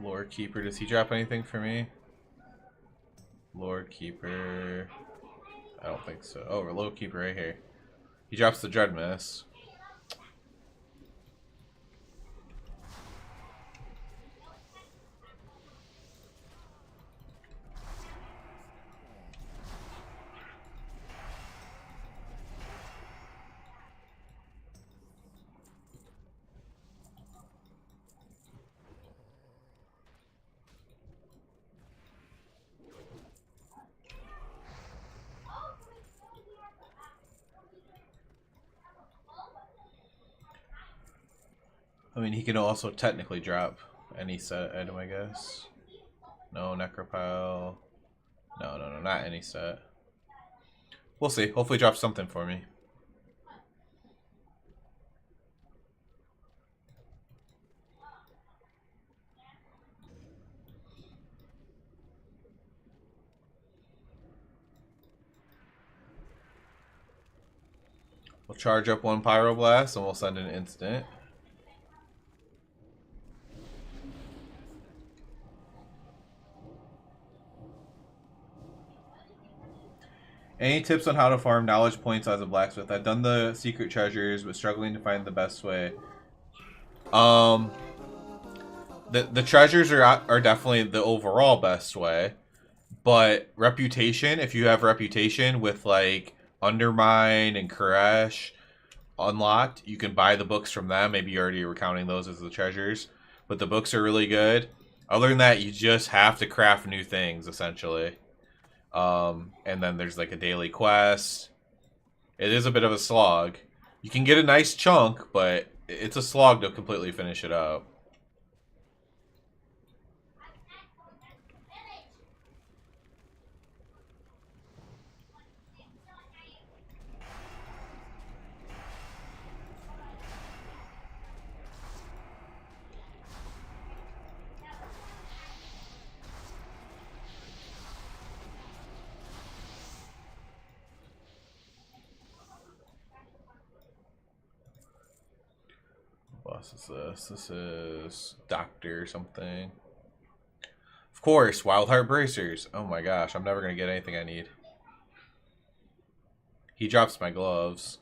Lord Keeper, does he drop anything for me? Lord Keeper. I don't think so. Oh, Lord Keeper right here. He drops the Dread Miss. I mean, he can also technically drop any set item, I guess. No, Necropile. No, not any set. We'll see. Hopefully he drops something for me. We'll charge up one Pyroblast and we'll send an instant. Any tips on how to farm knowledge points as a blacksmith? I've done the secret treasures, but struggling to find the best way. The treasures are definitely the overall best way, but reputation. If you have reputation with like Undermine and Koresh unlocked, you can buy the books from them. Maybe you already were counting those as the treasures, but the books are really good. Other than that, you just have to craft new things essentially. And then there's like a daily quest. It is a bit of a slog. You can get a nice chunk, but it's a slog to completely finish it up. What boss is this? This is Doctor something. Of course, Wild Heart Bracers. Oh my gosh, I'm never going to get anything I need. He drops my gloves.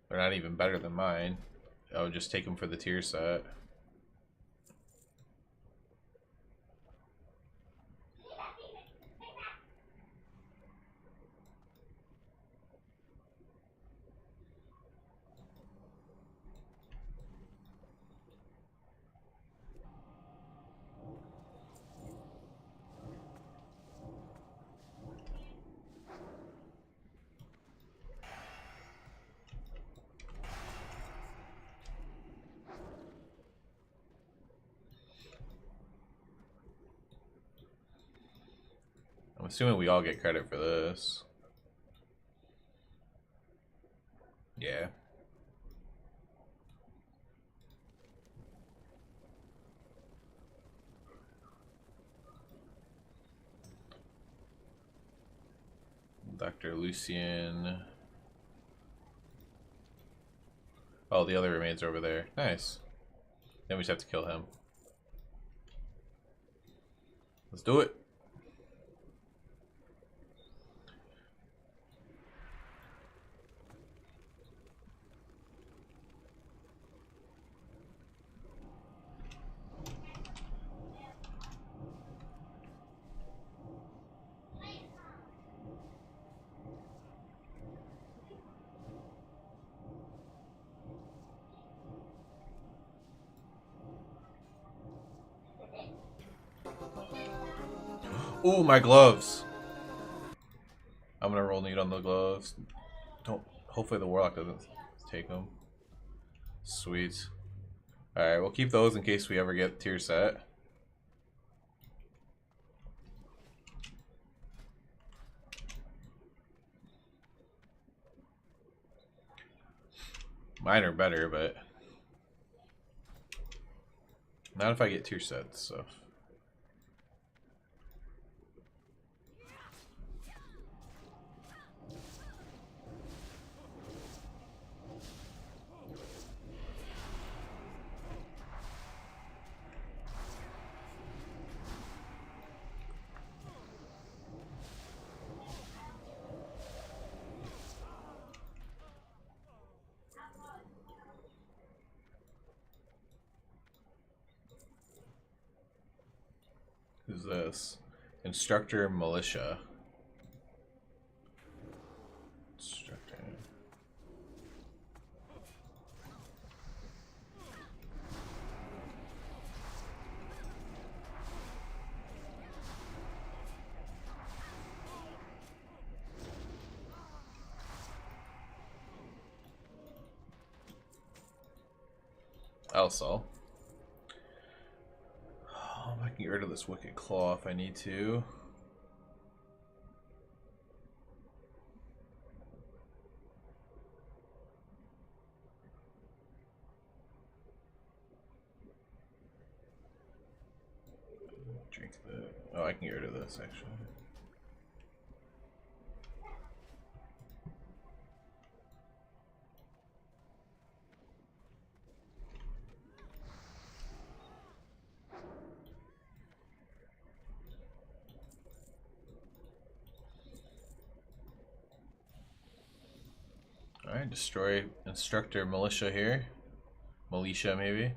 They're not even better than mine. I would just take them for the tier set. I'm assuming we all get credit for this. Yeah. Dr. Lucian. Oh, the other remains are over there. Nice. Then we just have to kill him. Let's do it. Ooh, my gloves. I'm gonna roll need on the gloves. Don't. Hopefully the warlock doesn't take them. Sweet. All right, we'll keep those in case we ever get tier set. Mine are better, but not if I get tier sets. So. Who's this? Instructor Militia. Instructor. Elsol. Oh, I can get rid of this Wicked Claw if I need to. Drink the. Oh, I can get rid of this actually. Alright, destroy Instructor Militia here. Militia, maybe.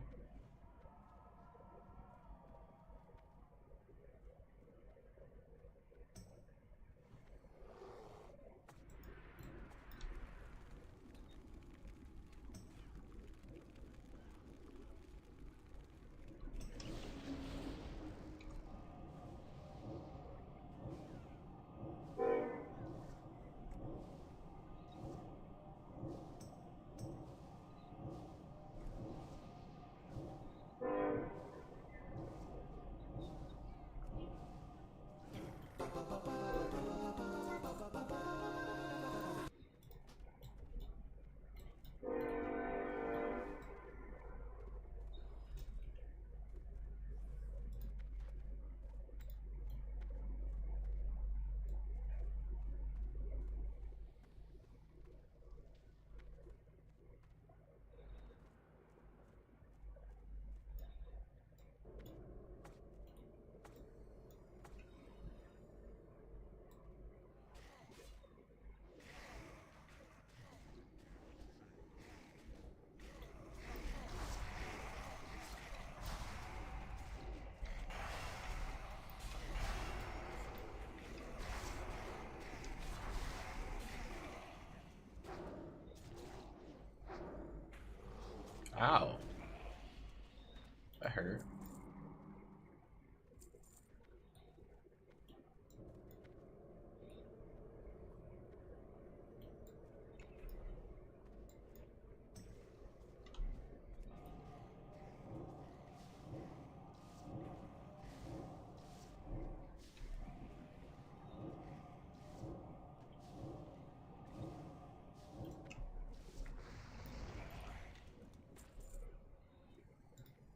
Ow. That hurt.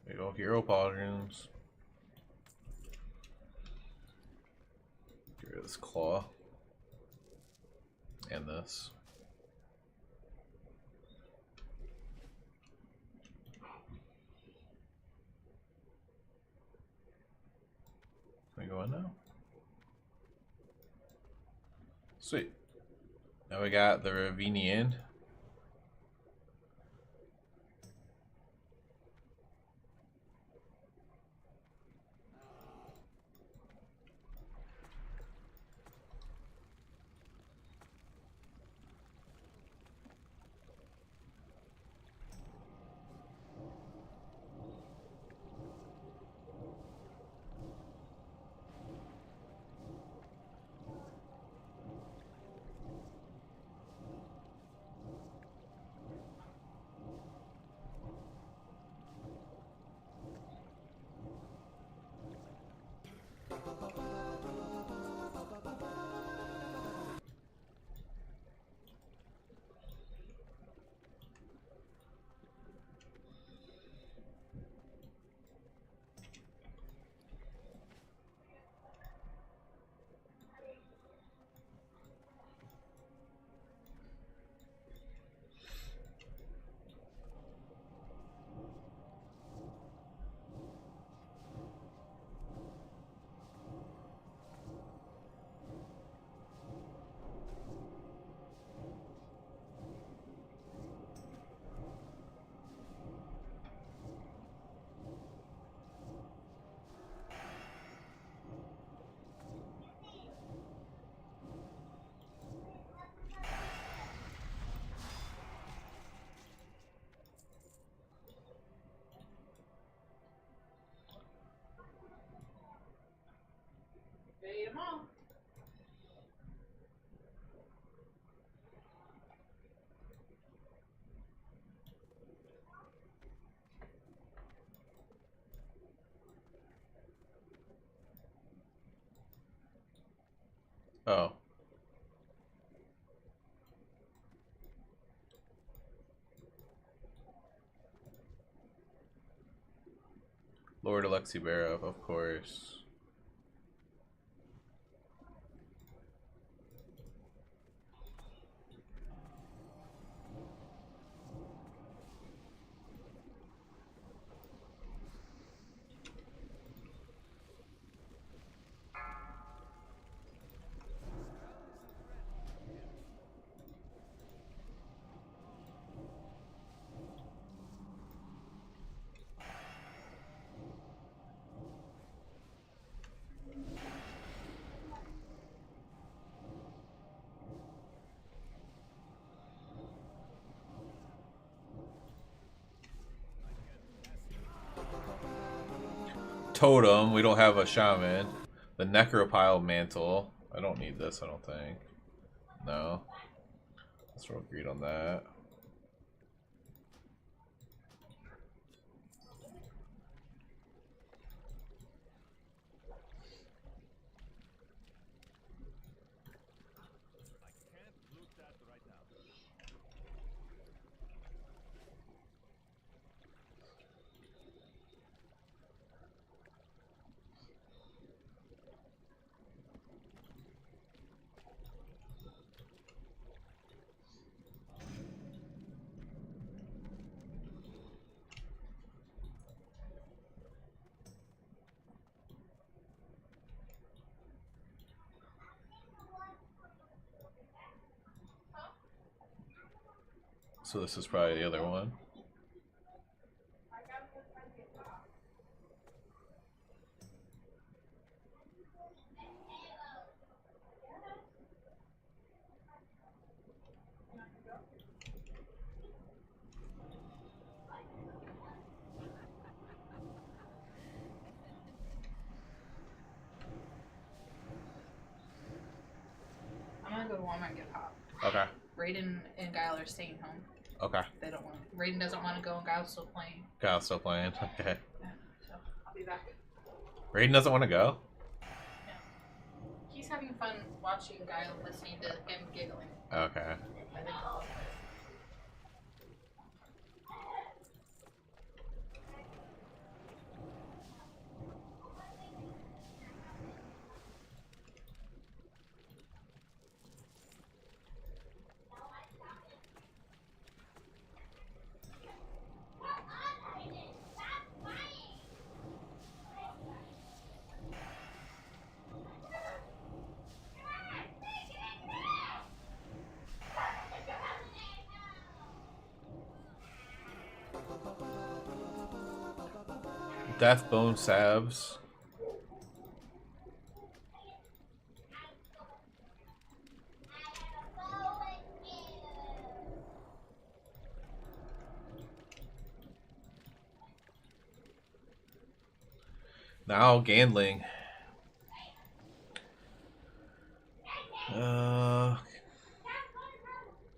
There you go, hero pauldrons. Get rid of this claw. And this. Can we go in now? Sweet. Now we got the Ravinian. Oh. Lord Alexi Barov, of course. Totem, we don't have a shaman. The Necropile Mantle. I don't need this, I don't think. No. Let's roll greed on that. So this is probably the other one. Okay. Raiden and Guile are staying home. Okay. They don't want. Raiden doesn't want to go, and Guile's still playing. Kyle's still playing. Okay. Yeah, so I'll be back. Raiden doesn't want to go? Yeah. He's having fun watching Guile, listening to him giggling. Okay. I think. Deathbone Sabs. Now Gandling.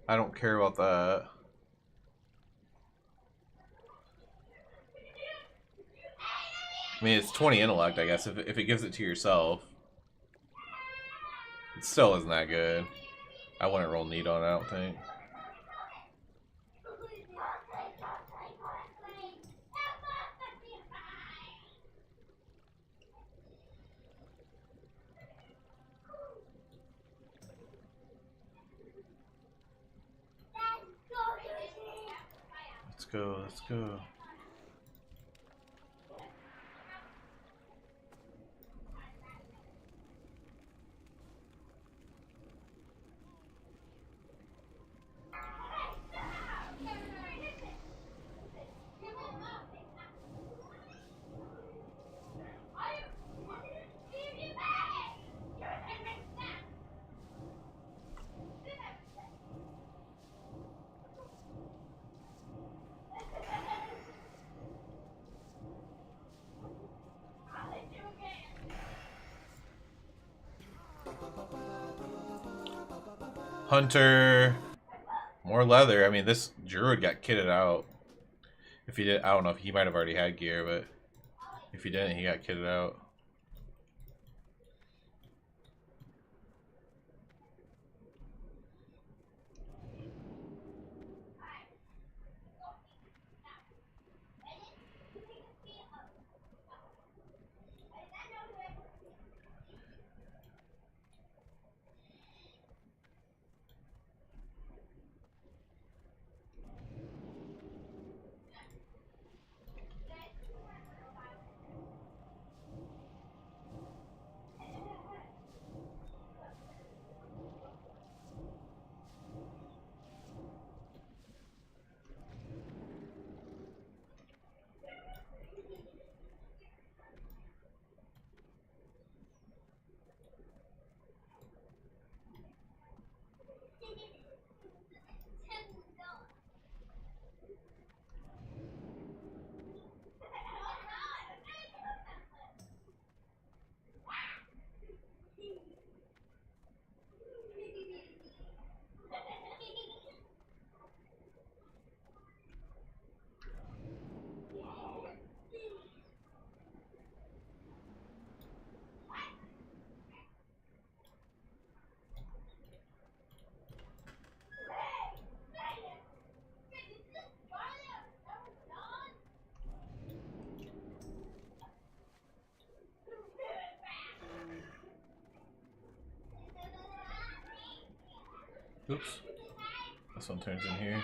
I don't care about that. I mean, it's 20 intellect, I guess, if it gives it to yourself. It still isn't that good. I wouldn't roll neat on it, I don't think. Let's go, let's go. Hunter. More leather. I mean, this druid got kitted out. If he did, I don't know if he might have already had gear, but if he didn't, he got kitted out. Oops. This one turns in here.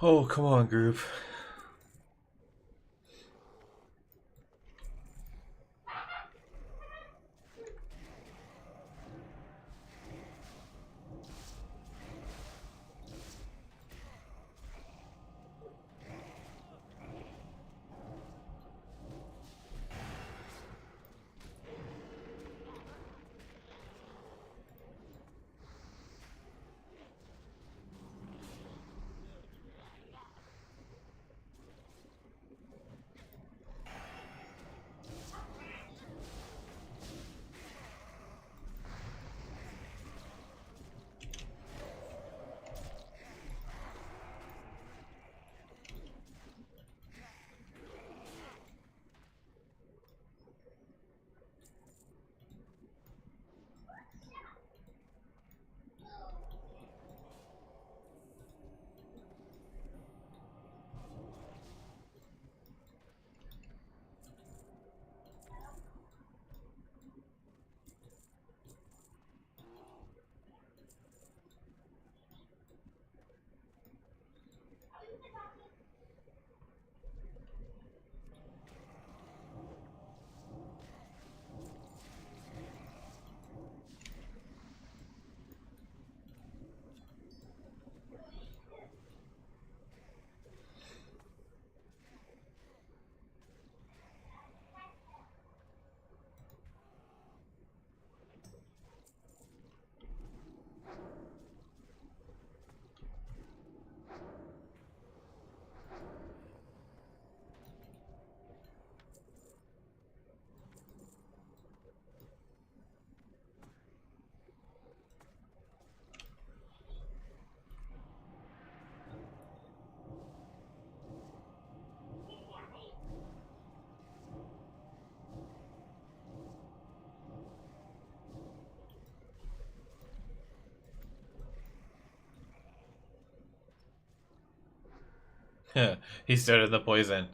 Oh, come on, group. He started the poison.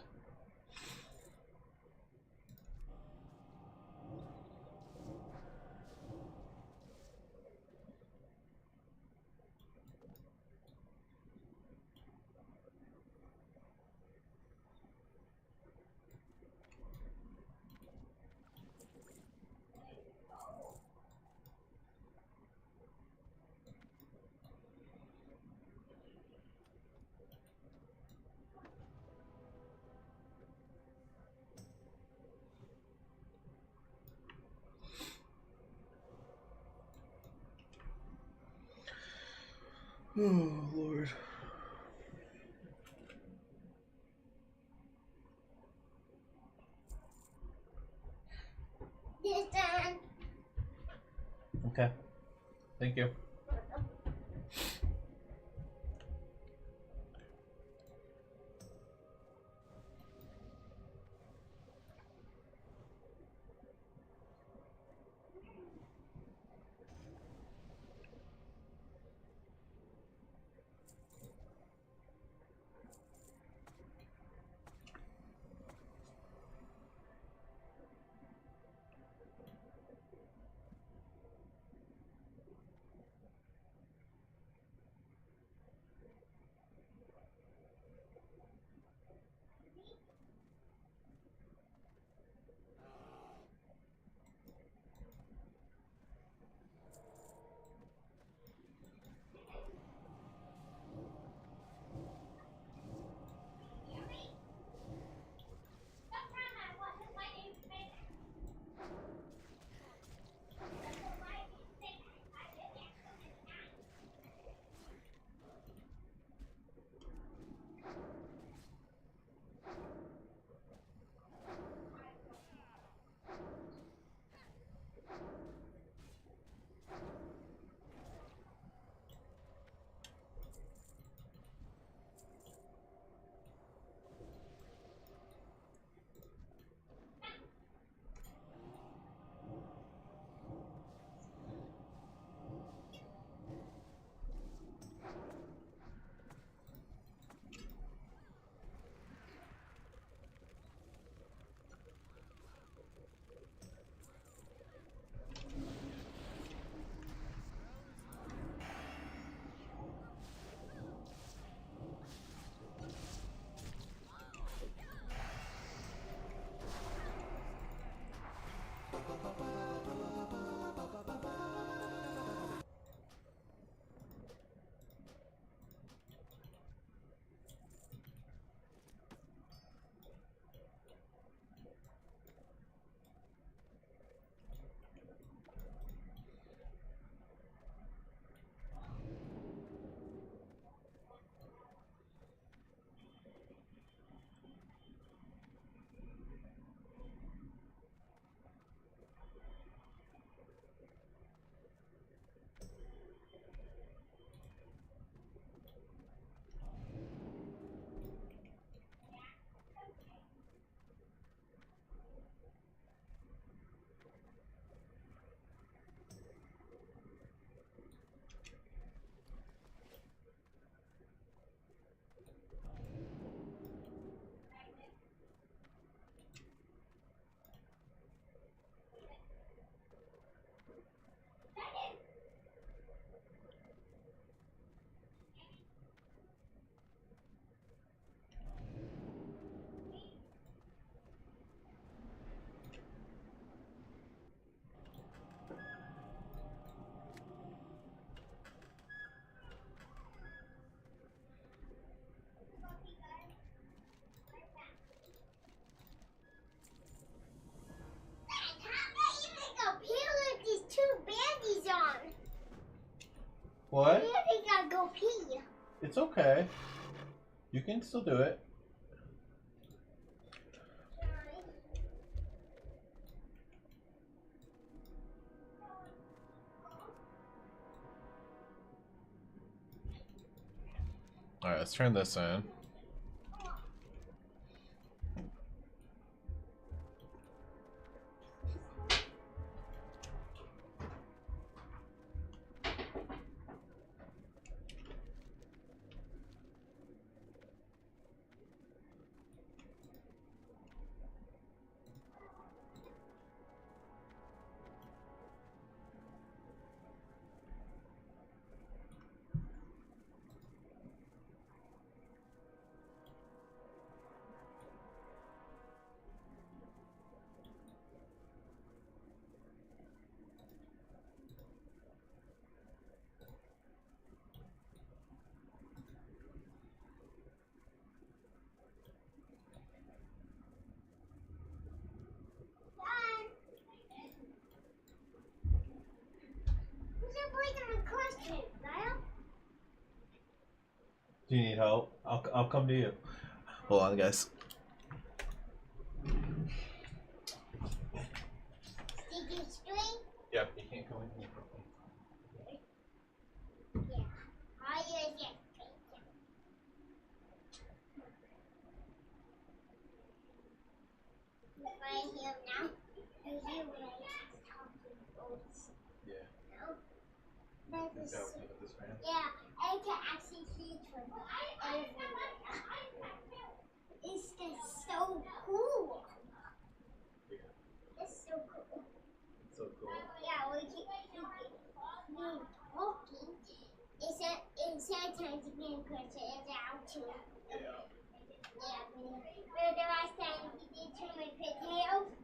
Oh, Lord. Okay. Thank you. What? I gotta go pee. It's okay. You can still do it. All right, let's turn this in. Do you need help? I'll come to you. Hold on, guys. Did you string? Yep, you can't come in here. Yeah. I'll use it. Right here now. Are you right? Yeah. No. That is so, This fan. yeah, I can actually see it from everywhere. It's just so cool. It's so cool. So cool. Yeah, we keep walking. Instead of trying to get across it's out too. Yeah. Yeah, but the last time we did turn my potatoes.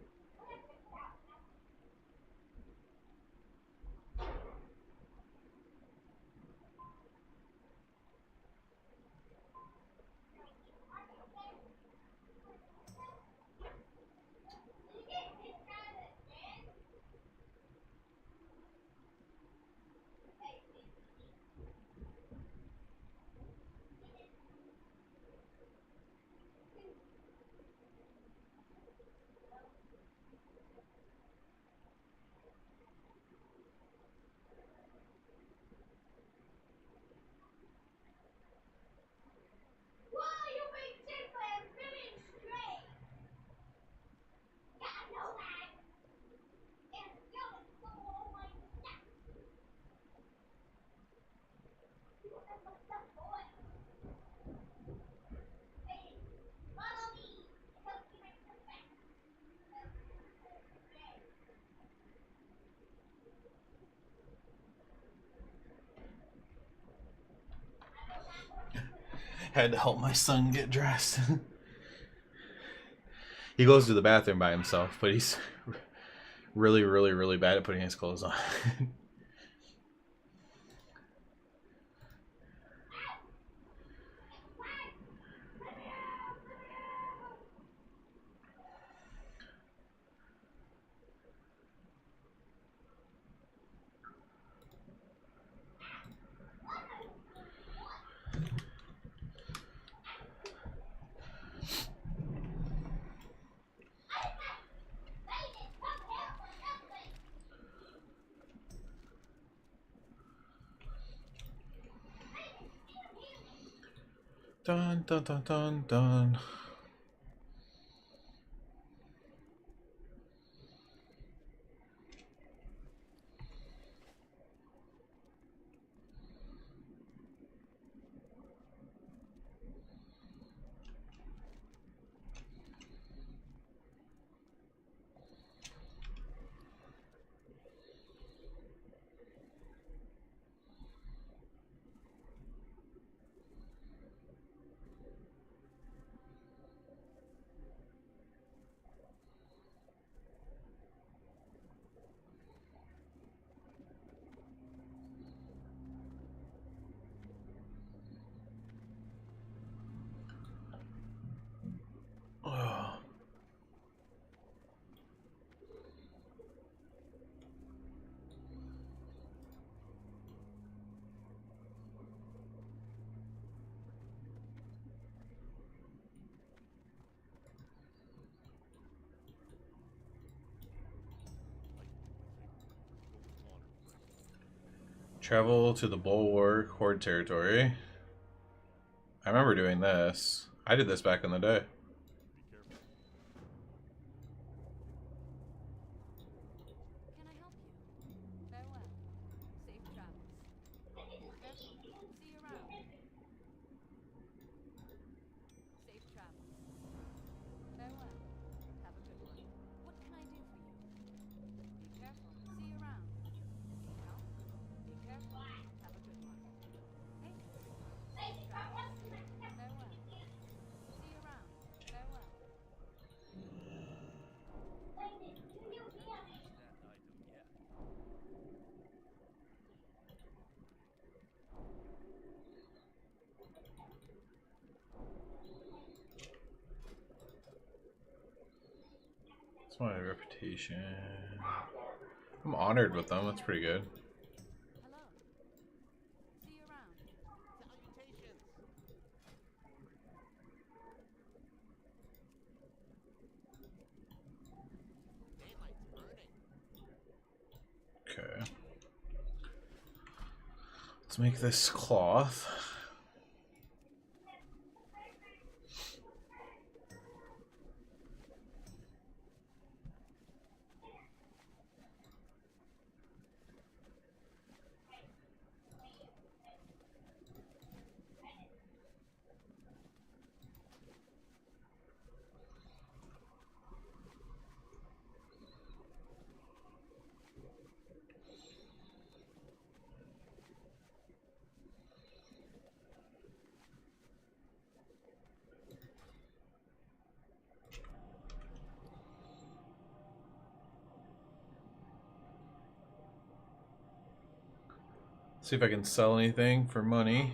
Had to help my son get dressed. He goes to the bathroom by himself, but he's really, really, really bad at putting his clothes on. Dun dun dun dun dun. Travel to the Bulwark Horde territory. I remember doing this. I did this back in the day. Can I help you? Farewell. Safe travels. Careful. See you around. Safe travels. Farewell. Have a good one. What can I do for you? Be careful. See you around. Need help? Be careful. Have a good one. Hey. Safe travels. Farewell. See you around. Farewell. That's my reputation. I'm honored with them. That's pretty good. Hello. See you around. Okay. Let's make this cloth. See if I can sell anything for money.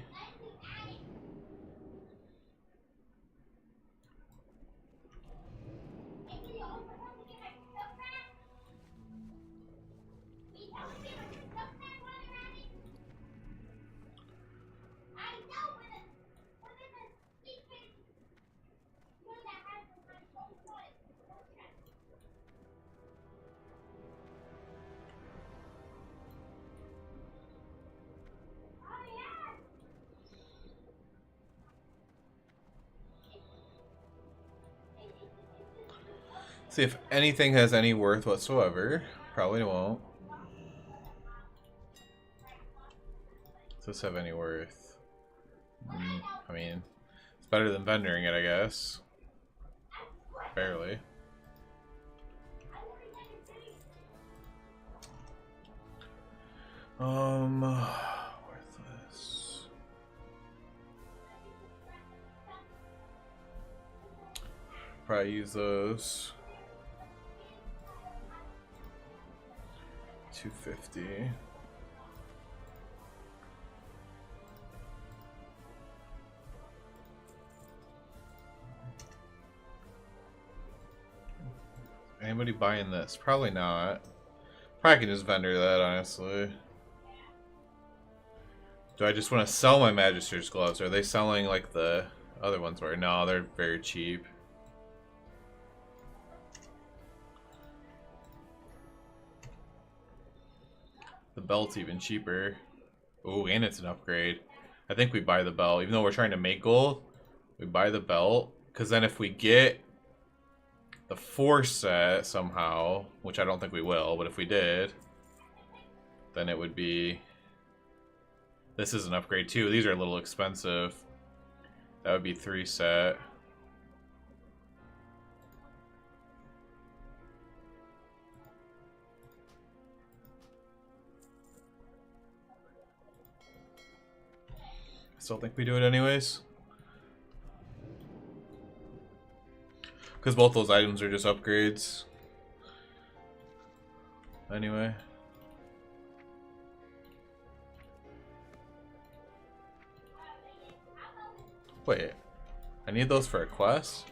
See if anything has any worth whatsoever. Probably won't. Does this have any worth? I mean, it's better than vendoring it, I guess. Barely. Worthless. Probably use those. 250. Anybody buying this? Probably not. Probably can just vendor that, honestly. Do I just want to sell my Magister's gloves? Are they selling like the other ones were? No, they're very cheap. The belt's even cheaper. Oh, and it's an upgrade. I think we buy the belt. Even though we're trying to make gold, we buy the belt. Because then if we get the 4 set somehow, which I don't think we will, but if we did, then it would be... This is an upgrade too. These are a little expensive. That would be 3 set. Still think we do it anyways. Because both those items are just upgrades. Anyway. Wait. I need those for a quest?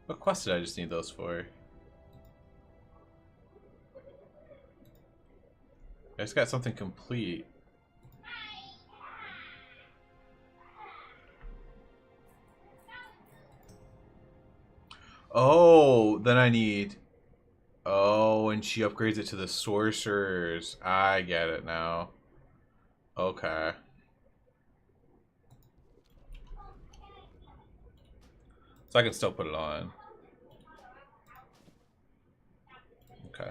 What quest did I just need those for? I just got something complete. Oh, then I need... Oh, Oh, and she upgrades it to the sorcerers. I get it now. Okay. So I can still put it on. Okay.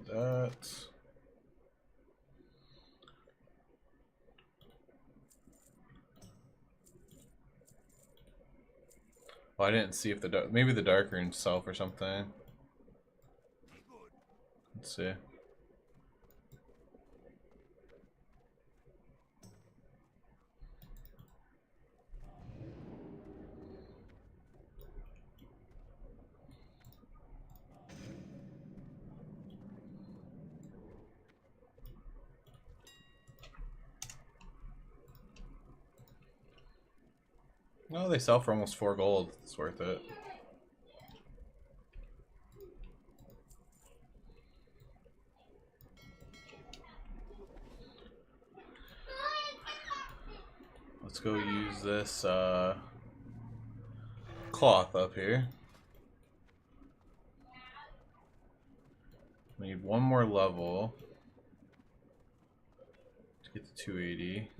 Do that. Well, I didn't see if the maybe the dark rune self or something. Let's see. No, they sell for almost 4 gold. It's worth it. Let's go use this cloth up here. We need one more level to get to 280.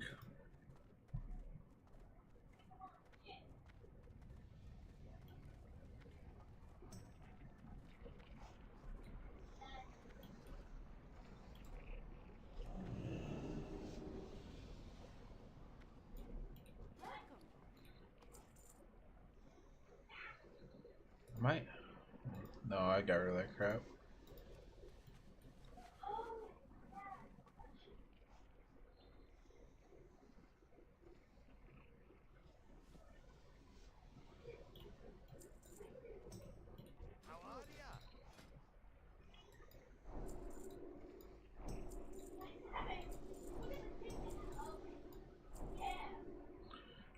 Might. No, I got rid of that crap.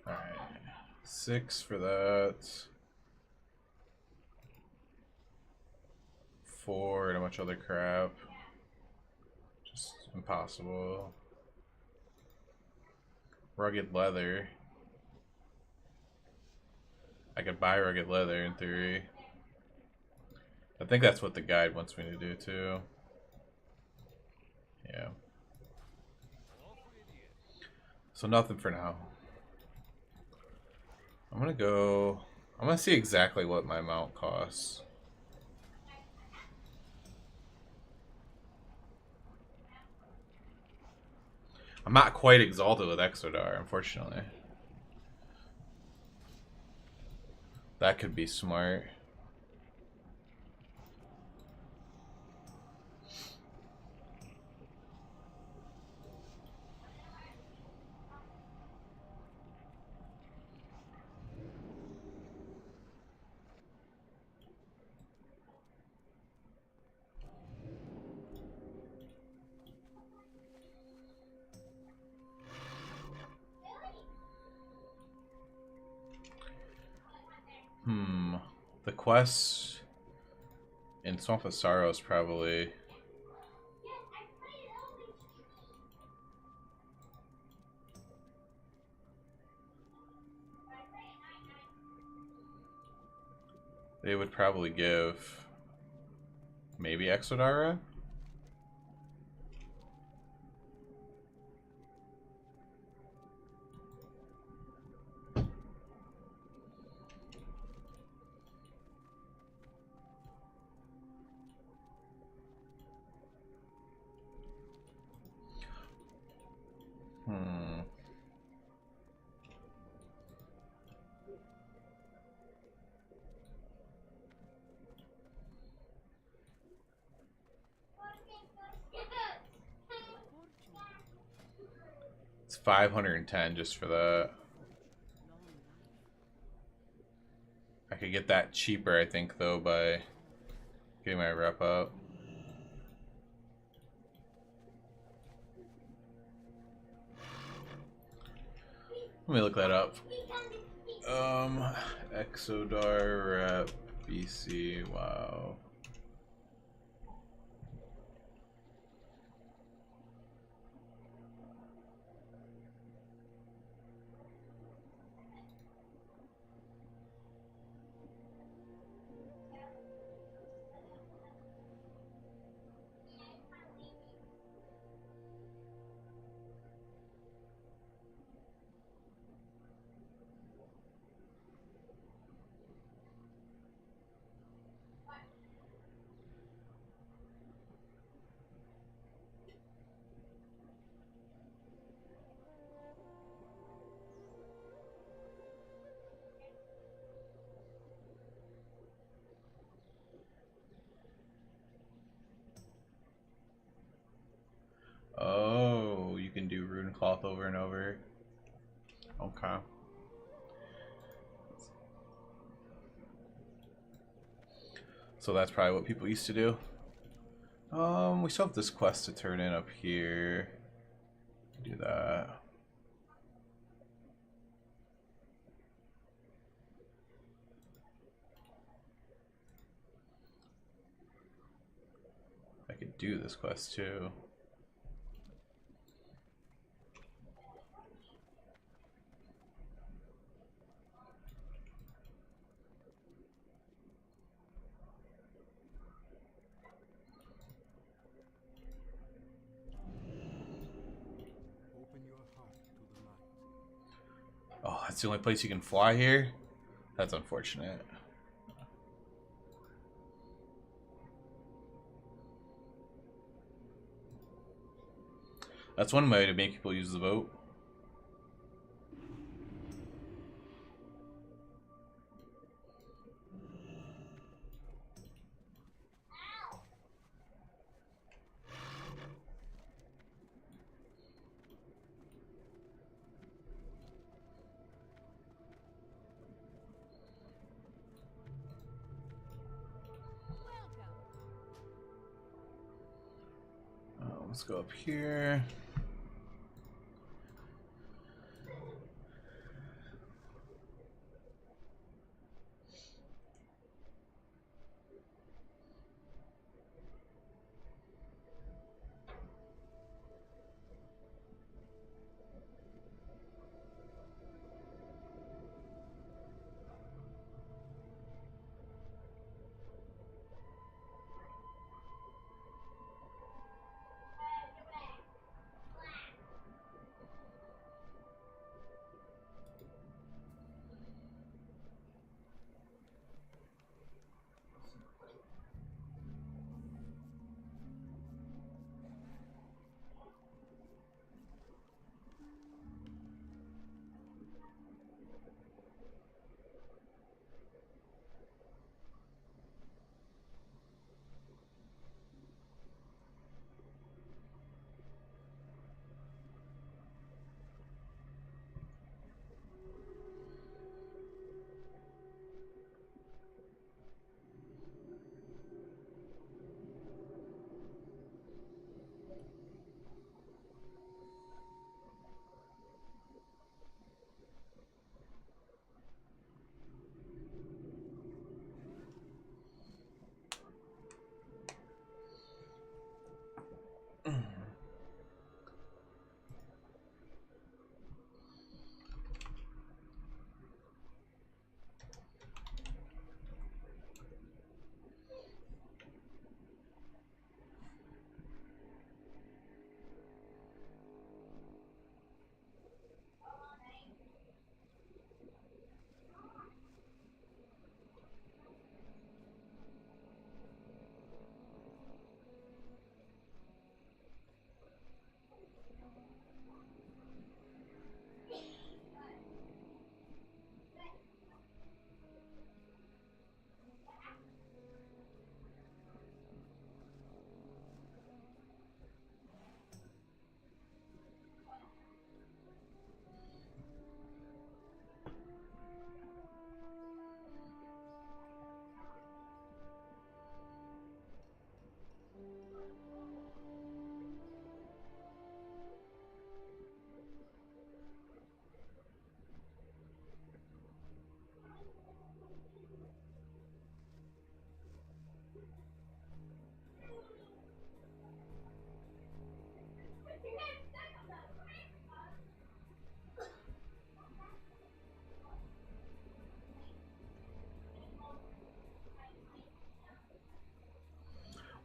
Alright. 6 for that. 4 and a bunch of other crap. Just impossible. Rugged leather. I could buy rugged leather in theory. I think that's what the guide wants me to do too. Yeah. So nothing for now. I'm gonna see exactly what my mount costs. I'm not quite exalted with Exodar, unfortunately. That could be smart. The quest in Swamp of Sorrows probably. They would probably give maybe Exodara. It's 510 just for that. I could get that cheaper, I think, though, by getting my rep up. Let me look that up. Exodar rep BC, wow. Oh, you can do rune cloth over and over. Okay. So that's probably what people used to do. We still have this quest to turn in up here. Do that. I could do this quest too. Open your heart to the light. Oh, that's the only place you can fly here? That's unfortunate. That's one way to make people use the boat. Let's go up here.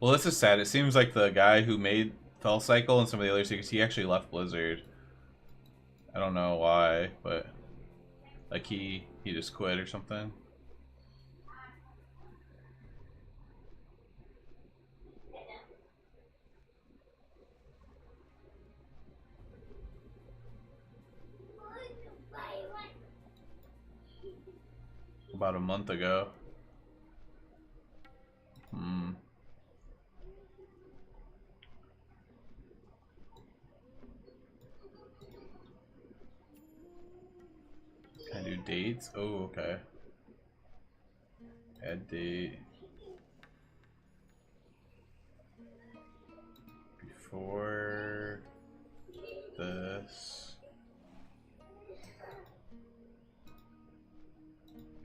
Well, this is sad. It seems like the guy who made Fell Cycle and some of the other secrets, he actually left Blizzard. I don't know why, but like he just quit or something. About a month ago. Hmm. Can I do dates? Oh, okay. Add date. Before this.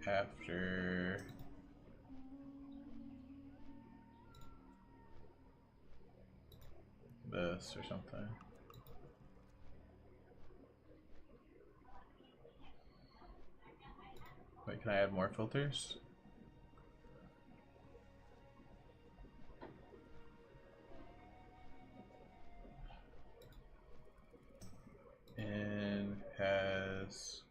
After this or something. Wait, can I add more filters? And has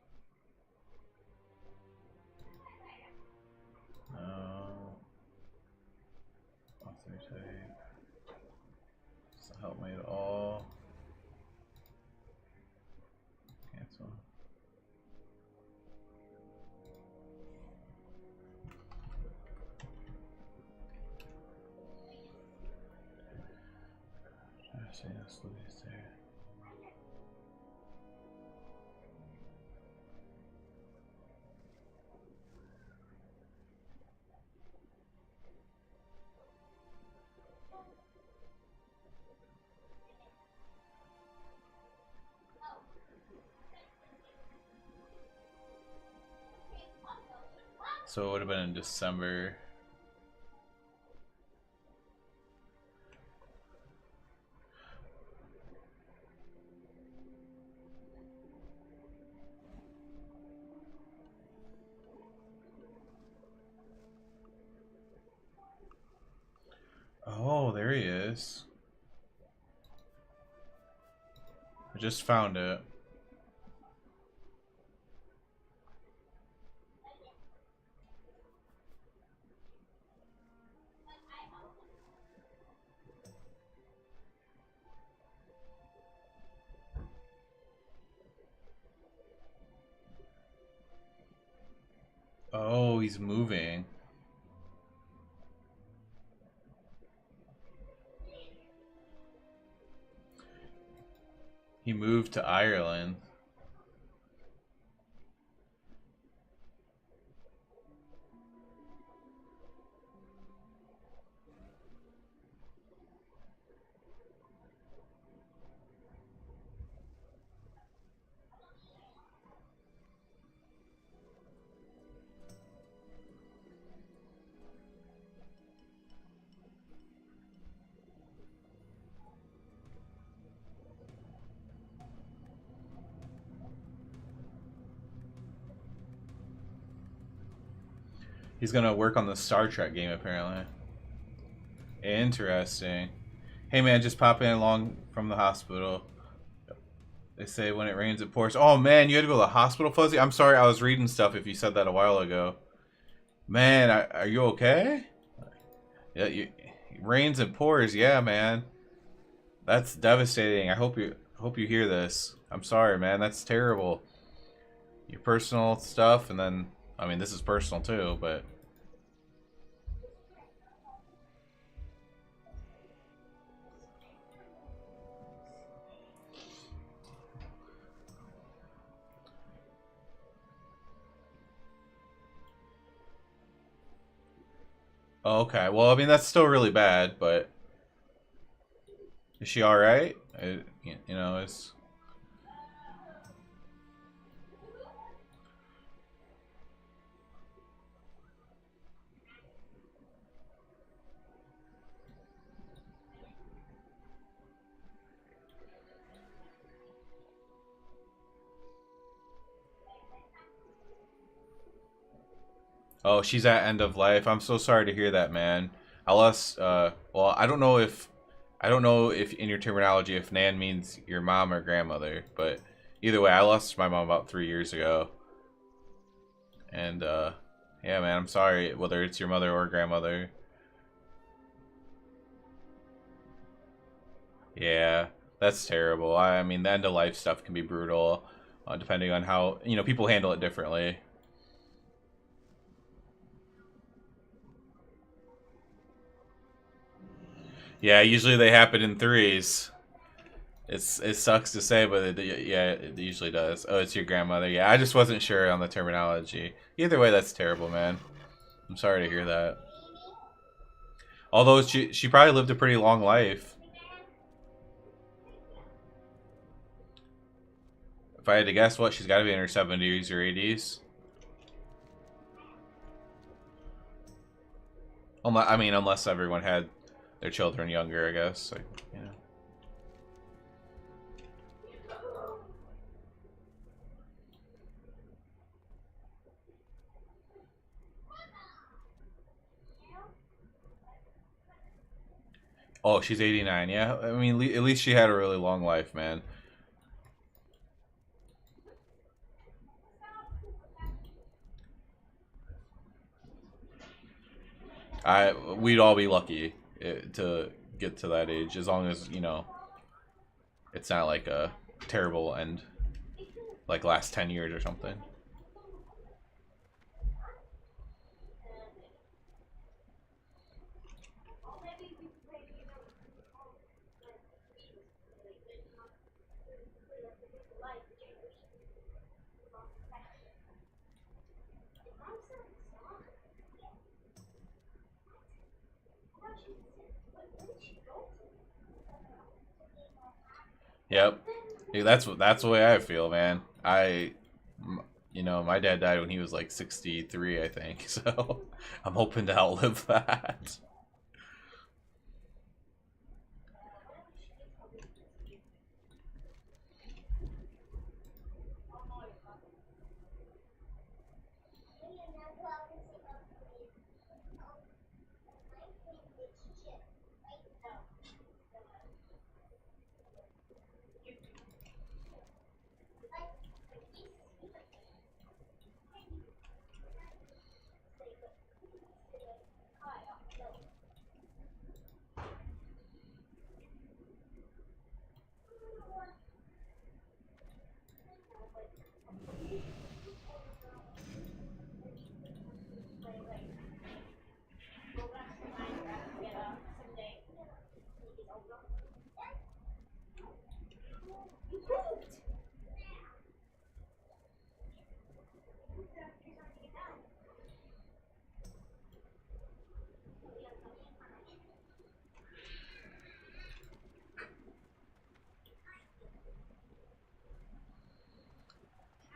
no author type. Doesn't help me at all. Cancel. Say that's Louise there. So it would have been in December. Oh, there he is. I just found it. Oh, he's moving. He moved to Ireland. He's gonna work on the Star Trek game apparently. Interesting. Hey man, just popping along from the hospital. They say when it rains it pours. Oh man, you had to go to the hospital, Fuzzy? I'm sorry, I was reading stuff if you said that a while ago. Man, are you okay? Yeah, it rains and pours, yeah man. That's devastating. I hope you hear this. I'm sorry, man, that's terrible. Your personal stuff, and then I mean this is personal too, but oh, okay. Well, I mean that's still really bad, but is she all right? You know, it's oh, she's at end of life. I'm so sorry to hear that, man. I lost. Well, I don't know if in your terminology if Nan means your mom or grandmother, but either way, I lost my mom about 3 years ago. And yeah, man, I'm sorry whether it's your mother or grandmother. Yeah, that's terrible. I mean, the end of life stuff can be brutal, depending on how people handle it differently. Yeah, usually they happen in threes. It sucks to say, but yeah, it usually does. Oh, it's your grandmother. Yeah, I just wasn't sure on the terminology. Either way, that's terrible, man. I'm sorry to hear that. Although she probably lived a pretty long life. If I had to guess, what she's got to be in her 70s or 80s. I mean, unless everyone had their children younger, I guess. Like, yeah. Oh, she's 89. Yeah, I mean, at least she had a really long life, man. We'd all be lucky to get to that age, as long as it's not like a terrible end, like last 10 years or something. Yep. Yeah, that's the way I feel, man. My dad died when he was like 63, I think. So I'm hoping to outlive that.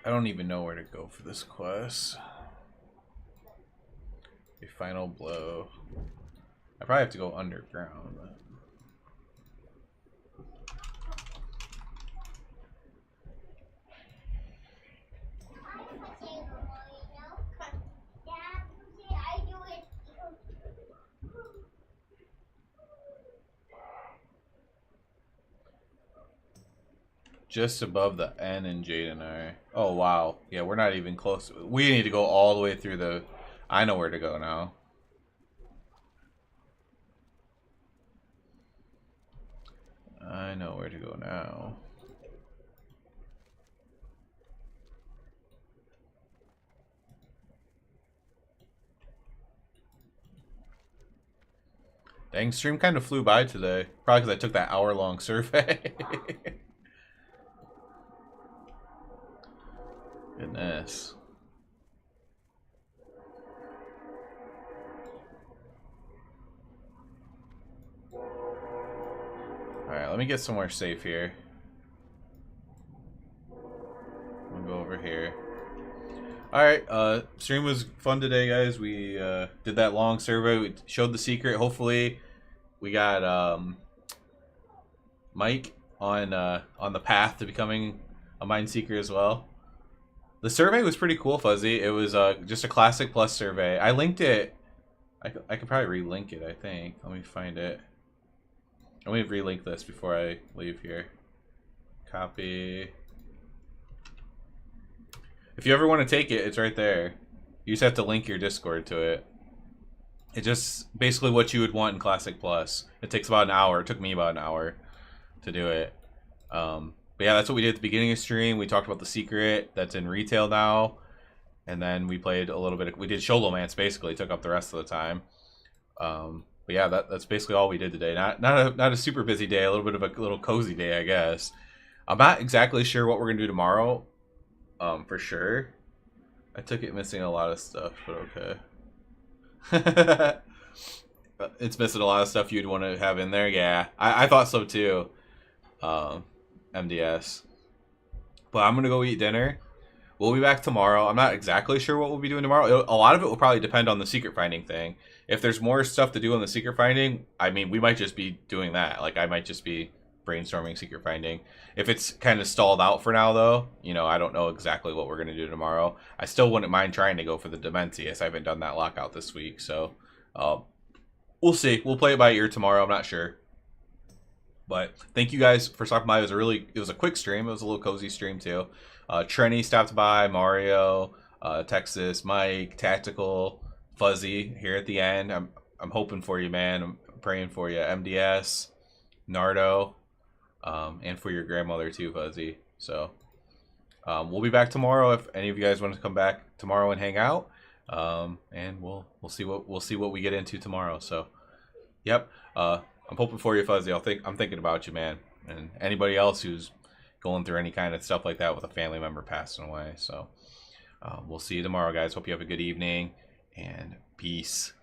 I don't even know where to go for this quest. A final blow. I probably have to go underground. Just above the N and Jaden are. Oh, wow. Yeah, we're not even close. We need to go all the way through the... I know where to go now. I know where to go now. Dang, stream kind of flew by today. Probably because I took that hour-long survey. Goodness. Alright, let me get somewhere safe here. We'll go over here. Alright, stream was fun today, guys. We did that long survey. We showed the secret. Hopefully, we got Mike on the path to becoming a Mind Seeker as well. The survey was pretty cool, Fuzzy. It was just a Classic Plus survey. I linked it I could probably relink it, I think. Let me find it. Let me relink this before I leave here. Copy. If you ever want to take it, it's right there. You just have to link your Discord to it. It's just basically what you would want in Classic Plus. It takes about an hour. It took me about an hour to do it. But yeah, that's what we did at the beginning of stream. We talked about the secret that's in retail now. And then we played a little bit of, we did Sholomance basically, took up the rest of the time. But yeah, that's basically all we did today. Not a super busy day, a little bit of a little cozy day, I guess. I'm not exactly sure what we're gonna do tomorrow. For sure. I took it missing a lot of stuff, but okay. It's missing a lot of stuff you'd want to have in there. Yeah, I thought so too. MDS. But I'm gonna go eat dinner. We'll be back tomorrow. I'm not exactly sure what we'll be doing tomorrow. A lot of it will probably depend on the secret finding thing. If there's more stuff to do on the secret finding, I mean, we might just be doing that. Like, I might just be brainstorming secret finding. If it's kind of stalled out for now, though, you know, I don't know exactly what we're going to do tomorrow. I still wouldn't mind trying to go for the Dementius. I haven't done that lockout this week, so we'll see. We'll play it by ear tomorrow. I'm not sure. But thank you guys for stopping by. It was a quick stream. It was a little cozy stream, too. Trenny stopped by, Mario, Texas, Mike, Tactical, Fuzzy here at the end. I'm hoping for you, man. I'm praying for you. MDS, Nardo, and for your grandmother too, Fuzzy. So we'll be back tomorrow if any of you guys want to come back tomorrow and hang out. And we'll see what we get into tomorrow. So, yep. I'm hoping for you, Fuzzy. I'm thinking about you, man, and anybody else who's going through any kind of stuff like that with a family member passing away. So we'll see you tomorrow, guys. Hope you have a good evening, and peace.